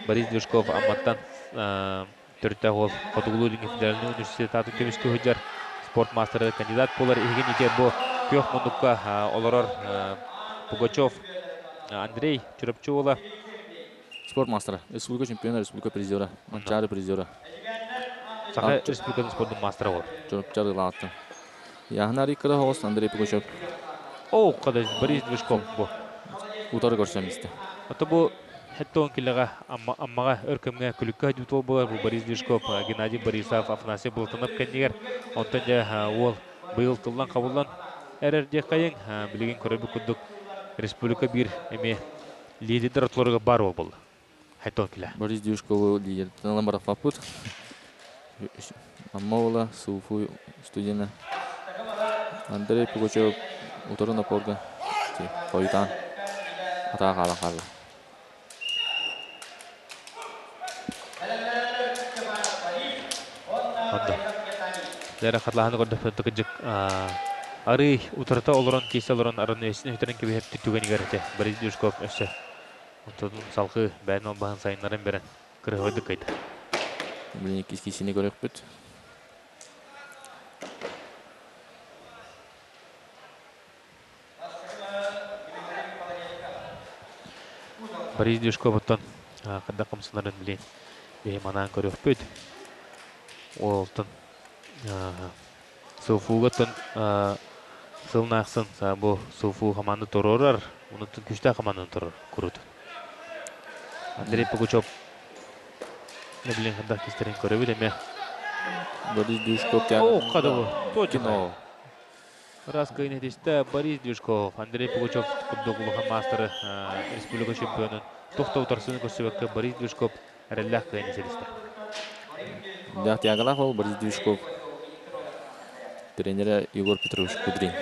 Борис Движков амматтан төртә гол Фотогулу федеральный университеты кемишке хөҗәр спорт мастеры кандидат булар иген итә бу көк мунукка олорор Пугачев Андрей Чурапчула спорт мастера, республика чемпиона, республика призера, Манчары призера. Саха республика спорт мастера бол. Чурапчары лааттан. Яхнари кыра хос Андрей Пугачев. О, кадай Борис Движков бу. Утары көрсәмисте. Ата бу хәттә киләгә аммага өркемгә күлүккә җутул булар бу Борис Движков, Геннадий Борисов, Афанасий Бултынов кәннигәр. Онтан да ул быел тылдан кабулдан әрәрдә кайын билеген көрәбе күдүк республика бир эме лидер атларга бар булды. Хәттә килә. Борис Движков лидер. Номер фапут. Аммола Суфу студена. Андрей Пугачев утары напорга. Койдан. Ата кала. Анда. Дәре хатлаһаны көрдө төгҗик ары утырта олорон кеселорон араны эсне хөтөрен кебе түгән гәрәте. Борис Движков эше. Онтон салкы бәйнәл баһан сайыннарын берен кырыгыды кайда. Билен кискисине көрөк бит. Борис Движков оттон кадда камсынарын билен бейманан көрөк бит. Олтон Суфугаттан сылнақсын бу Суфу команда торорар, унутун күчтә командан торор курут. Андрей Пугачев не билен ханда кистерин көрөбү деме. Борис Движков О, кадабы. Точно. Раз кайнетисте Борис Движков, Андрей Пугачев куддугулуга мастеры республика чемпионы. Тохтау тарсыны көсөбөккө Борис Движков әреллах кайнетисте. Да, тягалах ол Борис Движков. Тренера Егор Петрович Кудрин.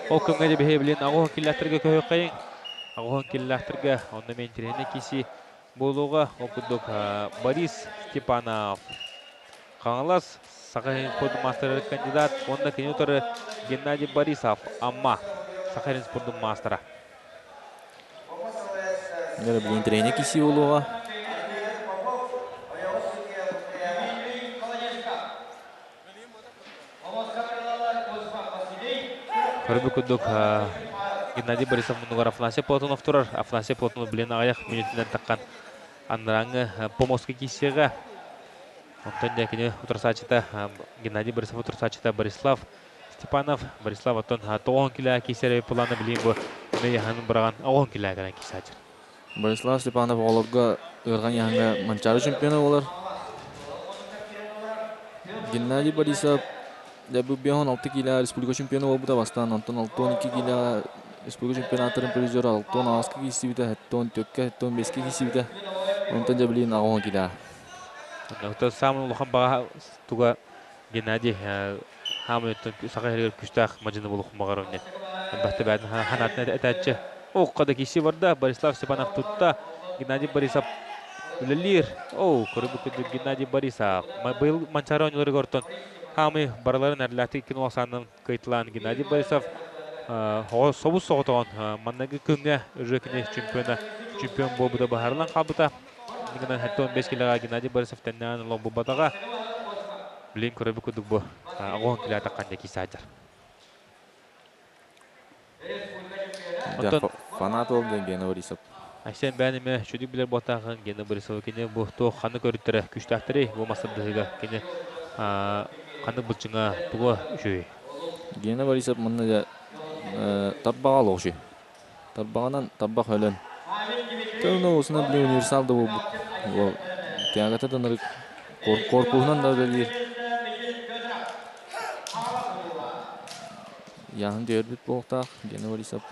Ол көнгә дә билен агы килләтергә көйөк кайын. Агы килләтергә онда мен тренер киси болуга окудук Борис Степанов. Каңлас сагы спорт мастер кандидат, онда кинотор Геннадий Борисов. Амма Сахарин спордың мастера. Гәрі білген тренер кесі болуға. Көрбі күдік Геннадий Борисов мұнығар Афанасий Платонов тұрар. Афанасий Платонов білен ағаяқ минутінен таққан аныраңы помоска кесеға. Оттан дәкіне ұтырсачыта Геннадий Борисов ұтырсачыта Борислав Степанов. Борислав оттан 9 кило кесері планы білейін бұл яғанын бұраған 10 кило ғана кесачыр. Борислав Степанов оларға ұрған яғанға манчары чемпионы олар. Геннадий Борисов дәбі биян 6 кило республика чемпионы ол бұда бастан. Антон 12 кило республика чемпионатырын призері 6 кесі біті, 5 кесі біті. Онтан дәбілейін 10 кило. Оттан самын ұлған баға тұға Геннадий Хамлеттен сақай әргер күштақ мажыны болуқын бағар өнен. Бәтті бәдің ханатын әтәтші. Оққада кесі барда Борислав Степанов тұтта. Геннадий Борисов үлелер. Көрібі күді Геннадий Борисов. Бұл манчары ойнылары көрттен. Хамы бараларын әрләті кен олсанын қайтылан Геннадий Борисов. Собыз соғытығын маннағы күнге үрекіне чемпион болбыда бағарылан қалбыта. Нигынан 15 килоға Геннадий Борисов тәннән ұлы бұбадаға. Білейін көрібі күдік бұл 10 кило атаққан декі сәдір. Фанат олды Геннадий Борисов. Әсен бәніме шүдік білер бұтағын Геннадий Борисов кені бұл тоқ қаны көріттірі күштәқтірі бұл масырдығыға кені қаны бұлчыңа тұғы үші. Геннадий Борисов мұнны таббаға лоғшы. Таббағынан таббақ өлін. Тәуіні осына біле универсалды бұл. Тәңгата дұныры корпуғынан да өлелер. Яғын дөйірбіт болықтақ Геннадий Борисов.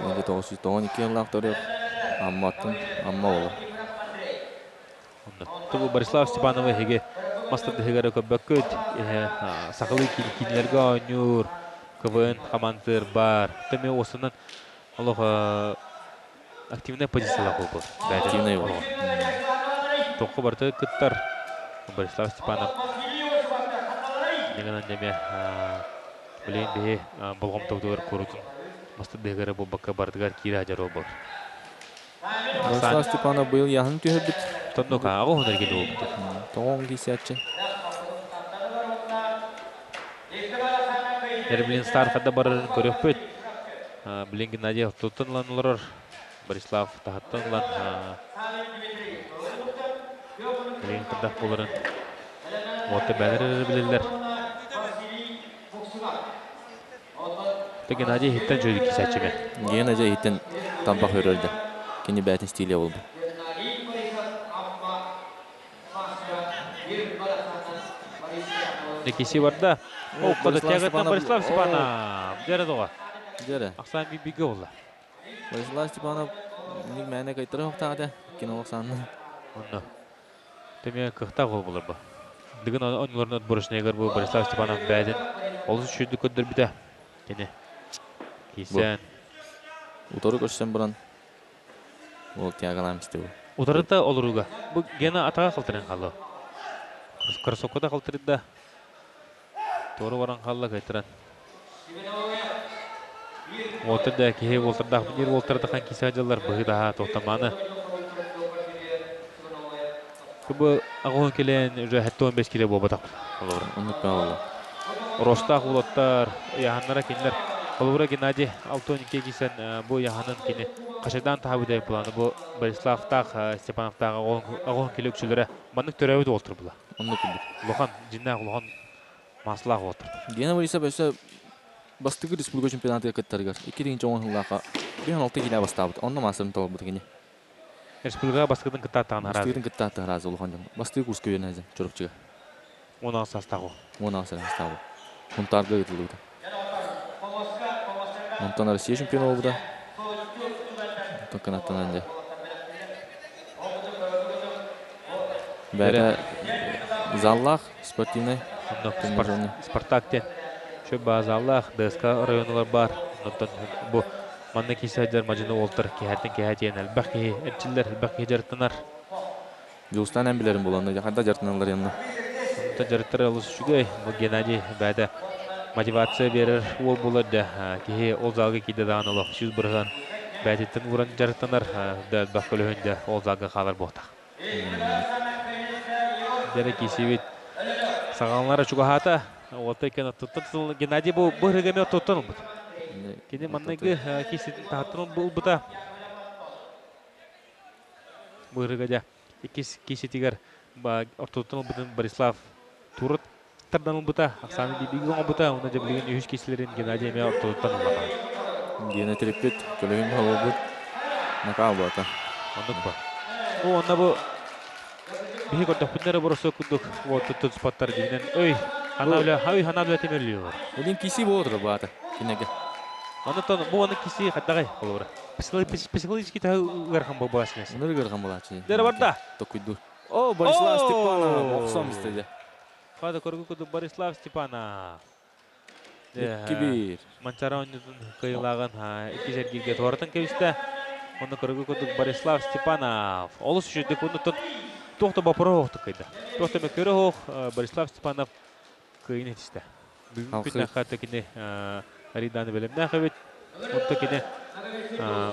1992 жыллақтары амматтың амма олы. Тұғы Борислав Степановы хеге мастырды хегері көббәккөт сақылы кейінлерге ойнур КВН командыр бар. Тәме осынан активная позициялар бұл. Активная бұл. Тоқы барды күттар Борислав Степанов. Негенен деме білейін бейі болғым таудығыр көрутын. Мастырды хегері бұл баққа бардығар кейі ажар ол бұл. Борислав Степанов бұл яғын түйір біт. Тоннука ағы ғынар келі ол біт. Тоғын кейсиятчы. Білін старқада барырын көрек бөт. Білін Геннадий тұтынлан ұлырыр. Борислав тағыттынлан. Білін қырдақ болырын. Оты бәлірі білілер. Геннадий хиттен жөйді кесәтші мен. Геннадий хиттен тамбақ өрілді. Кені бәтін стиле болды. Некесі барда. Қоды тәғіттен Борислав Степанов. Жәрі доға. Жәрі. Ақсан бейбеге олы. Борислав Степанов нек мәне қайтыры оқтағады. Кен олықсанын. Онды. Төме қықтақ ол болыр бұл. Дігін оныларын өт бұрышын егер бұл Борислав Степанов бәдін. Олысы шүйді көндір біді. Кені. Кейсен. Уторы көшсен бұран. Ол тияғалам істе бұл. Ударыда олыруға. Бұл гена атаға қалтырын қалы. Красокода қалтырында. Торы баран қалы қайтыран. Отырда кейе болтырдақ мінер болтырдыққан кесе ажалар бұғыдаға тоқтаманы. Күбі ағуын келен үжі 15 келе болбадақ. Ұнытпа олы. Ростақ ұлаттар, яғанлара кенілер. Қолуыра Геннадий Алтонике кейсен бұл яғанын кені қашайдан тағыбыдай бұланы. Бұл Бориславтақ, Степановтағы ағуын келе өкшілері манық төрәуді олтыр бұла. Лохан, жиннақ лохан масылақ олтыр. Геннадий Борисов өсі бастығы республика чемпионатыға кіттарығар. 2000 жылға 16 келе бастабыд. Онда масырын толы бұды кені. Республикаға бастығының кіттаттағын аразы. Бастығының кіттаттығы аразы олған жан. Бастығы курс көйерін әзін, чорықчыға. 16 састағы. 16 састағы. Құнтарға кетілді бұда. Онтан Россия чемпионы ол бұда. Онтан қанаттан әнде. Бәрі заллақ, спортивный. Спартактен. Шөп базаллақ, ДСК районылар бар. Бұл манны кейсәдер мажыны олтыр. Кейәттен кейәтен әлбәқ кей, әнчілер әлбәқ кей жарттанар. Жылыстан әмбілерін боланды, қайда жарттаналар yanına. Онтан жарттары алыс үшігей. Бұл Геннадий бәді мотивация берер ол болады. Кеге ол залға кейді дағанылық. Шүз бұрған бәтеттің ұран жарықтанар. Дәл бақылығында ол залға қалар болтақ. Дәрі кесебет сағалынлары чуғағата. Олта екен тұттын. Геннадий бұл ғырғаме тұттын бұд. Кене маннайғы кесетін тағаттын бұл бұта. Бұл ғырғада кесетігер ортоттын бұдың Борислав Турат тардан бұта. Ақсаны бейбейген бұта. Оны жабілген үйіш кеселерін Геннадий әме ортоттан ұлаға. Гена терепет, көлігін бағыл бұд. Нақал бұта. Ондық ба. Онна бұл бейі көрді күндері бұрысы күндік. Тұт спаттар дейінен. Өй, ханабілі темерлі бар. Олен кесі болдыр бұта. Кенеге. Ондықтан бұл оны кесі қаттағай болуыра. Психологически тағырған бұл бағасы несі. Оныр көрген бұлачы. Дәрі барда. Токуйду. О, Борислав Степанов. Оқсам істеді. Қады көргі күді Борислав Степанов. Кебір. Манчаронның қиылағын екі жергеге туарытын кебісті. Оны көргі күді Борислав Степанов. Олыс үшіндік ұнытын тоқты бапыры оқты қайды. Тоқты мәкері оқ Борислав Степанов қиын етісті. Бүгін күн әқаты кені Ариданы бөлімді әқабет. Онты кені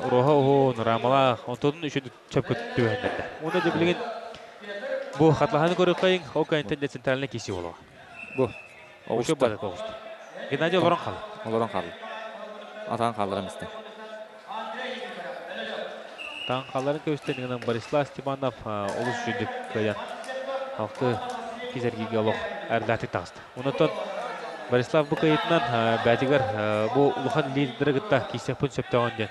ұруға оғын, рамалақ, онтудың үшіндік чөп көтті өңдерді. Оны де білген бұл қатлағаны көрі қайын, ол кайынтын децентраліне кесі олуға. Бұл. Оғышты. Геннадий оларан қалы. Оларан қалы. Атаған қалдырам істен. Атаған қалдырын көстен Борислав Степанов олыс үшіндік қайдан халқы кезергеге олық әрдәтік тағысты. Онытын Борислав бұл қайытынан бәтігер бұл ұлыған лидері ғытта кесек пүн сөптеған ден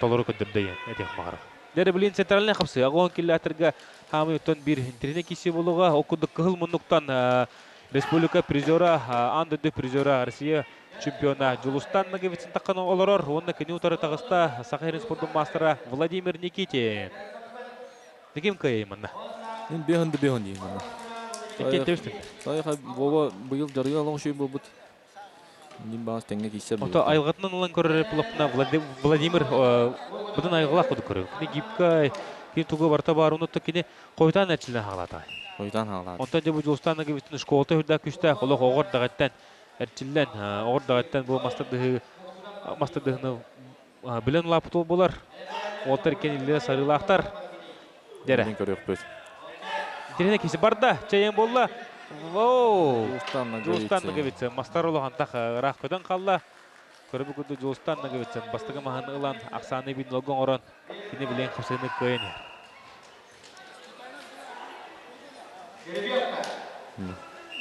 толыры көндірді ен әтек мағыры. Дәрі білін централіне қапсы. Ағуан келі әтіргі хамы өттен бір интерне кесе болуға оқыды қығыл мұнықтан республика призера, андыды призера Россия чемпиона Джулустан нагавицин таққан оларар. Онына кені ұтары тағыста Сақайрын спорттың мастера Владимир Никитин. Дегем қайы мұнна? Мен беғынды деймін мұнна. Теккен төстің? Сайға боба бұйыл жарғы алың шөй бұл бұд. Мен бағыз тәңге кейсер бұл. Ота айғатынан олан көрі пұлапына Владимир бұдың айғылақ бұды көрі. Кені гипкай, кені тұғы барта бар, оны кені қойтан әтшілден ғалады. Қойтан ғалады. Онтан жабы Жылыстан нагавицин школта хүрді күшті, олық оғыр дағаттан әртшілден, оғыр дағаттан бұл мастардығыны білен лапытол болар. Олтар кенелері сарылақтар. Дәрі. Мен көрі өкпөз. Деріне кесі барда, чайын болла. Жылыстан нагавицин. Мастар олған тақ рақ көден қалла. Көрібі күді Жылыстан нагавицин. Бастығы мағаны ұлан, ақсаны бейін олғын орын. Кені білен қапсайны көйін.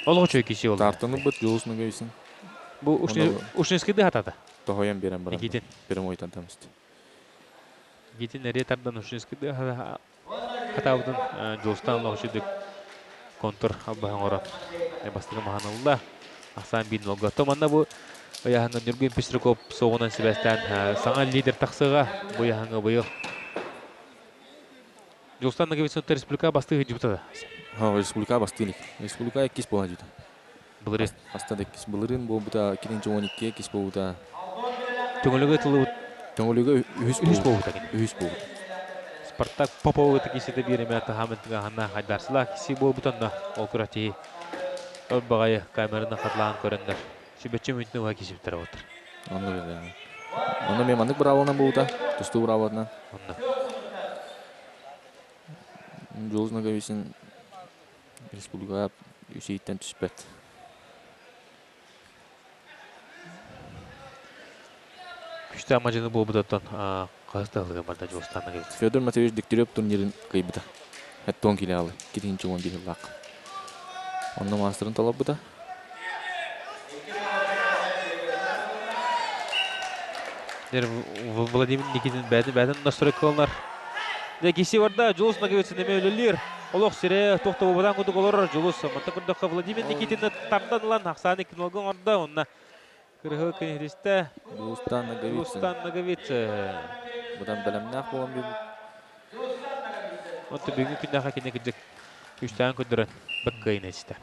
Олғы чөй кеші олды. Тартыны бұд Жылысны көйсін. Бұл ұшынескеді қатады? Тоғайын берем барам. Екетін? Берем ойдан тамысты. Екетін әрі тардан ұшынескеді қатабыдың Жылыстан олғы чөйдік контур албағын орын. Бастығы маған олда. Ақсан бейін олға. Томанда бұл Ояғыңа Нұрген Пестрикоп соғынан себәстен саңа лидер тақсыға бұяғыңа бұйық. Жылыстан нагавицин республика бастығы жүптады? Республика бастылық. Республика еккес болға жүді. Бұлырын? Астады еккес бұлырын, бұл бұта 2-12 еккес болуыда. Төңілігі тұлы бұд? Төңілігі үйіс болуыда. Үйіс болуыда. Спартак Поповыты кеседі береме аты хамынтыға ғана қайдарсыла кесе бол бұтанна ол күрәтеге өл бағайы камераны қатлаған көріндер. Шебетче мүнтіні оға кесептері отыр. Онды берді. Онды мен мандық бір ауынан болуыда, тұсты бір ауынан. Жолыз нагависин республикаға үсейттен түспәт. Күшті амажыны бол бұдаттан қағыстағылығы барда Жылыстан нагависин. Федор Матвеевич Дегтярев турнирін қайбыда. Әттон келе алы. Кетінші он бір жыллақ. Онды мастерын талап бұда. Владимир Никитин бәдін настрой қылынар. Кесе барда Жылыс нагавицин еме өлілер. Олық сире тоқты бұбадан күдік олар Жылыс. Мантақырдыққа Владимир Никитинді тардан ұлан ақсаны кінолғын орда. Онына кіргі кенеристі Жылыстан нагавицин. Бұдан бәлімнақ болам бейбі. Онты бүгін күндаға кене күдік үштаған күндірін бүк қайын әсті.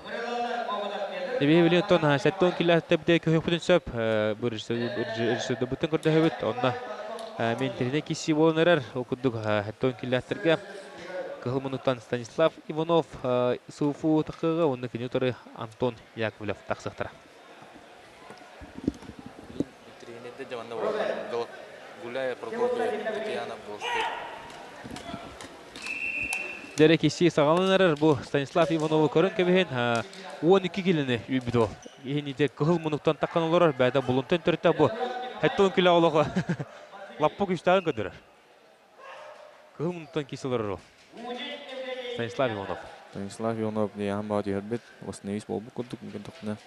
Дебе білен тон сәттон келі бде көйік бүтін сөп. Бір үрсөді бүтін күрді өбіт. Онына мен теріне кесі болын әрір. Ол күндік әттон келі әттірге. Кығыл мұнықтан Станислав Иванов Суфу тақығы. Онны кене ұтары Антон Яковлев тақсықтыра. Гуляя, Прокопия, Татьяна, Болстер. Дерек исси сағалынарар бұл Станислав Ивановы көрін кәбейін 12 келіні үйбіді ол. Ехеніде күхіл мұнықтан таққан оларар, бәді бұлынтын түрітті бұл. Әттіғын күлі ауылығы лаппы күштағын көдірір. Күхіл мұнықтан кесілер ол. Станислав Иванов. Станислав Иванов яғын бағыт ербет. Осыневис бол бұл күндік мүмкін тұқына.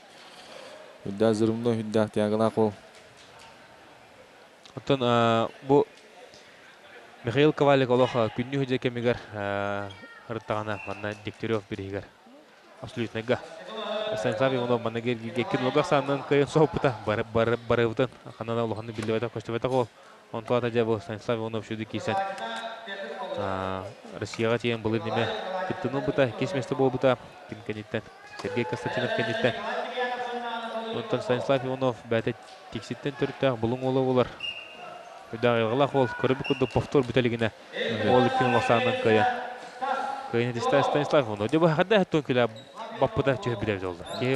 Хүдді зырымды, хүдді ақтияғыла қол. Оттан бұл Михаил Ковалик олоха күнні хүде кемегер ғырыттағана манна Дегтярев берегер. Абсолютныйға. Станислав Иванов маннагер геккен лоға санынан кайын соғыпыта барыбытын. Қанана олғаны білді бәті қошты бәті қол. Онтуата жа бұл Станислав Иванов шүді кейсен. Россияға тейін бұл едеме күттінің бұта, кесместі бол бұта. Кім кәнеттен? Сергей Константинов кәнеттен. Онтан Станислав Иванов бәті тексеттен түрітті бұлың олы олар. Үдағылғылақ ол көрібі күрді повтор бүтелігіне ол үлкен лақсанынан көйін. Көйін едісті Станислав Иванов. Де бұл қадда әттің күлі баппыда чөй білевді олды. Кейі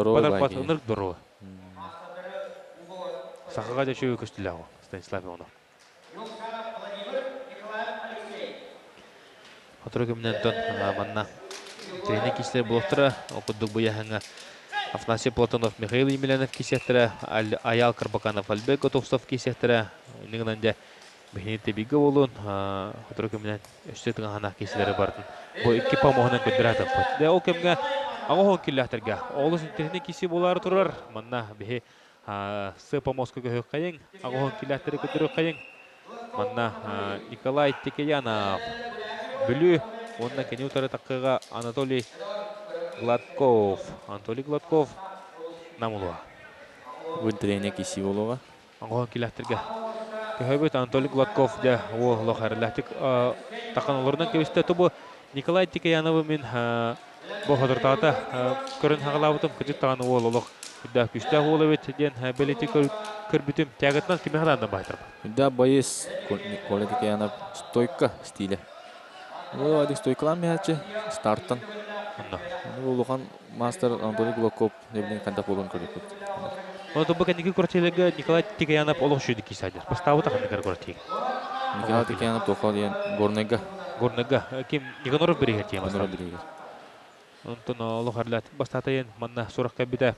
бадар пат ұнырық дұрығы. Сақыға да чөй көстілі ағыл Станислав Иванов. Отыры көмінен тұн манна тренер кесілер бұлықтыры оқыдық бұяғыңа Афанасий Платонов, Михаил Емельянов кесеттірі, Аял Карбаканов, Альбек Готовцов кесеттірі. Ныңынан да бәхінетті бигі болуын, отыры көмінен өстетің ғана кеселері бардың. Бұл екі памоғынан көндір атып бұд. Ол көмге ағуын келләхтерге. Олы сүнтеріне кесе болары тұрар. Манна бәхі сы памоғыз көгі қайын, ағуын келләхтері көндірі қайын. Манна Николай Текеянов бүлі. Онына кәне ұтары таққыға Анатолий Гладков. Анатолий Гладков намылуға. Бұл тренер кесі болуға. Ағуын келләхтерге. Көйбет Анатолий Гладков де ол лохарлахтик таққан олардан кебесте тобу Николай Тикаяновы мен бұл қадыртағыта көрін хағалабытым күдік тағаны ол олық үдді күшті олы бет ден бәлеті көрбітім тәғытнан кеме қадандан байтыр. Үдді байыз Николай Тикаянов стойка стилі. Ол адық стойкалан мәтші старттан. Ол оған мастер Анатолий Гладков небілен қандақ болуын көріп. Он тобі кәнеге көртелігі Николай Тикаянов олық шүйді кейсадыр. Поставы тақындығар көртегі. Николай Тикаянов тоқал дейін Горнега. Горнега. Кем Никоноров берегер тейін бастар. Берегер. Онтын олық әрләт бастатайын манна сұрақ кәбіді.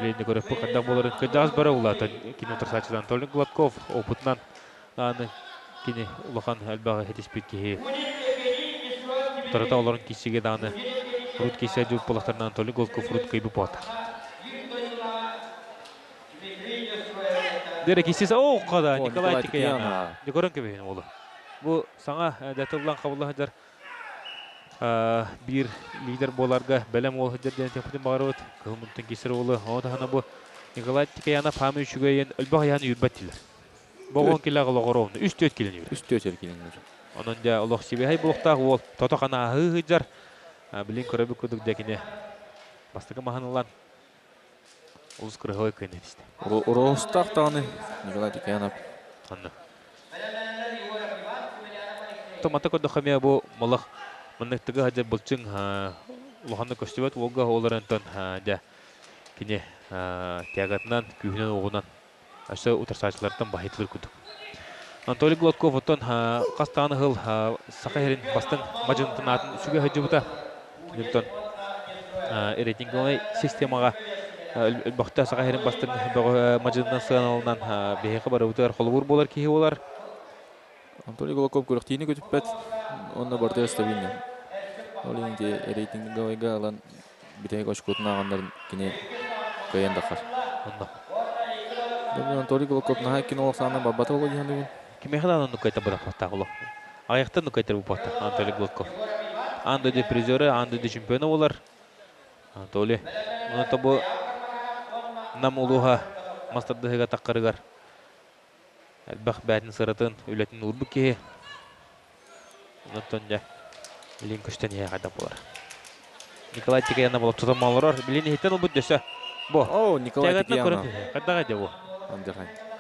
Лейді көріп бұқандақ боларын көдағыз бары ұлаты. Кені отырсатшыдан Анатолий Гладков опытынан аны кені ұлыған әлбағы хетеспет кейі. Тұрата оларын кейсеге дағаны Рут кейсе жүп бұлақтарынан Анатолий Гладков Рут көйбі болды. Дерек естесі оққада Николай Тикаянов. Көрін көбейін олы. Бұл саңа дәті ұлан қабылы бір лидер боларға бәлем ол хүдер дән тепетін бағары өт. Қылмынтын кесір олы. Оғытағына бұл Николай Тикаянов хамы үшігейін үлбақ яны үрбәттілер. Бұғын келі ғылы ғырауыны. Үсті өт келін үйір. Үсті өт келін үйір. Оның да ұлық себей бұлықтағы ол тотақана ғыжар. Білін көрәбі көдік дәкіне бастығы мағанылан. Улус кырыгылы кыйны дисти. Уростак таны Николай Тикаянов. Анна. Томата көдө хамия бу малах мынныктыгы хажа булчың лоханны көстөбөт волга оларантан да кине тягатнан күйнөн огунан аша утарсачлардан бахитлер күдүк. Анатолий Гладков оттон кастаны хыл сахарин бастын мажынтын атын сүгө хажыбыта. Ньютон рейтинговый системага Бақта сағайырын бастың мажындан сығаналынан бейхі бары өтер қолығыр болар кейі олар. Анатолий Гладков көріқтейіні көтіп бәт, онына барды стабильный. Ол енді рейтингдің ғайға алан бітәйік ашқотын ағандарын кене көйен дақар. Анатолий Гладков наға кен олық сағынан баббаты олы дейін дейін. Кеме қадан оны көйтен бұдақ бақтақ олық? Аяқтан көйтер бұл бақтақ Анатолий Гладков. Андыды призеры, андыды чемпионы олар. Анатолий. Оны табы нам улуға мастардығыға таққарығар. Әлбақ бәтін сырытын, өлетін ұлбы кейі. Онықтан жа білін күштен ең қайда болар. Николай Тикаянов болып тұтамалыр ор. Білін ехеттен ұлбы дөсі. Бұ. Николай Тикаянов. Қайда қайда бұ?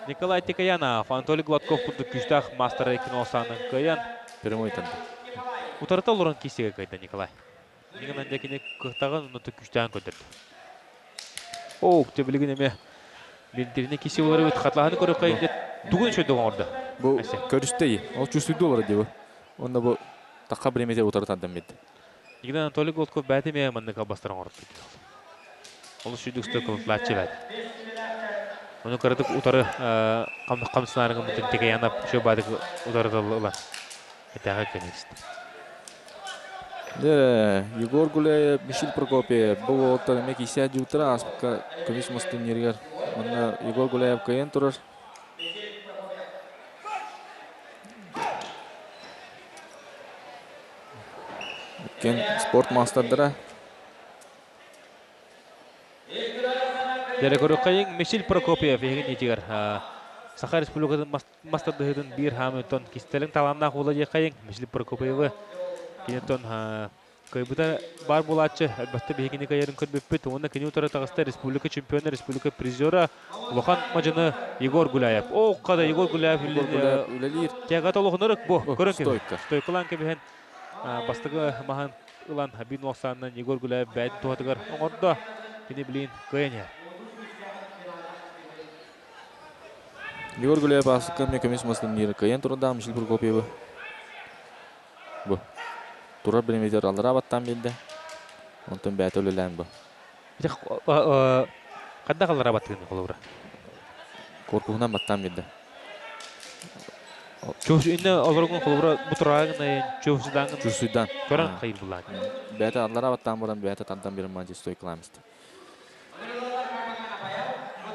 Николай Тикаянов, Анатолий Гладков күрді күштақ мастары киносаның көйен. Прямой тәнді. Утарыта олырын кесеге қайда Николай. Нигынан дәкіне күқтағын ұнытты күштағын көндірді. Оқ, төбілігін еме Билдирine kişi olarak bir katlahanı korup kayıp tuğun şöyle orada. Bu körüstey. O $100 diyor. Onda bu takka bir metre otarıtandan bildi. Yine Anatoly Goldkov bәті ме манны кабастыран орып кетті. Ол шүйдік стойкылып латчы бәді. Оны көрдік утары қамсынарыңы мұтын теке янап шө бәдік утары дылылар. Әтәға көнесті. Егор Гуляев, Мишель Прокопьев. Бұл отары меки сәді утыра аспыққа көмес мұстын ергер. Онда Егор Гуляев кайын тұрыр. Кен спорт мастардыра. Дәрі көрі қайын Мишель Прокопьев егін етігер. Саха Республикадан мастардығыдың бір Хамилтон кестелің таланнақ олы де қайын Мишель Прокопьевы. Кенеттон көйбіта бар болатшы, әлбәтті бейгені қайырын көрбеппет. Онда кене ұтары тағыста республика чемпионы, республика призері Лохан мажыны Егор Гуляев. О, қада Егор Гуляев үлелер. Тегат олығын ұрық бұ. Көрін кені. Стойкылан кебеген бастығы маған ұлан бин оқсанынан Егор Гуляев бәйдің туғатығар. Оңырда кені білейін көйен ер. Егор Гуляев асыққан мен көмес мұстын ері көйен тұрында Мишель Прокопьевы. Бұ. Турар білемедер алыра баттан белді. Онтын бәті өлілән бұ. Қадда қалыра баттығын қолығыра? Коркуғынан баттан белді. Чөшінде олырғын қолығыра бұтырағын чөшідаңын? Чөшідан. Көрін қайыр бұлан? Бәті алыра баттан бұрын бәті тардан берін манжы стой қыламызды.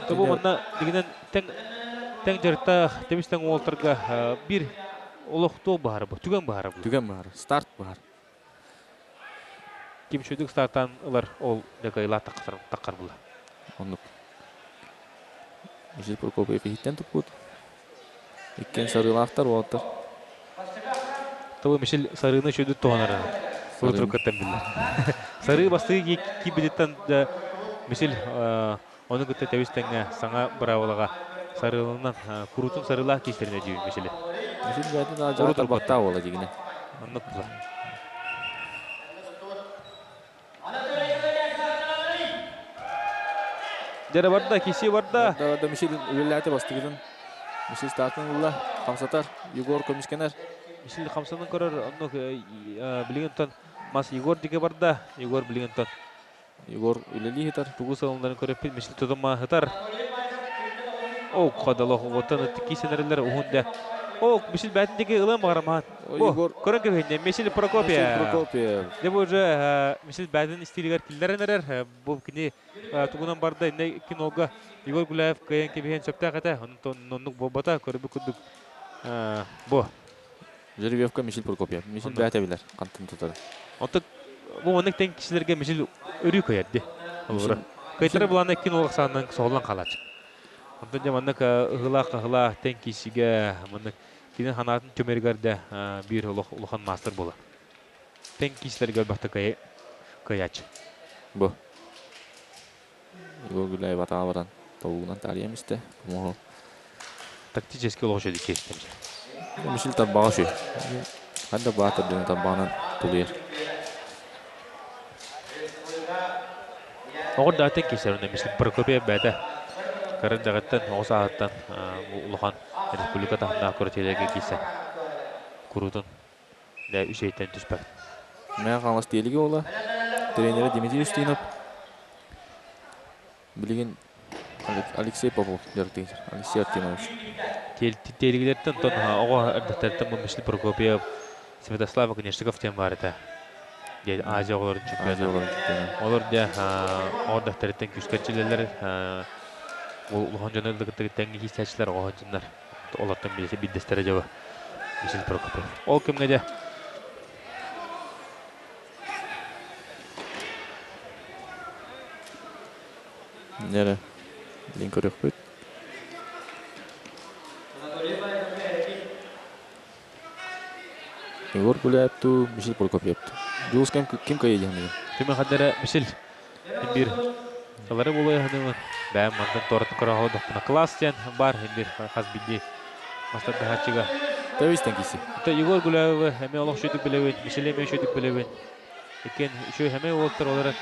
Тобы мұнда дегенен тәң жарықта темістен олтырға бір олықтол бағары бұл, түген бағары бұл? Түген бағары, старт бағары. Кем шөйдік старттан ұлар ол дәгайла таққар бұла? Онлық. Мишель Прокопьев ехеттен тұп бұд. Еккен сарылақтар олаттар. Тобы Мишель сарыны шөйді туғанары. Сұры көттен білді. Сары бастығы ки білеттен Мишель оны күтті тәуістен саңа бұрауылыға сарылынан күрутын сарыла кестеріне дейін Мишель. Мишель бәді да жағатар бақта ола дегіне. Анық бұла. Жәрі барда, кесе барда. Барда Мишель өлеләті бастығыдың. Мишель стартын ұлла, қамсатар, Егор көмескенер. Мишель қамсатын көрір, оны білген тұн. Мас Егор деге барда, Егор білген тұн. Егор өлелі хетар. Туғы сағылындарын көріп, Мишель тұдыма хетар. О, қадалық, оттан кесенерлер ұғында. О, Мишель бәтіндегі ұлым бағарамаған. О, көрін көбейінде, Мишель Прокопьев. Деп уже Мишель бәтін істейлігер келдерін әрер. Бұл кіне тұғынан барды, кен олға Егор Гуляев көйен кебеген сөпті қата. Онық болбата көрібі күдік. Бұл. Жеребевка Мишель Прокопьев. Мишель бәті білер, қантын тұтары. Бұл онық тән кішілерге Мишель үрі көйерді. Көйтері бұланы кен олық сағынан соғылан қалады. Онтан жаманнық ұғыла тән кешіге кенен ханатын төмергерді бір ұлыған мастер болы. Тән кешілерге өлбақты көйачы. Бұ. Егор Гуляев атаға баран тауығынан тариемісті. Тактически ұлығы жөді кестеміз. Мишель табаға шөй. Қанда бағатыр дені табағынан тұлығыр. Оғырда тән кешілерінде Мишель Прокопьев бәді Кәрін дәғаттан, оғыз ағаттан ұлыған республика тағында көрітелерге кейсен күрудың дә үшейттен түспәк. Мәң қаңлас дейліге ола. Тренері Дмитрий Устинов. Білеген Алексей Попов дәрттегер. Алексей Артемович. Тейлігілерден тон оға әрдіктәрден бұл Мишель Прокопьев, Святослава Конечников тем бар еті. Азия оғыларын чемпионы. Олар да оғырдақтареттен күшкәрчелерлер Улухан жөнелдігі тәңгі кестәшілер оған жындар. Олаттан білесе биддестері жауы Мишель Прокопьев. Ол кімге де? Нері? Лин көрек бөт. Егор Гуляевту, Мишель Прокопьевту. Жуыз кім көйеді ғанығы? Кімі қадары Мишель бір Қалары болуы ғанығы бәм маңдан торатын қырағы доқпына класс тен бар бір қаз білді мастарды хатчыға. Тәуістен кейсі? Егор Гуляевы әме олық шөйдік білеуін, Мишель әме шөйдік білеуін. Екен шөй әме олықтыр олары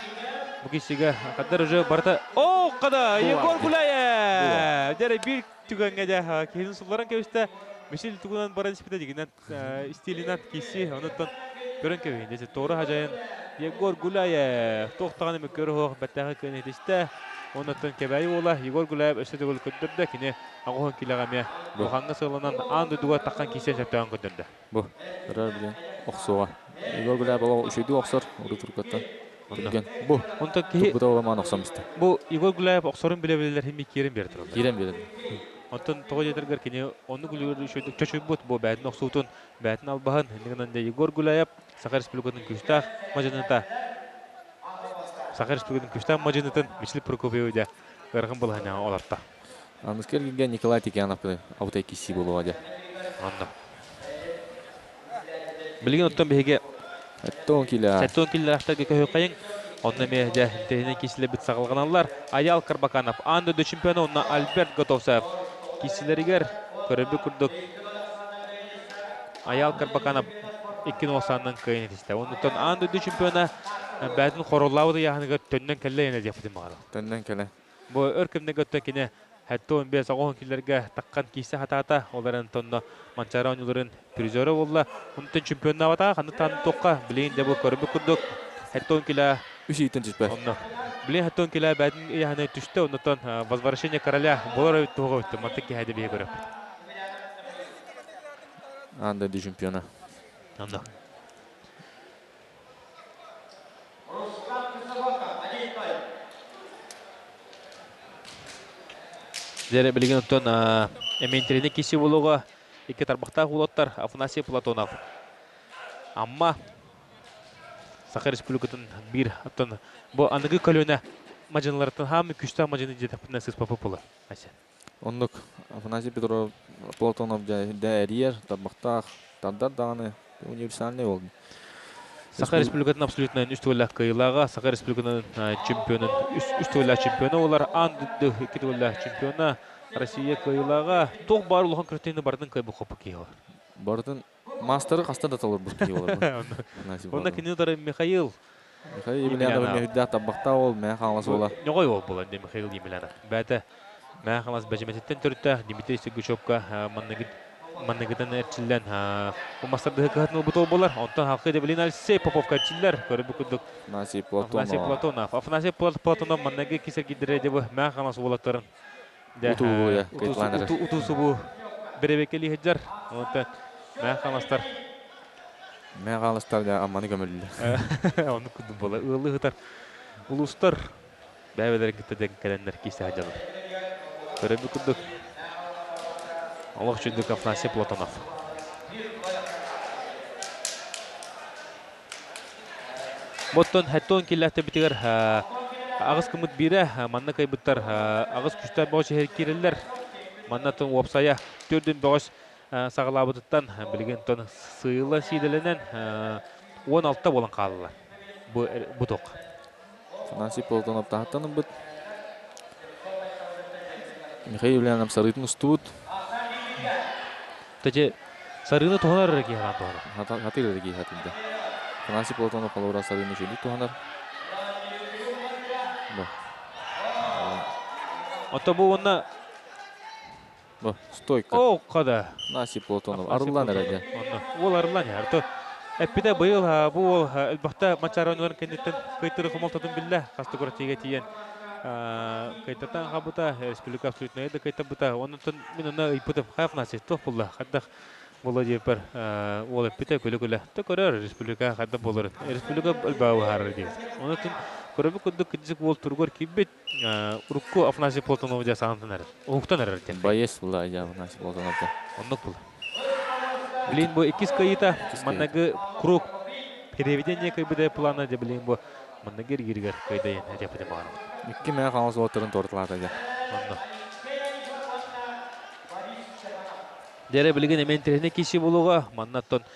Бу кисиге каддар уже барта. О, када Егор Гулаев. Дере бир түгөнгө да кийин сулларын кебисте. Мишел тугунан баран спита дигинен стилинат киси онуттан көрөн кебинде тоора хажайын Егор Гулаев токтоган эме көрө баттагы кенетисте. Онуттан кебай ола Егор Гулаев өсөдөгөл көттөрдө кине агоон килагаме буханга сыланан анды дуга таккан кисен жаптаган көттөрдө. Бу рар билен оксуга. Егор Гулаев бала үшөйдү оксор урутуркаттан. Бу онта ки бу да оламан оксамысты. Бу Егор Гулаев оксорун билебилер хими кирен берди. Кирен берди. Онтон тоғы жетергер кене оны күлігер үшөйдік чөчөй бұд бұл бәтін оқсуытын бәтін албағын негінінде Егор Гулаев Сақар Республикатын күштақ мажыныта Сақар Республикатын күштақ мажынытын Мишел Прокопьевде ғырғын бұл ғана оларта. Анныскер келген Николай Текянов аутай киси болу аде. Анна. Білген оттан бейге Сәттон келі аштағы көй қайын онна меде тегіне кесілі біт сағылғаналар. Аял Карбаканов, андыды чемпионы онна Альберт Готовсев. Кесілерігер көрібі күрдік. Аял Карбаканов 2-90-нан көйін етісті. Оннықтан андыды чемпионы бәтін қорылауды яғынығыр төннен кәлі ене деп бұдым ағады. Төннен кәлі. Бұл өркімді көтті кені Хәтті 15-10 келерге таққан кейсі хата-хата оларын тонны манчара ойныларын призері олла. Оннықтан чемпионна аватаға қандықтан тоққа білейін де бұл көрібі күрдік. Хәтті 10 келі Үшейтін жүзбе. Блин, хаттон кила бәдін яғаны түшті, оннықтан возвращение короля болар өйтті оға өтті. Мантық ке хәді бейі көріп. Анда ді чемпиона. Анда. Зәрі білген өттен әмейінтеріне кесі болуға екі тарбақта ғулаттар Афанасий Платонов. Амма Сақар Республикатын бир аттан бұл анығы көлөне мажынлардан хамы күшті мажыны жетапына сыз папы болы. Ондық Афанасий Петров Платонов дәрiyер, тарбақтақ, тардар дағаны универсальный болды. Сақар Республикатын абсолютно үстігілі қиылаға, Сақар Республикатын чемпионын, үстігілі чемпионы олар, андыды екетігілі чемпионы Россия қиылаға, тоқ бар ұлған күрттейіні бардың қайбы қопы кейі олар. Бардың мастері қаста да талар бұл кейі олар. Онда кенедері Михаил Емельянов мехудда табақта ол, мәе қаңлас ола. Неғой ол бұл, әнде Михаил Емельянов. Бәті мәе қаңлас бәжеметтен түрітті, Дмитрий Сергучевка маннығыдан әрчілден мастарды қағатын ұлбыт ол болар. Онтан халқы Девелин Алексей Поповка әрчілдер, көрі бүкілдік Афанасий Платонов. Афанасий Платонов маннығы кесер кедірі дебі мәе қаңлас олаттарын. Утусы бұл біребекелі хеджар. Мәе қаңластар. Мәе қаңластар да амманы көмілі. Оны күндің бола. Ұлы ғытар. Ұлыстар бәйбелерін күттеден кәлендер кейсі хеджалар. Көрі бүкілдік. Аллах жүндік Афанасий Платонов. Боттон хәттон келләтті бітігер ағыз күміт бірі манна кайбыттар ағыз күшті бағыш әркерелер. Маннатын уапсая түрдің бағыш сағылабыдыттан білген тон сыйлы сейділінен 16-та болан қалылар. Бұ тоқ. Афанасий Платонов тағаттанын бұд. Михаил Емельянов сарытын ұстуыд. Тәже сарыны туғанар әрі хан туғанар. Хатыр әрі хатылды. Афанасий Платонов қалауыра сарыны жөнді туғанар. Ота бұл онна... Стойка. О, қада. Афанасий Платонов. Арылан әрі. Ол арылан әрі. Әппеде бұйыл бұл әлбақта матчары өнуарын кәнеттен қайтыры құмалтадың білі. Қасты көрі теге тиен. Кайтатан қабыта, республика абсолютно еді кайта бұта. Онын мен оны ұйпыдым. Афанасий тоқ бұлла. Қаддақ бұлла дейпір. Ол әппеде көлі-көлі. Көрер республика қадда болыр. Республика үлбауы харыр дейіз. Онын көрөбі күндік күндісік ол тұрғыр кейбет ұрыққы Афанасий Платонов жа сағантын әрі. Оғықтан әрі. Байес бұлла Афанасий Платонов жа. Онық бұлла. Білейін бұл 2 кайыта. Маннағы круг переведение кайбыдай плана де білейін бұл. Маннағы ергергер кайдайын әдепіде мағаны. 2 мәе қаңыз отырын тортылады жа. Дәрі білген әментеріне кеші болуға маннаттон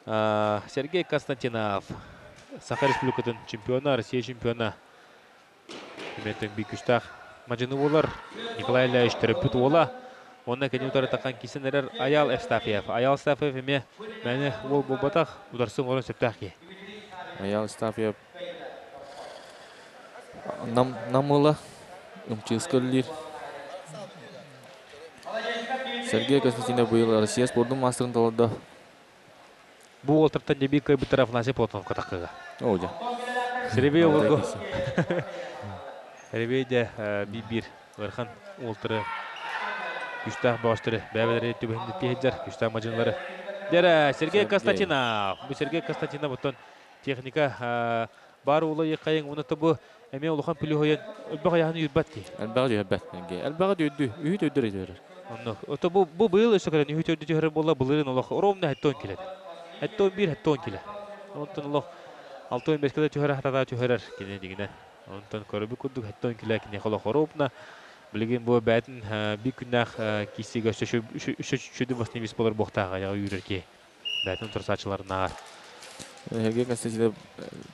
Сергей Константинов. Сахар Республикатын чемпиона, Россия чемпиона. Үметтің бейк үштақ мажыны болар. Николай Ильяевич терапевт ола. Онна кәне ұтары таққан кесен әрер Аял Евстафьев. Аял Евстафьев еме мәне ол болбатақ ұтарсын орын сөптақ ке. Аял Евстафьев намыла умчыскаллир. Сергей Константинов быйыл Россия спордун мастерын талады. Бу олтыртан деби кайбытара Афанасий Платонов катакыга. Оля. Серебей олго. Серебей де бибир вархан олтыры. Күштах баштыры бәбелері түбінде тейдер. Күштах мажынлары. Дера Сергей Константинов. Бу Сергей Константинов бұттан техника бар улы еқайын. Уныты бұ әме олухан пүлі хойын. Әлбәға яғын үйірбәт ки. Әлбәға үйірбәт. Әлбәға үйді. Үйді өйдір өйдір. Ота бұ бұйыл өсі көрін. Үйді өйдір бола бұлырын олық. Оромна әттон келеді. Әттон бір, әттон келеді. Онтан олық 6-15 кілі түйірі хатада түйірір. Кене дегіне. Онтан көрібі күрдік әттон келі кене қолық оромна. Білген бұл бәтін бір күннақ кестегі үші басын емес болар боқтаға яғы үйірерке. Бәтін тұрсатшыларына ағар. Сергей Константинов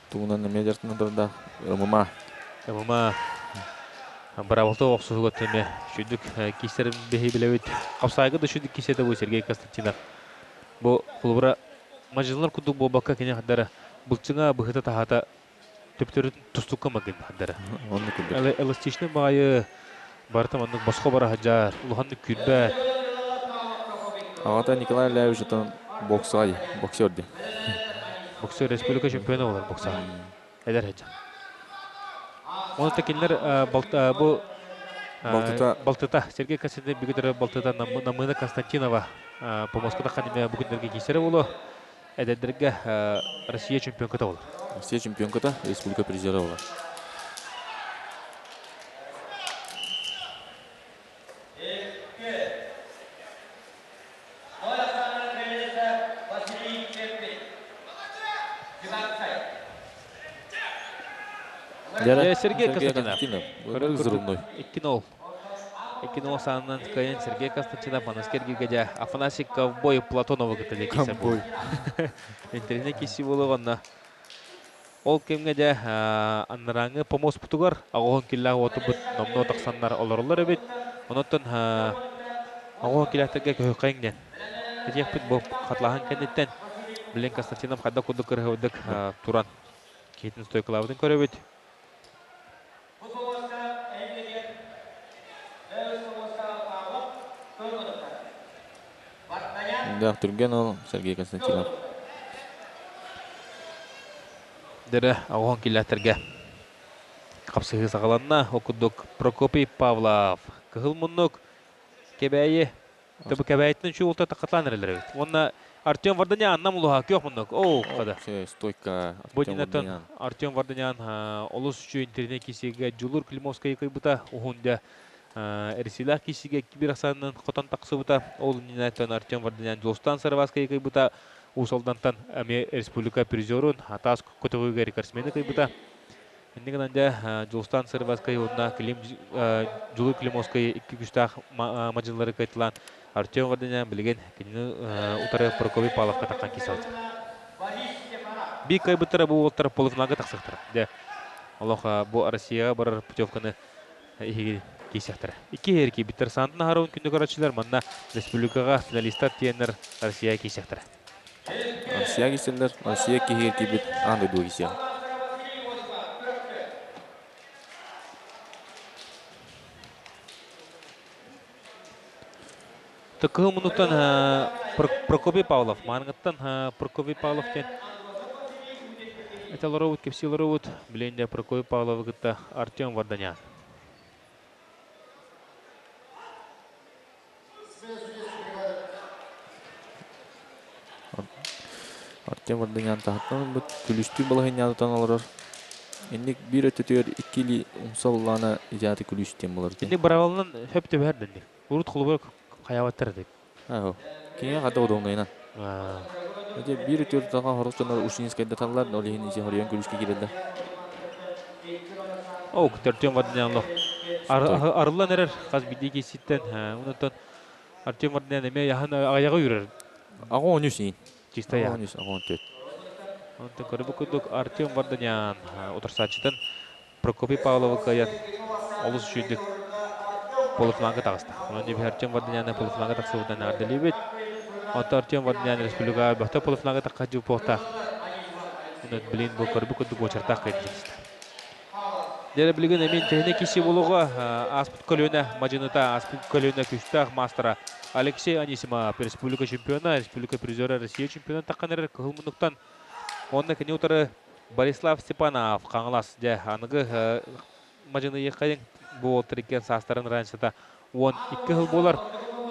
туғынан медиартын тұрда ымыма. Ымыма барабалты оқсығы көттіме. Шүдік кестерін бейі білі өт. Қапсайғы да шүдік кеседі бұл Сергей Константинов. Бұл құлыбыра мажылар күдік бұл баққа кене қадары. Бұлтсыңа бұғыта тағата төптөрін тұстыққа мағын қадары. Эластичный бағайы бартам анның басқа бара хаджар. Улуханны күрбәт. Ағата Николай Лявич атан боксай, боксерді. Боксер республика чемпионы олар бокса. Әдер хаджар. Оны тәкенлер Балтыта. Сергей Константинов бігідері Балтыта намына Константинова по Москвада қанеме бүгіндерге кейсері олы. Әдәдерге Россия чемпионката олар. Россия чемпионката, республика призері олар. Сергей Константинов. 2-0 санынан кайын Сергей Константинов, Анаскерги гадя Афанасий Ковбой Платонова гытыле кесе бұл. Интерне кесі болуғанна. Ол кемгеде аннараңы помос путугар, ағуын келлағы оты бұт номно тақсанлар оларылар өбет. Оныттын ағуын келләттерге көй қайыңден. Кетек бұт бұл қатлағын кәнеттен. Білен Константинов қадда құды кірғыдық туран. Кетін стойкалабыдың көрі өбет. Да, түрген ол Сергей Константинов. Дәрі ағуын келләттерге қапсығы сағаланна оқыдық Прокопий Павлов. Кығыл мұнық кәбәйі. Түбі кәбәйттің шүй олта тақатлан әрілер өйт. Онна Артем Варданян нам ұлыға көк мұнық. Оу, қада. Стойка Артем Варданян. Артем Варданян олыс үші интернет кесеге Джулур Климовская қайбыта ұғында Эрсилах кисиге кибирасанын хотан тақсы бұта. Ол нинайтан Артем Варданян Жолстан Сарваскай қайбыта. Усалдантан Аме Республика призерун Атас Котовыга рекордсмені қайбыта. Ендеген анде Жолстан Сарваскай одна Джулур Климовская 2 күштақ мажылары қайтылан. Артем Варданян білген кенені ұтары Прокопий Павловқа таққан кесі алды. Бей қайбыттары бұл олттары полуфиналға тақсықтыр. Аллаха бұл Россияға барар путевканы кейсектір. 2 ерке биттер сандын ағарауын күнді көрәтшілер манна республикаға финалистат тиенер Россия кейсектір. Россия кейсерлер, Россия кейерке бит аңды бұл кейсең. Тұқығы мұнықтан Прокопий Павлов. Маңғыттан Прокопий Павлов тен. Эталары өт, кепсилары өт. Біленде Прокопий Павлов ғытта Артем Варданян. Артем Варданян тағыттан бұд күлісті балағын ядытан алырыр. Ендік бір өтетер 2 ұмсаллана ижаты күлістен болыр. Ендік баравалынан хөпті бәрдіңдік. Ұрыт құлы бір қаяваттар дек. Кене қада одауындайынан. Bir ötüyor daha horusçanlar uşiniz kayda tanlar olihin ise horiyan gülüşke gireldi. O Артем Варданян арылан әрер қаз бидеге сеттен. Онытан Артем Варданян әме яғын аяғы үрер. Ағы 13 Чисто яғы. 13, ағы 14. Онытан көрі бүкіндік Артем Варданян отырсатшыдан Прокопий Павлова қаян олыс үшіндік полуфиналға тағысты. Онын дебе Артем Варданян полуфиналға тақсы бұдан ардали бет. Онта Артем Варданян республика бақта полуфиналға таққа жу поқтақ. Онын білейін бұл көрі бүкіндік очартақ қайын жетісті. Дәрі білген әмен тәне кесі болуға аспыт көліне мажыныта, аспыт көліне күштақ мастера Алексей Анисимов, республика чемпиона, республика призера Россия чемпиона таққан әрі қығылмындықтан. Онына кәне ұтары Борислав Степанов қаңылас. Дә анығы мажыны еқайын бұл тіреккен састарын раншыда 12 жыл болар.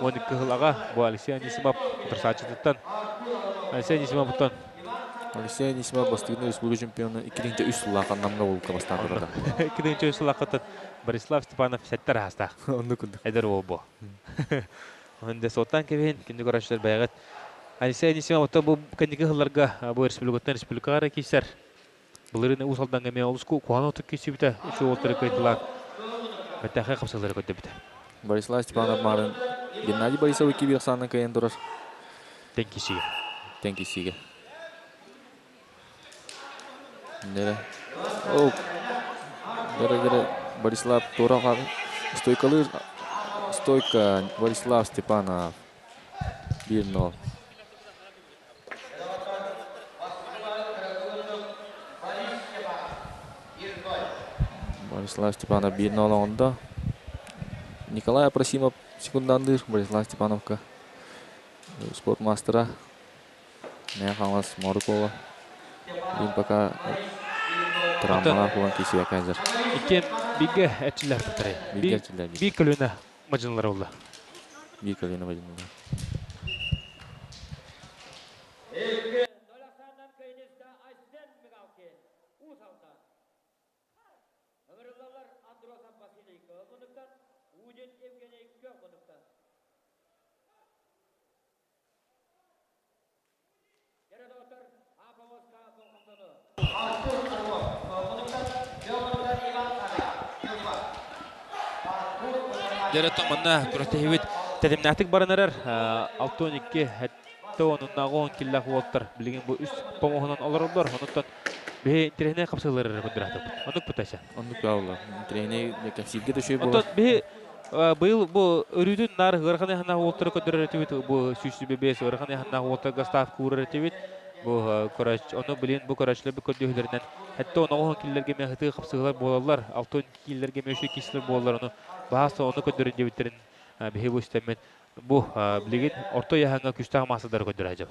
12 жыл аға бұл Алексей Анисимов ұтырсатшыдықтан. Алексей Анисимов бұттан. Алексей Анисимов бастығында республика чемпионы 2-3 ұллақан намға болуққа бастан тұрады. 2-3 ұллақытын Борислав Степанов сәттер астақ. Онды күндік. Әдір ол бұл. Онды соттан кәбейін, кенді көрашылар бәйғат. Алексей Анисимов бұтта бұл кәндегі ғыларға бұл республикаға кейсер. Бұл үріне ұсалдан кәме олысқу қуаны отық кейсі біті. Үші олтыры көйтілар. Бәттәқай қапсалары көтті біті. Борислав Степанов мағырын Геннадий Борисов екі бір саңын кәйін тұрар. Тенкисиге. Дәрі. Дәрі Борислав Торағар. Стойка Борислав Степанов. 1-0. Борислав Степанов 1-0 онда. Николай Апрасимов секундандыр Борислав Степановка. Спортмастера. Не қалас Морыкова. Ең пока травмалар болған кесеге кәзір. Екен биге әтчілер бұтырай. Би көліне мажынлар олды. Би көліне мажынлар. Дәрі тұмынна күрәтейвет тәдімнәтік барынарар 6-12 әтті онынна 10 келләқ олттар. Білген бұл үст помоғынан алар олар. Онықтан бе интерегіне қапсылары көндірәтіп. Онық бұтайса. Онық бәуілі. Интерегіне кәпсилге дөшей болар. Онтан бе бұл үрүйдің нар ғырған яғына олттары көндірәтіп. Бұл сүйсі бебес ғырған яғына олттарға став көрәтіп. Бұл көрәч, оны білен бұл көрәчлер бұл көндіғілерінен. Әтті оны 10 келлерге мен ғыты қапсылар болалар. 6-12 келлерге мен үші кесілер болалар. Бағасы оны көндірін жебіттерін бейі өстемен бұл білеген орта яғанға күштағы масыдар көндір әжеп.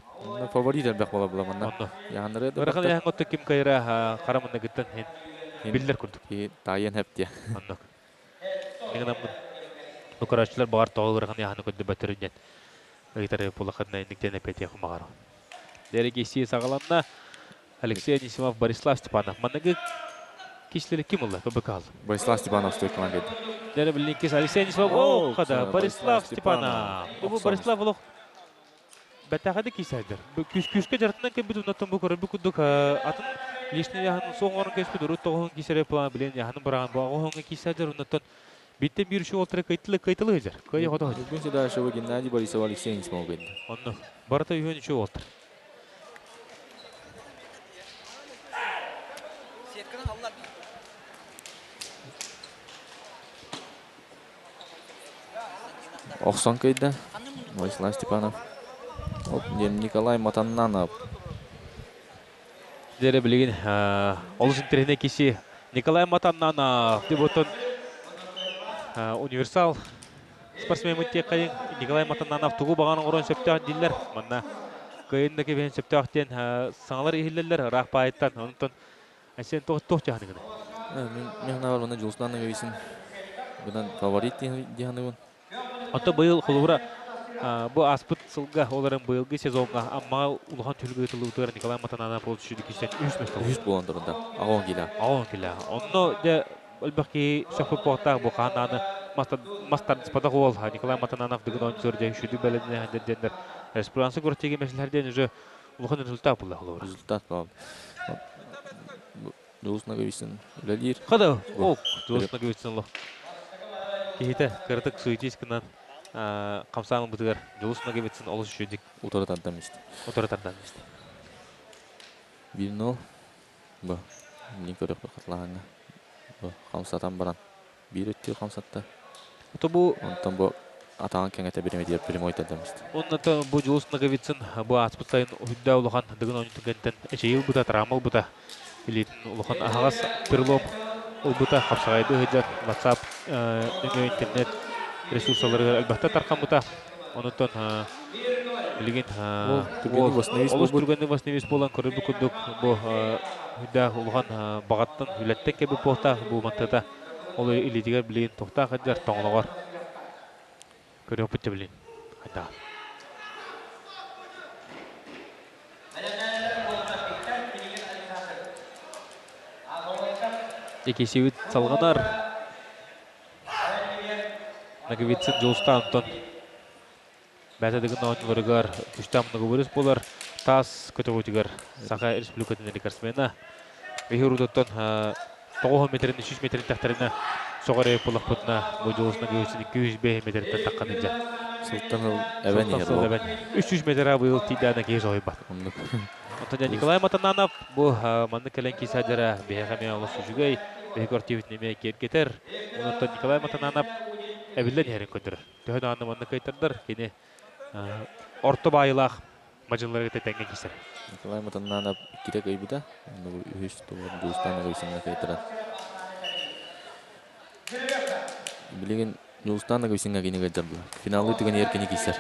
Фаворит әлбәқ бола бұламында. Ғырған яғын отты кем қайра қарамында күттін білдер күрдік. Тайын әпте. Менің бұл көрәшілер бағар тоғыл ғырған яғаны көнді бәтірінен. Ғитары бұлақырына ендіктен әпет яқын мағару. Дәрі кесие сағаланна Алексей Анисимов, Борислав Степанов. Манығы кешілері кем олды? ББК алды. Борислав Степанов стойкалан кеді. Дәрі білін кес Алексей Анисимов. Қада Борислав Степанов. Бұл Борислав олық бәттәғады кесәдір. Күшке жартынан кем біді ұнаттан бұл көрі. Бұл күдік атын лишні яғын соң орын кеспеді. Рұт тоғын кесері план білен яғын бұраған бұл оғын кесәдір. Ұнаттан биттен бір үші олтыры қайтылы өзір. Көйе қода өзір. Бүгін седа шығы Геннадий Борисов Алексей Анисимов кеді. Оны барыта үйен үші олтыр. Оқсан көйді. Борислав Степанов. Николай Матаннанов. Дәрі білеген олыс интеріне кесе Николай Матаннанов деп отын универсал спортсмен мүтте қайын Николай Матаннанов тұғы бағаның орын сөптіғын дейлер. Манна көйінді кебен сөптіғықтен саңалар ехілелер рақ байыттан. Онытын әсен тоқ жағынығыны. Мен ғана бар бұны Жылсынанның өйсін. Бұдан фаворит дейіні бұн. Онта бұйыл құлығыра бұл аспыт сылға оларын бұйылғы сезонға амма ұлған түлгі ұтылығытығыр Николай Матананов ол үшіді кестен 3 мәстал. 100 болан тұрында. Ағуын келі. Ағуын келі. Онны де әлбәқке шөпі бұқтағы бұл қананы мастар диспатақ ол Николай Матананов дұғын ойынсөрде үшіді бәліне әндердендер. Республикансы көрттегі мәселерден өзі ұлған результат бұл ұлығыр. Результат бұл. Жылсынағы өйсін үләлер. Қада? Ол жылсынағы өйсін ұлық. Кейті кірдік суетескінен қамсаңын бұтығар жылысына кебетсін олыс үшедік. Утарытардан месті. 1-0. Бұл. Лен көрек бұл қатылағанға. Бұл қамсатан баран. 1 өттер қамсатта. Онтан бұл атаған кәңәті беремедер білім ойттардан месті. Онтан бұл жылысына кебетсін бұл аспыттайын үдді ұлыған дығын ойынтын кәнттен әшейіл бұта, трамал бұта. Елейтін ұлыған ағас перлом Улбута хапсагайды хыжар WhatsApp, интернет ресурслары албатта таркан бута. Онуттан билген олус түргенде басневис болан көрөбү күндүк бу хүдә улган багаттан үләттә кебе похта бу мантата ол илидигер билген тохта хыжар тоңлогор көрөп бүтә билген хата. Екесевит салғанар. Нагавитсин жолстантон. Бәтәдігін ауынларығар күштамынығы өріс болар. Тас көтігітігер Сақа республикатын рекордсмена. Вехерудоттон 9 метрін 300 метрін тақтарына соғар өйіп болақ бұтына бұл жолысына көйісін 205 метрін таққан еді. Сылттан әбән ер. 300 метр абыл тидана кейс ойын бат. Антония Николай Матананов бұл манны кәлен кейсадера бейхаме алысы жүгей. Бейкортивит неме кетер. Онтон Николай Матананов әбілден әрін көндір. Төхін аңы манны кайтырдар. Кені орты байылақ мажылары тәтәнген кейсер. Николай Матананов керек өйбіда. Үш тұғын Дұлыстан өйсіңе кайтырар. Білеген Дұлыстан өйсіңе кені кайтырды. Финалы түген еркені кейсер.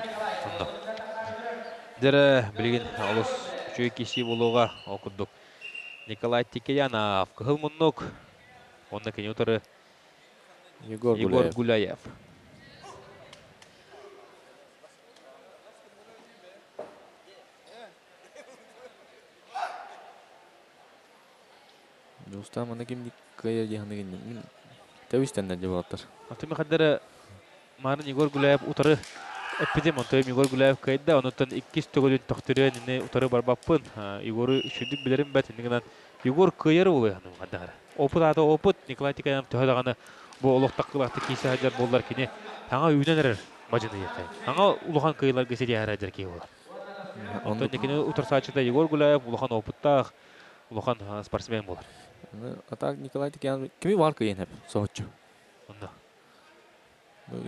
Дәрі білеген алыс үшөй кеші болуға оқыдық. Николай Тикеянов, Кығыл Мұннық. Онна кені отыры Егор Гуляев. Дұлыстан мұны кемді қайыр дегенде кені тәуістен де болаттыр. Артымен қадары марын Егор Гуляев ұтары әппедем онтайым Егор Гуляев қайда, онытын 2 төгілін тоқтырын ұтары барбаппын. Егоры үшіндік білерім бәт, Егор кайыр олы қандағары. Опыт аты опыт, Николай Тикаянов төхедағаны бұл олықтақ қылақты кейсі хаджар болдар кені аңа үйінен әрір бажыны еқай. Аңа ұлыған кайылар кесе де әрі хаджар кей олар. Онтан некені ұтырсачыда Егор Гуляев ұлыған опыттақ, ұлыған спортсмен болар. Атақ Николай Тикаянов кеме бар кайын әп, соғытчу?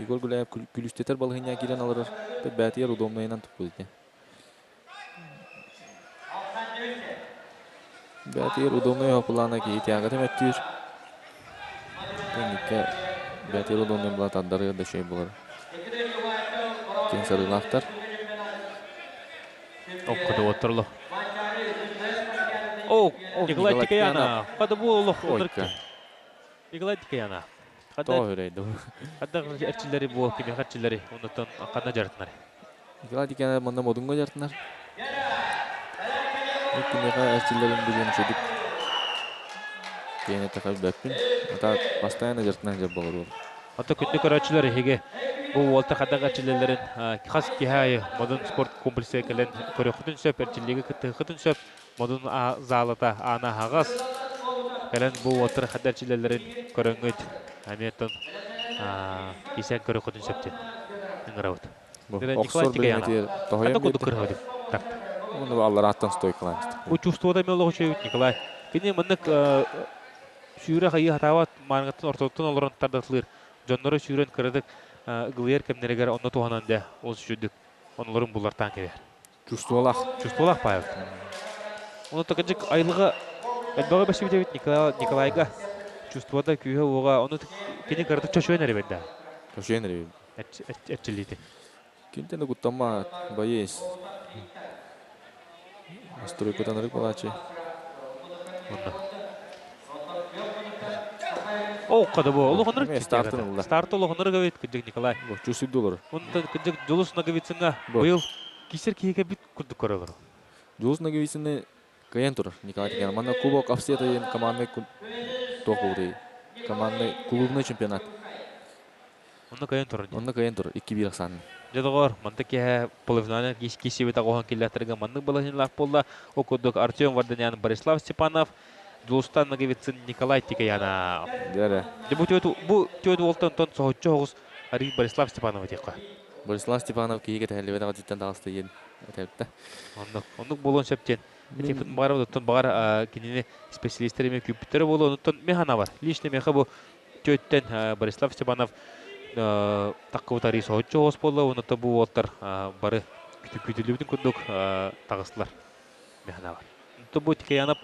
Егор Гуляев күлістетер балығыня келен алырыр. Бәтиер удобнайынан тұп көзде. Бәтиер удобной опылана кейі тияғы тәмәттір. Тәнікке бәтиер удобной бұлат аддары да шөй болар. Кен сарылақтар. Оққыды отырлы. Николай Тикаянов. Қады бұл ұлық отырықты. Николай Тикаянов. Тоғы өрейді. Қаддағы әрчілері бұл кеме қарчілері. Онытын қана жартынар. Николай Тикаянов мұнда модынға жартынар. Кемеға әрчілерін білген шөдік. Кейіне тақай бәппін. Ата постоянно жартынар жап бағыр ол. Ата күнді көрәтшілері хеге бұл олты қаддағы әрчілерін қас кехайы модын спорт комплексе кәлін көрі құтын сөп, әрчілігі күтті құтын сөп, модын залыта ана ағас. Кәлін бұл олты қадды әрчілерін көріңгіт. Әметтің кесен көрі құтын сөптен. Үңірауыт. Николай Тикаянов. Қадда күнді көрі өдік. Тақты. Оны аллар аттан стой қыланышты. Бұл чувствода мен олығы шөйіт, Николай. Кені мұнық сүйірі қайы хатават маңғаттың орталықтың олырын тардатылыр. Жонлары сүйірін кірдік ғылайыр кәмнерігер онны туғанан да осы шүйдік. Онларын бұлартан кебер. Чувстволақ. Чувстволақ байып. Оны тұқынжық айлығы әлбағы бәші бітебет Николайға. Чувствода күйі оға. Оны кені кірдік чөшуен әрі бәнді. Чөшуен әрі бәнді. Әтчілейді. Кентені құттама байыз. Стройкадан рык балачы. Қады бұл, олығын рык. Старты олығын рык өйт күнжік Николай. Чусып долар. Онда күнжік Жолус Нагавицинға бұйыл кесер кейге біт күрдік көрілер. Жолус Нагавицинны каян тұр Николай Тикаянов. Мана кубок Австрията ен командный тоқ болды. Командный клубный чемпионат. Онда каян тұр. Онда каян тұр. 2-1 ақсаны. Жадығыр, манты ке полуфинальный кесебет ағуған келләттерге манның балығынлар болды. Оқыдық Артем Варданян, Борислав Степанов, Жолустан Нагавицин, Николай Тикаянов. Бұл түйеті олтан тон соғытчы оғыз Ари Борислав Степанов етеқі. Борислав Степанов кейге тәлібет аға жеттен дағысты ен. Ондық болуын сөптен. Тепін бағар оттан бағар кенені специалистеріме күпіттері болу. Ондықтан механа бар. Лишне меха бұл түйеттен Борислав Степанов таққы бұтары соғытчы оғыз болды. Ондықта бұл оттар бары күтілудің күндік тағыстылар. Механа бар. Ондықта бұл Тикаянов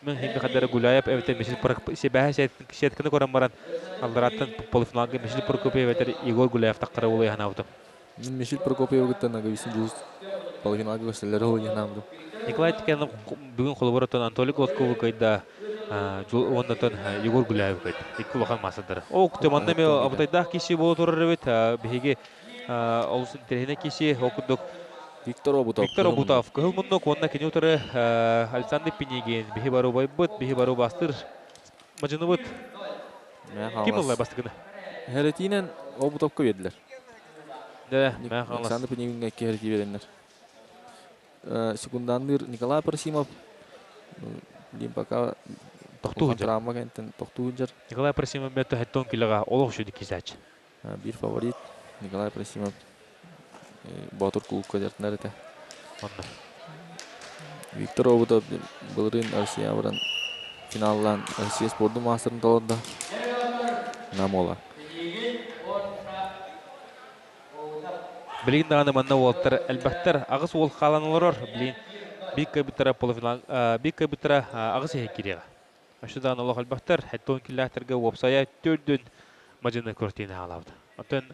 Мен химби хадара Гуляев эвтер Мишель Себаха сетканы көрөн баран алдараттан полуфиналга Мишель Прокопьев эвтер Егор Гуляев таққара болы яханабыты. Мишель Прокопьев гыттан агависын жуз полуфиналга көстелері олы яханабыты. Николай Тикенов бүгін қолыбыраттан Анатолий Глотковы кайда оннатан Егор Гуляев кайда. Икки улахан масадары. О, күтеманна ме абытайдақ кеші болу тұрыр әвет. Беге олысын терхене кеші оқыдық. Виктор Обутов. Көхіл мұндық онна кене отыры Александр Пенеген. Беге бару байбыт, беге бару бастыр. Мажыны бұд. Кем олай бастығыны? Хәретинен Обутовқа веділер. Да, мәң қалас. Александр Пенегенге әкке хәрети веділер. Секундандыр Николай Парсимов. Дейін пока травма кәнттен тоқтуын жар. Николай Парсимов мәтті әттон келіға олық жүді кезәч. Bir favorit Николай Парсимов. Батыр клубқа жартындар еті. Виктор Обутов бұлырын Россия бұрын финаллан Россия спорты мастырын талады. Намола. Білген дағаны манна олттар әлбәттер ағыз ол қаланылар білген бик кабитара полуфинал бик кабитара ағыз екереға. Ашыдан олық әлбәттер әттон келәттерге опсая төрден мажыны көртейіне алауды. Атын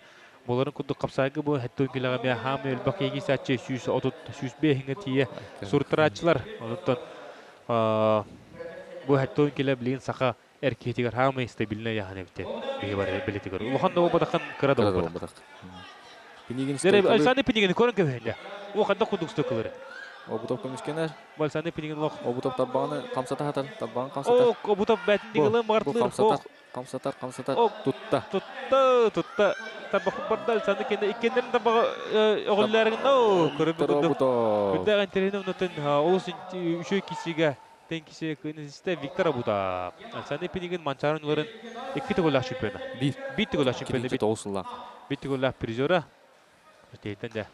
боларын күдді қапсайғы бұл әттон келәға мәе хамы әлбәқ егі сәтче 135 тие сұртырачылар. Онықтан бұл әттон келә білген сақа әркетігер хамы стабиліне яғын әбітте бейі бар білетігер. Улахан да обадаққан қырады обадақ. Александр Пенеген көрін көбейінде. Оқанда құдық стөкілері. Обутов көмішкенер. Александр Пенеген лоқ. Обутов тарбағаны қамсата хатар. Тарбағын қамсатар. Обутов бәтіндегілі мағартылыр. Қамсатар. Тұтта. Тұтта. Тарбақын барды Александр Пенеген. Иккендерін тарбағы оғыларыңын көріп бүгінді. Күндәғін терені ұнатын олысын үші кесіге тен кесе көнізісті Виктор Обутов. Александр Пенеген манчарын оларын 2 тігілі чемпионы. 1 тігілі чемпионы. 1 тігілі призері. Тейтен де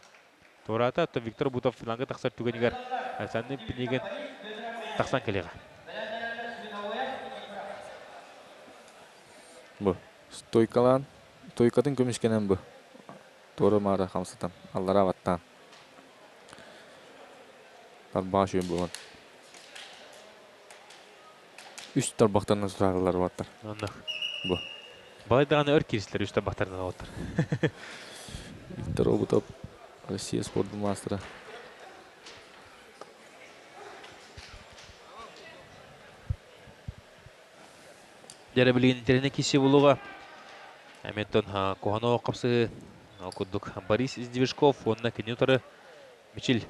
Тората, то Виктор Обутов финалга тақсар түгенігер Александр Пенеген тақсан келеға. Бұ, стойкатын көмішкенен бұ. Торы мары қамсатан, аллара ваттан. Тарбаға шүйен бұған. 3 тарбақтарынан сұрағылар ваттар. Бұ. Балайдағаны өр керістілер 3 тарбақтарынан ваттар. Виктор Обутов, Россия спорты мастера. Дәрі білген интеріне кесе болуға. Әметтон Коханова қапсы күдік Борис Издевешков, онына кенетары Мичел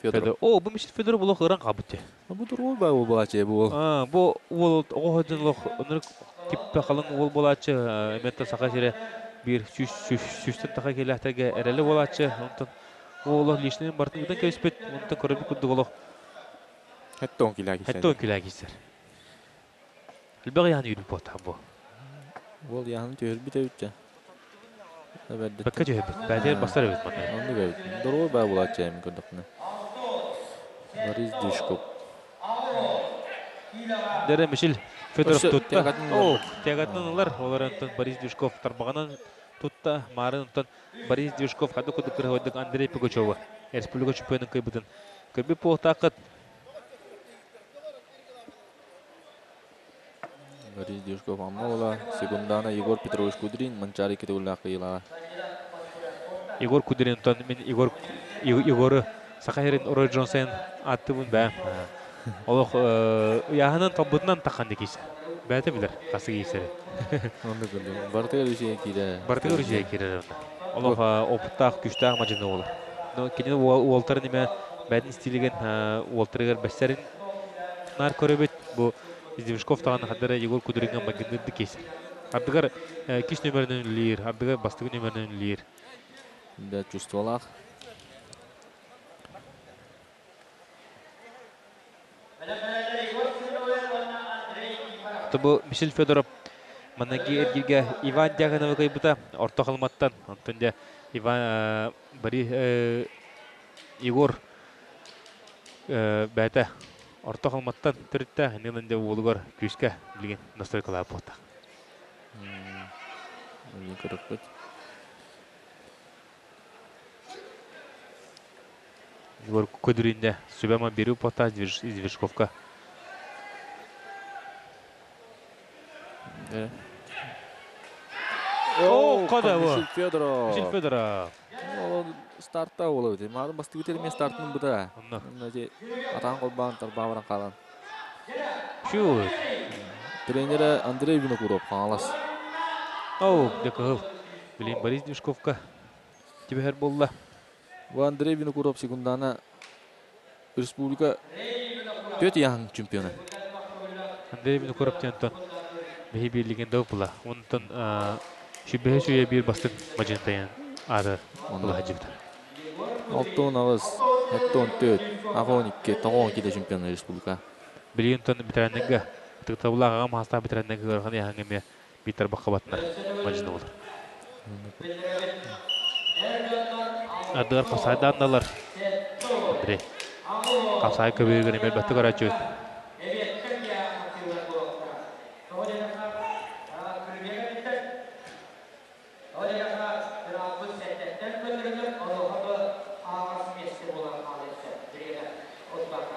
Федоров. О, бұл Мичел Федоров болу қыран қабытте. Бұл тұрғыл бай ол болачы бұл. Бұл оғадын ұныр кеппе қалың ол болачы. Әметтон сақа жере bir süsten taqa kelahtarga ereli bolatçı. Ondan oğlu lişinin bartınıdan kevspet. Ondan körübü kudduk oluq. Hatton kilagizler. Hatton kilagizler. Elbağ yani yürüp otan bu. Ol yani tühür bite ütçe. Bakka tühür bit. Bәдер бастар өт маңа. Ondu gayet. Doğru bay bolatçı emin kördükünü. Борис Дишков. Дәрі Мишель Федоров тұтта. Тегатынылар. Олар онтан Борис Дишков тарбағанан тұтта. Марын онтан Борис Дишков қады күді кірғойдық Андрей Пугачева. Республика чемпионын көйбітін. Көйбі поғтақыт. Борис Дишков амма ола. Секундана Егор Петрович Кудрин. Манчари кеті ұлла қиыла. Егор Кудрин онтан мен Егоры Сақайрин Орой Джонсен атты бұн бәм. Олық яғынан табытынан таққан декейсі. Бәті білер, қасы кейсері. Онды көрдім. Бартығыр үшеге кейді. Бартығыр үшеге кейдер. Олық опыттақ, күштақ мажыны олы. Кенен уолтары неме бәтін стилеген уолтарығыр бәстерін нар көребет. Бұл Издевешков тағаны қадары Егор Кудринген магинді декейсі. Ардығыр кеш нөмірінің үлілер, ардығыр бастығы нөмірінің үлілер. Да, чувстволақ. Бұл Мишель Федоров маннаги эргирге Иван Дягановы кайбыта орто қалматтан. Антонде Егор бәті орто қалматтан түрітті. Нелінде олығыр күйіске білген настройкалар болта. Егор Кудринде сөбәма беру болта Извешковка. Қада бұл. Мишель Федоров. Мишель Федоров. Ол стартта олы өте. Мағын басты өтерімен стартының бұда. Атаған қолбағын тарбағыран қалан. Шут. Тренері Андрей Винокуров қаңалас. Декағыл. Білейін Борис Движковка. Тебе әр болла. Бұл Андрей Винокуров секунданы республика 4 яғын чемпионы. Андрей Винокуров тентон. Бейі бірлеген дау бұла. Онтон шүббе сөйе бір бастын мажынтайын ары бұла әжіпті. 6 авыз, 7-4, ағын 2, 12 чемпионы республика. Білейін тон бітірәнніңгі. Тықтабыла ағам хаста бітірәнніңгі ғырған яғыңыме битар баққа батына мажыны болыр. Адығар қапсайды андалар. Андрей. Қапсай көбейгені мәлбәтті қарачы өт.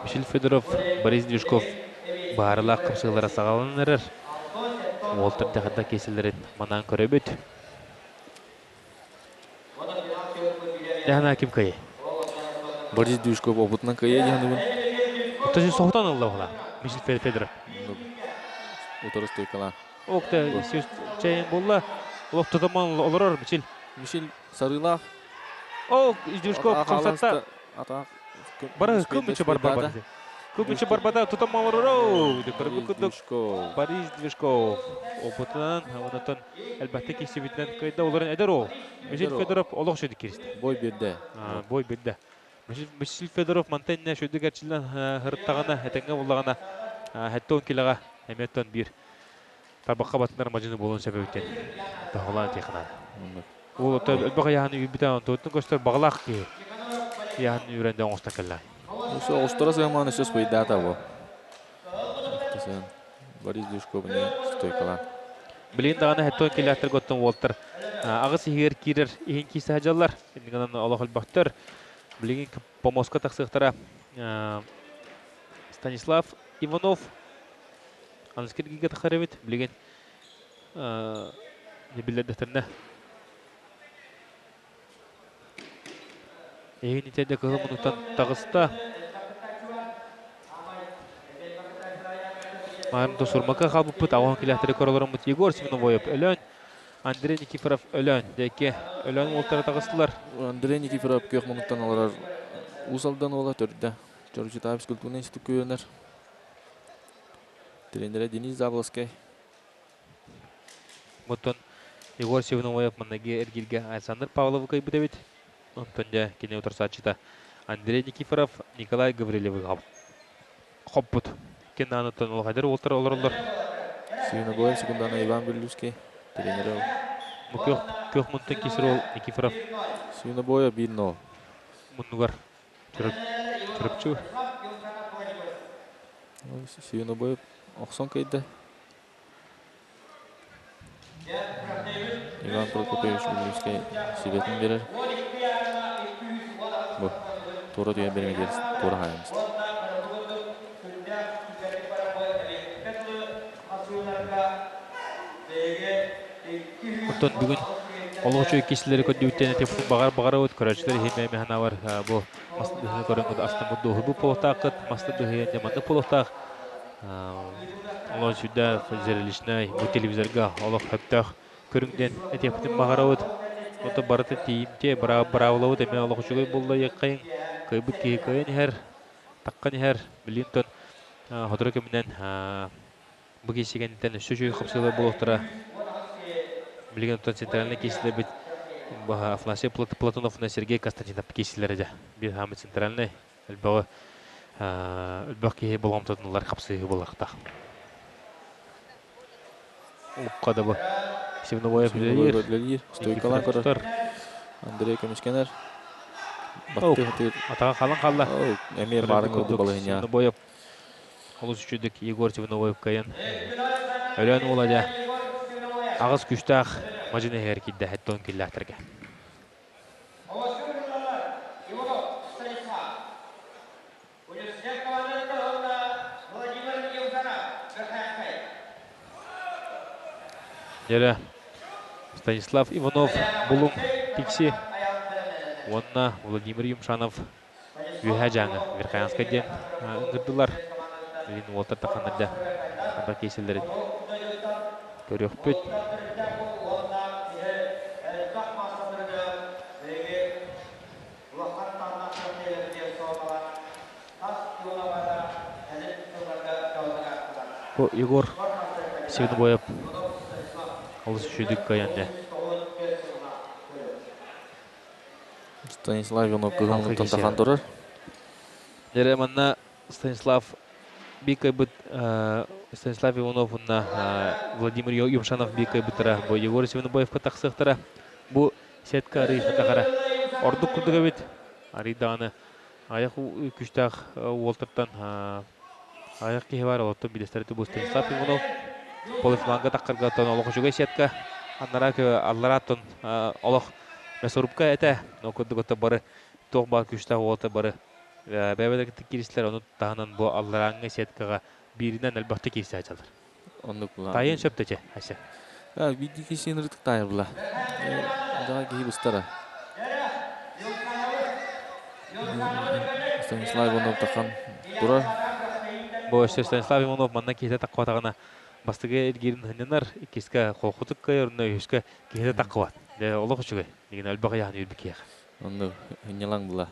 Мишель Федоров, Борис Движков барылақ қымсығылара сағалын әрір. Уолтер дәқында кесілерін манан көрі бөт. Дәғына кім кайы? Борис Движков опытынан кайы дегенді бұл? Ұттасы соғытан алды оғыла, Мишель Федоров. Отырыс тойкалан. Оқты сөз чайын болла, олық тұтаман олырар Мишель. Мишель Сарылақ. Движков қымсатта. Бары көмінші барбада. Көмінші барбада тұтаман олырар. Көрбі күндік Борис Движков. Опытынан, онытын әлбәтті кесебетінен қайда оларын әдір ол. Мишель Федоров олық шөді керісті. Бой берді. Бой берді. Мишель Федоров мантайнына шөді кәрчілден ғырыттағана, әтенге болағана әтті 10 килоға әметтен бір тарбаққа батындар мажыны болуын сәбәбіттен тағылан текінады. Ол әлбәға яғаны үйбітен тұғыттың көстер бағылақ ке яғаны үйренде оңыстан кәлі. Осы оңыстара сағыманы сөз бойдата бұл. Борис Движковыне стойкалан. Білейін дағаны әтті 10 кило әттір көттің олттыр. Ағыз егер керер ең кейсі әжалар. Ендігінен олық өлбақтыр. Білеген помоска тақсықтара Станислав Иванов. Анскергиге тақарабет. Білеген небілдердіқтіріне. Егін етеді қығымынықтан тағыста. Мағырымды сұрмақа қалбы бұт. Ағын келәқтірі көрілерім бұт. Егор Семенов ойып өлін. Андрей Никифоров өлін. Дәке өлін олтары тағыстылар. Андрей Никифоров көк мұнықтан олар ұсалдан ола түрді. Жоржи Тавис күлтуын институт көйінер. Тренері Денис Заблоскай. Бұттын Егор Семенов ойып мұннаге әргелге Александр Павловы көйбі дәбет. Онтында кене отырсатшыда Андрей Никифоров, Николай Гаврилевы қоп бұт. Кен анытын олғайдар олтар олар. Сүйіні бойын секунданы Иван Берлюский. Тренері ол. Көк мұнтын кесір ол Никифоров. Сүйіні бойы 1-0. Мұнығар түріпчі. Сүйіні бойы оқсон кәйді. Иван Прокопьевич Берлюский себетін берер. Бұл, тура түйен бермедеріз, тура қайымыз. Бұттын бүгін олығы чөй кесілері көнді өттен әтепін бағар өт көрәшілер хеймәйме хана бар. Бұл масты дұхыны көріңгі астамы дұхы бұл полықтақ қыт, масты дұхы әндеманды полықтақ. Олығы сүрді зәрелішіне бұл телевизорға олығы хөптақ көріңден әтепін бағар өт. Онда барыты тиімте бравлауы дәме олығы жүгей болды еққайын. Көйбіт кейі көйін әр, таққан әр. Білінтон ғадыры көмінен бұл кесегенінтен үсі жөй қапсылы болуқтыра. Білгенітон центральный кесілер бет Афанасий Платонов на Сергей Константинов кесілері де. Бір хамы центральный үлбақ кейі болғамтатын олар қапсылығы болуқта. Ұққады бұл. Семенов ойып Лелир. Стойкалан көрір. Андрей Көмішкенер. Атаға қалан қалда. Әмер барын көрді балығын я. Семенов ойып. Олыс үшідік Егор Семенов ойып қайын. Өлен оладя. Ағыз күштақ мажыны әгер кейді әттон келі әтірге. Нере Станислав Иванов Булум Тикси. Онна Владимир Юмшанов Юхаджаңы Верхаянска ден ғырдылар. Лин Уолтер тақанырда анда кейселдерін көрек бүт. Егор сегін бойып алыс үшедік қаянды. Станислав Иванов кығымын тантақан тұрыр. Нере манна Станислав Станислав Иванов Владимир Юмшанов бикай бұтыра. Бұл Егор сегін бойып қатақсықтыра. Бұл сетка арый фатақара. Ордық күрдігі бет. Арыдағаны аяқ күштақ уолтырттан аяқ кейі бар. Олаттан билестерді бұл Станислав Иванов. Полифланға таққырғаттан олық жүгей сетка. Аннара аллараттан олық мәсұрыпқа әті. Нөкірді бары тоқ бар күштақ уолты бары. Бәбәдәкі кирислер оны тағынан бұл аллараңғы сеткаға бірінен әлбақты кейсі açalır. Тайын шөптече, әсі. Види кесен рытық тайыр бұла. Ондаға кейі бұстара. Станислав Иванов таққан тұрар. Бұл өшті Станислав Иванов манна кейті таққуатағына бастығы әлгерін хыненар, кескі қолқұтық қайырына өшкі кейті таққуат. Олық үшігі, деген әлбіға яғын өрбі кейіқ. Онды хынелаң бұла.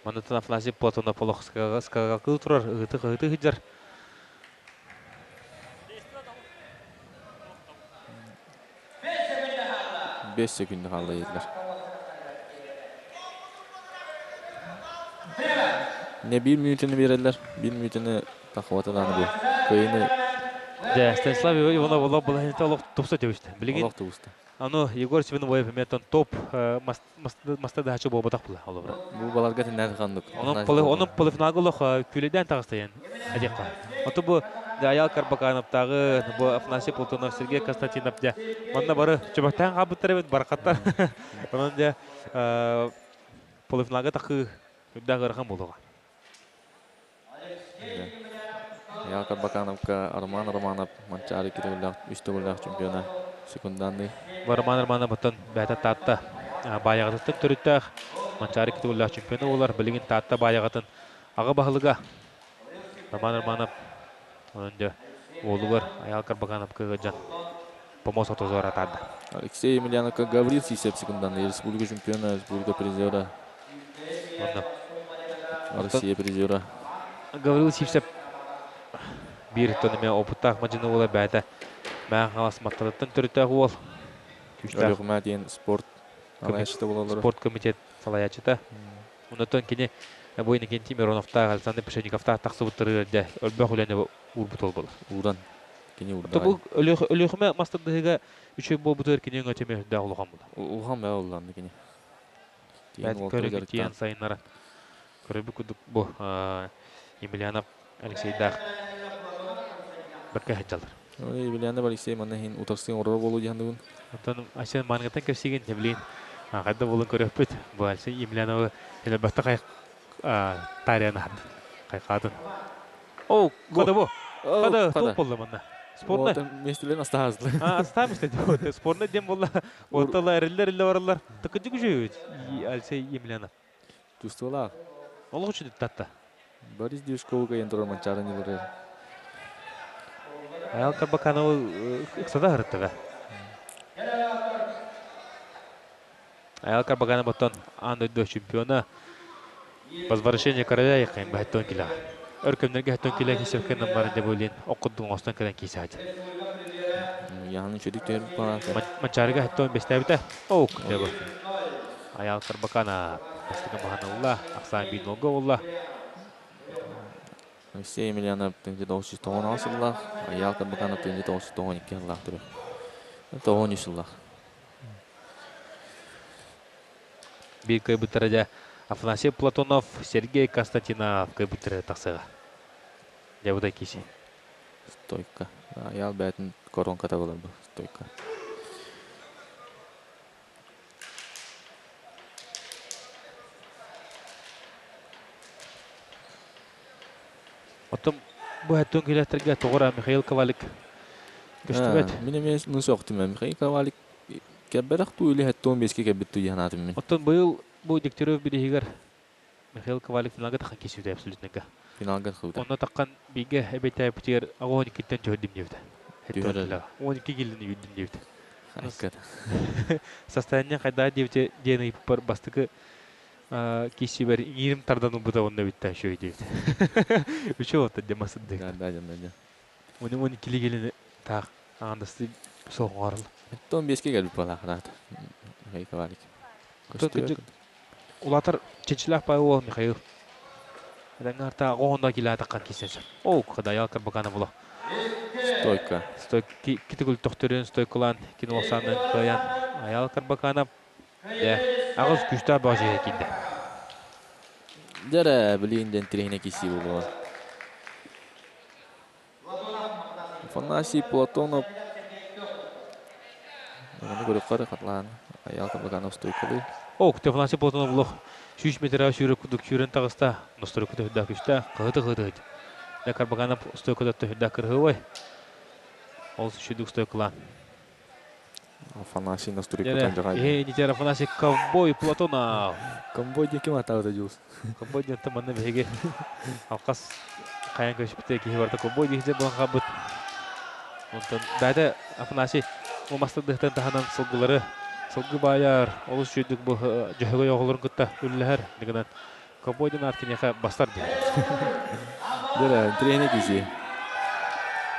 Манытын Афанасий Платонов полық скаға қыл тұрар, ұғыты хыджар. 5 sekundde kaldı yediler. Ne 1 minutunu verirler. 1 minutunu takıvatılarını bu. Köyünü... Станислав Иванов олақ бұлайынты олақ тұпса деуішті. Олақ тұпсты. Аны Егор Севин бойып әметтен топ мастады хачы бұл бұтақ бұла. Бұл баларға тінәді қандық. Оның полифиналғы олақ күледен тағыстайын. Әдеққа. Оты бұл Аял Карбакановтағы, бұл Афанасий Платонов, Сергей Константинов де. Онда бары чөбақтан қабыттар әбет барқаттар. Онын де полифиналға тақы үдді ғырған болуға. Аял Карбакановка Арман Романов Манчары кетеулі үшті болақ чемпионы секунданды. Арман Романов бұттан бәті татты баяғытыстық түріттіғ. Манчары кетеулі чемпионы олар білігін татты баяғытын аға бағылыға. Арман Романов önce oğlular Ayal Karbakanov жан помос отозор атады. Алексей Емельянов Гаврил Сисеп секунданды. Республика чемпиона, республика призера. Россия призера. Гаврил Сисеп bir tonne опыттақ мажыны олар бәті. Мәң қалас матталыттан түріттәғі ол. Өліғмәден спорт спорт комитет салаячыта. Онытын кені бойны кенті Мироновта, Александр Пешениковта тақсы бұттыры де өлбәқ өләні урбут ол болыр. Урдан. Кені урдан. Бұл өліғіме мастырдығыға үші бол бұтыр кені өңетеме дәғ ұлған болды. Ұлған бә оланды кені. Бәді көрігі тиян сайынлары. Көрібі күдік бұл Емельянов Алексей Дақ біркі әтчалыр. Емельянов Алексей маннахин ұтарсын орыр болу дегенді бұн. Антон Асен маңғаттан көрсеген тәбілейін. Қайда болын көріп бүт. Бұл Алексей Емельяновы әлбәтті қайық тарияны хады. Қайқадын. Оу, қада бұл. Қада топ болды мұнда. Спорны? Местелерін аста азды. Аста местелерін. Спорны дем болды. Орталы әрілер барылар. Тұқыды күші Алексей Емельянов. Чувствовала? Олық үшін татты. Борис Девшковыға ендірі манчарын елері. Аял Карбакановы ұқсада ғырыттыға. Аял Карбаканов бұттан андойды чемпиона возвращение короля еқайын ба әттон келеға. Өркөмдерге әттон келеға кесеркеннің барын деп ойлен оқыдың остан кәден кейсе айды. Яғының чөдік түйіріп барады. Манчарыға әттон бестәбіті. Оук дебі. Аял Карбаканов бастығы мағаны ұлла, ақсайын бейін олға ұлла. Алексей Емельянов теңде 910 асыллақ, Аял Карбаканов теңде 912 аллақ түрі. 913 аллақ. Bir кайбытырыда Афанасий Платонов, Сергей Константинов кайбытыры тақсыға. Дәудай кесі. Стойка. Аял бәтін коронката болар бұл. Стойка. Отым бұл әттің келестерге тоғыра Михаил Ковалик Көстүбет. Мен эмес нус октум мен. Михаил Ковалик кеберак туйлы хатто 15-ке кебит туй янатым мен. Оттон быйыл бу Дегтярев биригер Михаил Ковалик финалга тахан кесүүтэ абсолютнага. Финалга хылды. Онно таккан биге эбетэ птер агоник киттен жөрдим дебит. Хеттелла. 12 килдин үйдүн дебит. Хайкат. Состояние кайда дебит дены пар бастыгы кисибер ирим тардан убута онно битте шөй дебит. Үчө отта демасы дек. Да. 12 килген так андасты соңорл. Хатто 15-ке келип бала харат. Михаил Ковалик. Улатар чечилах пай ол Михаил. Ренгарта гонда кила таккан кисен. О, кадай Карбакана була. Стойка. Стойки китигул тохторын стойкалан кинолсанын каян аял Карбакана. Я агыз күчтә бажы килде. Дәре билинден тренер киси булды. Афанасий Платонов. Аны көрүп кара катлан. Аял Карбакана стойкалы. О, Афанасий Платонов було 3 метр шүрүк күдүк шүрен тагыста. Нострык күдүк күчтә кыды. Да Карбакана стойкада төһдә кыргыбай. Ол шүдүк стойкалан. Афанасий Нострыкотан жагай. Нитер Афанасий ковбой Платонов. Ковбой деке матагы жус. Ковбой дентэ манна беге. Алкас каян көчүптө ки барда ковбой диже булган кабыт. Онтон дайда Афанасий мастардыктан таханан сылгылары сылгы баяр ол шүдүк бу жөһөгө йоголорун кытта үлләһәр дигән ковбойдун аркыняка бастар ди. Дәре тренер киси.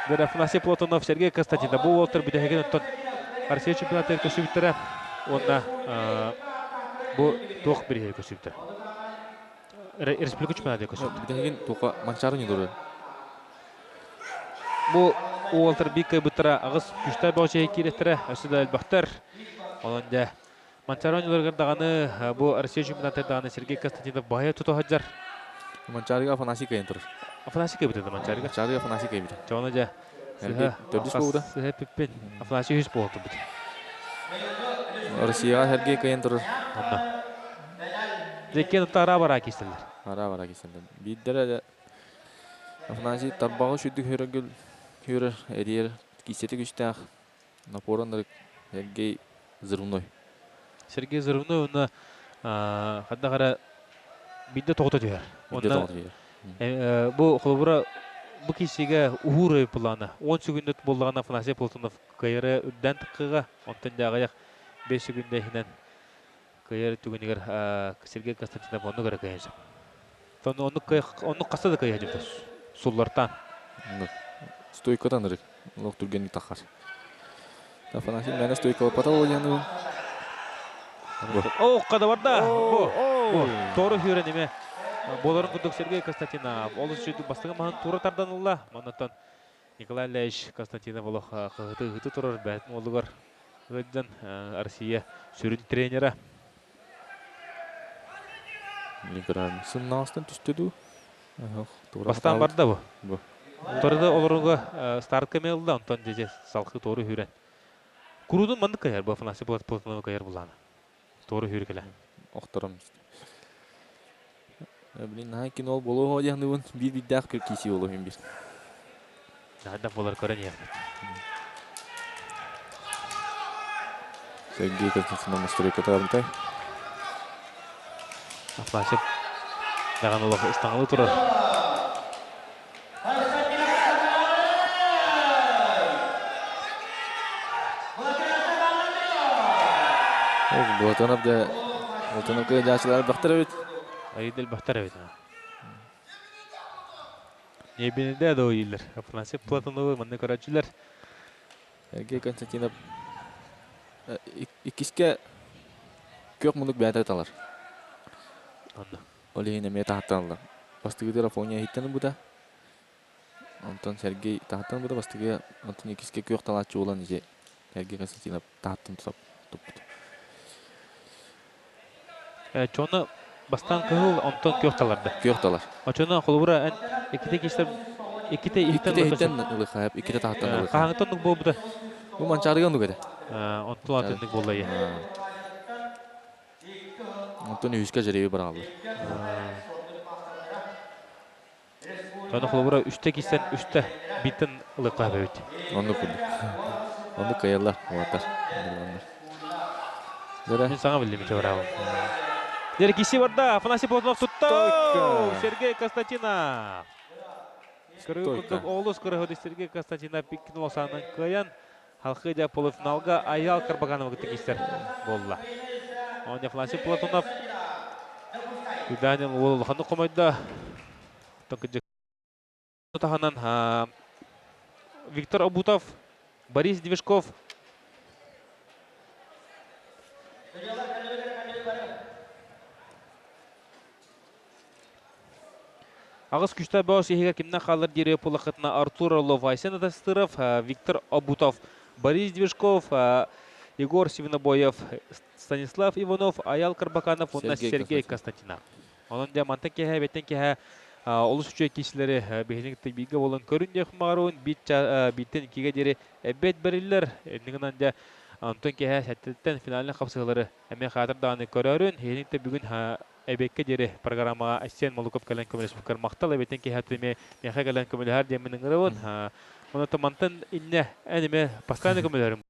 Дәре Афанасий Платонов Сергей Константинов бу олтыр бидәһеген оттон Россия чемпионаты көсүбүттөрө онда бу тох бирге көсүбүттөр. Республика чемпионаты көсүбүттөр. Бидәһеген тока Манчарын юдуру. Бу олтыр бик бутра агыс күчтә башы киреттере өсүдә албахтар. Онда Манчарын юдурган даганы бу Россия чемпионаты даганы Сергей Константинов бая тото хаҗар. Манчарыга Афанасий кайын турur. Афанасий кебит Манчарыга. Манчарыга Афанасий кайбит. Жона жа. Төрдүс болду. Пеппен. Афанасий үс болду бит. Россияга Сергей кайын турur. Онда. Декен тара бара кистелер. Ара кистелер. Биддере Афанасий табагы шүдүк хөрөгүл хөрөр эрер кисети күчтәк. Напорондар Сергей Зырвной. Сергей Зырвной онда хаддагара бидде тогото дияр. Онда бу холбура бу кисиге ухуры планы 10 секундт болган Афанасий Платонов кайры үддән тыккыга онтан дагы 5 секундда хинен кайры түгенегер Сергей Константинов онны көрө кайын. Онны касады кайы деп суллартан. Стойкадан рык. Лок тургенник тахар. Афанасий мене стойкага патологияны. О, када барда. Бу тору хүрен эме. Боларын күдік Сергей Константинов. Ол үшеді бастығы маған тура тардан ұлла. Манаттан Николай Ильич Константинов олық қығыты тұрар бәтін олығар. Өйден Россия сүрін тренері. Сынна астын түстеді. Бастан барды бұл. Тұрды оларыңға старт кәме ұлда. Онтан деже салқы торы хүрен. Күрудың мандық қайар бұл Афанасий Платонов қайар бұланы. Торы хүрі келі. Оқтарам. Блин, на кино боло ходяны вон бир биддак киси боло мен бир. Да болар көрөн я. Сергей Константинов Нострыкотан табынтай. Афанасий даган олох истаңалы турар. Платонов кая жашылар бактыр бит. Айдел бахтар бит. Небинде да ойлар. Афанасий Платонов манны көрөчүлөр. Сергей Константинов икиске көк мунук бәтә талар. Анда. Олейне мета хаттанлар. Бастыгы телефония хиттен буда. Антон Сергей тахтан буда бастыгы Антон икиске көк талачы болан же. Сергей Константинов тахтан топ. Чона бастан кыл Антон көкталарды. Көкталар. Ачона холбура эките киштер эките ихтен ылыхап, эките тахтан ылыхап. Каңтонлук болбуда. Бу Манчарыган дугада. Антон атындык боллай. Антон үскә жеребе баралар. Чона холбура 3-те кистен 3-те биттен ылыкка бөт. Онды күлді. Онды каялар, уатар. Мен саңа білдім ете барабым. Дер киси барда, Афанасий Платонов тұтты. Сергей Константинов. Кыргызстан олус кыргызды Сергей Константинов пиккин осанын кыян. Халқы да полуфиналга Аял Карбаганова кеттегістер болла. Он Афанасий Платонов. Данил Уолханды қомайда. Таханан Виктор Абутов, Борис Движков. Ағыз күшті бауыз ехеге кімнен қалыр дереу полақытына Артур Орлов, Айсен Адастыров, Виктор Абутов, Борис Движков, Егор Севинобоев, Станислав Иванов, Аял Карбаканов, Сергей Константинов. Оның да мантан кеге, беттен кеге олыс үші кешілері бейгенікті бейгі болын көрінде құмағаруын биттен кеге дере бет бірілер. Ныңынан да Антон кеге сәттіліктен финалін қапсығылары әме қатыр дағаны көрерін. Егенікті бүгін әбекке дере программаға Асен Малуков кәлін көмелес бұқыр мақтал. Әбеттен кеге әтіліме меха кәлін көмелі әр демінің ұрауын. Оны тамантан инне әніме пастайны көмелерім.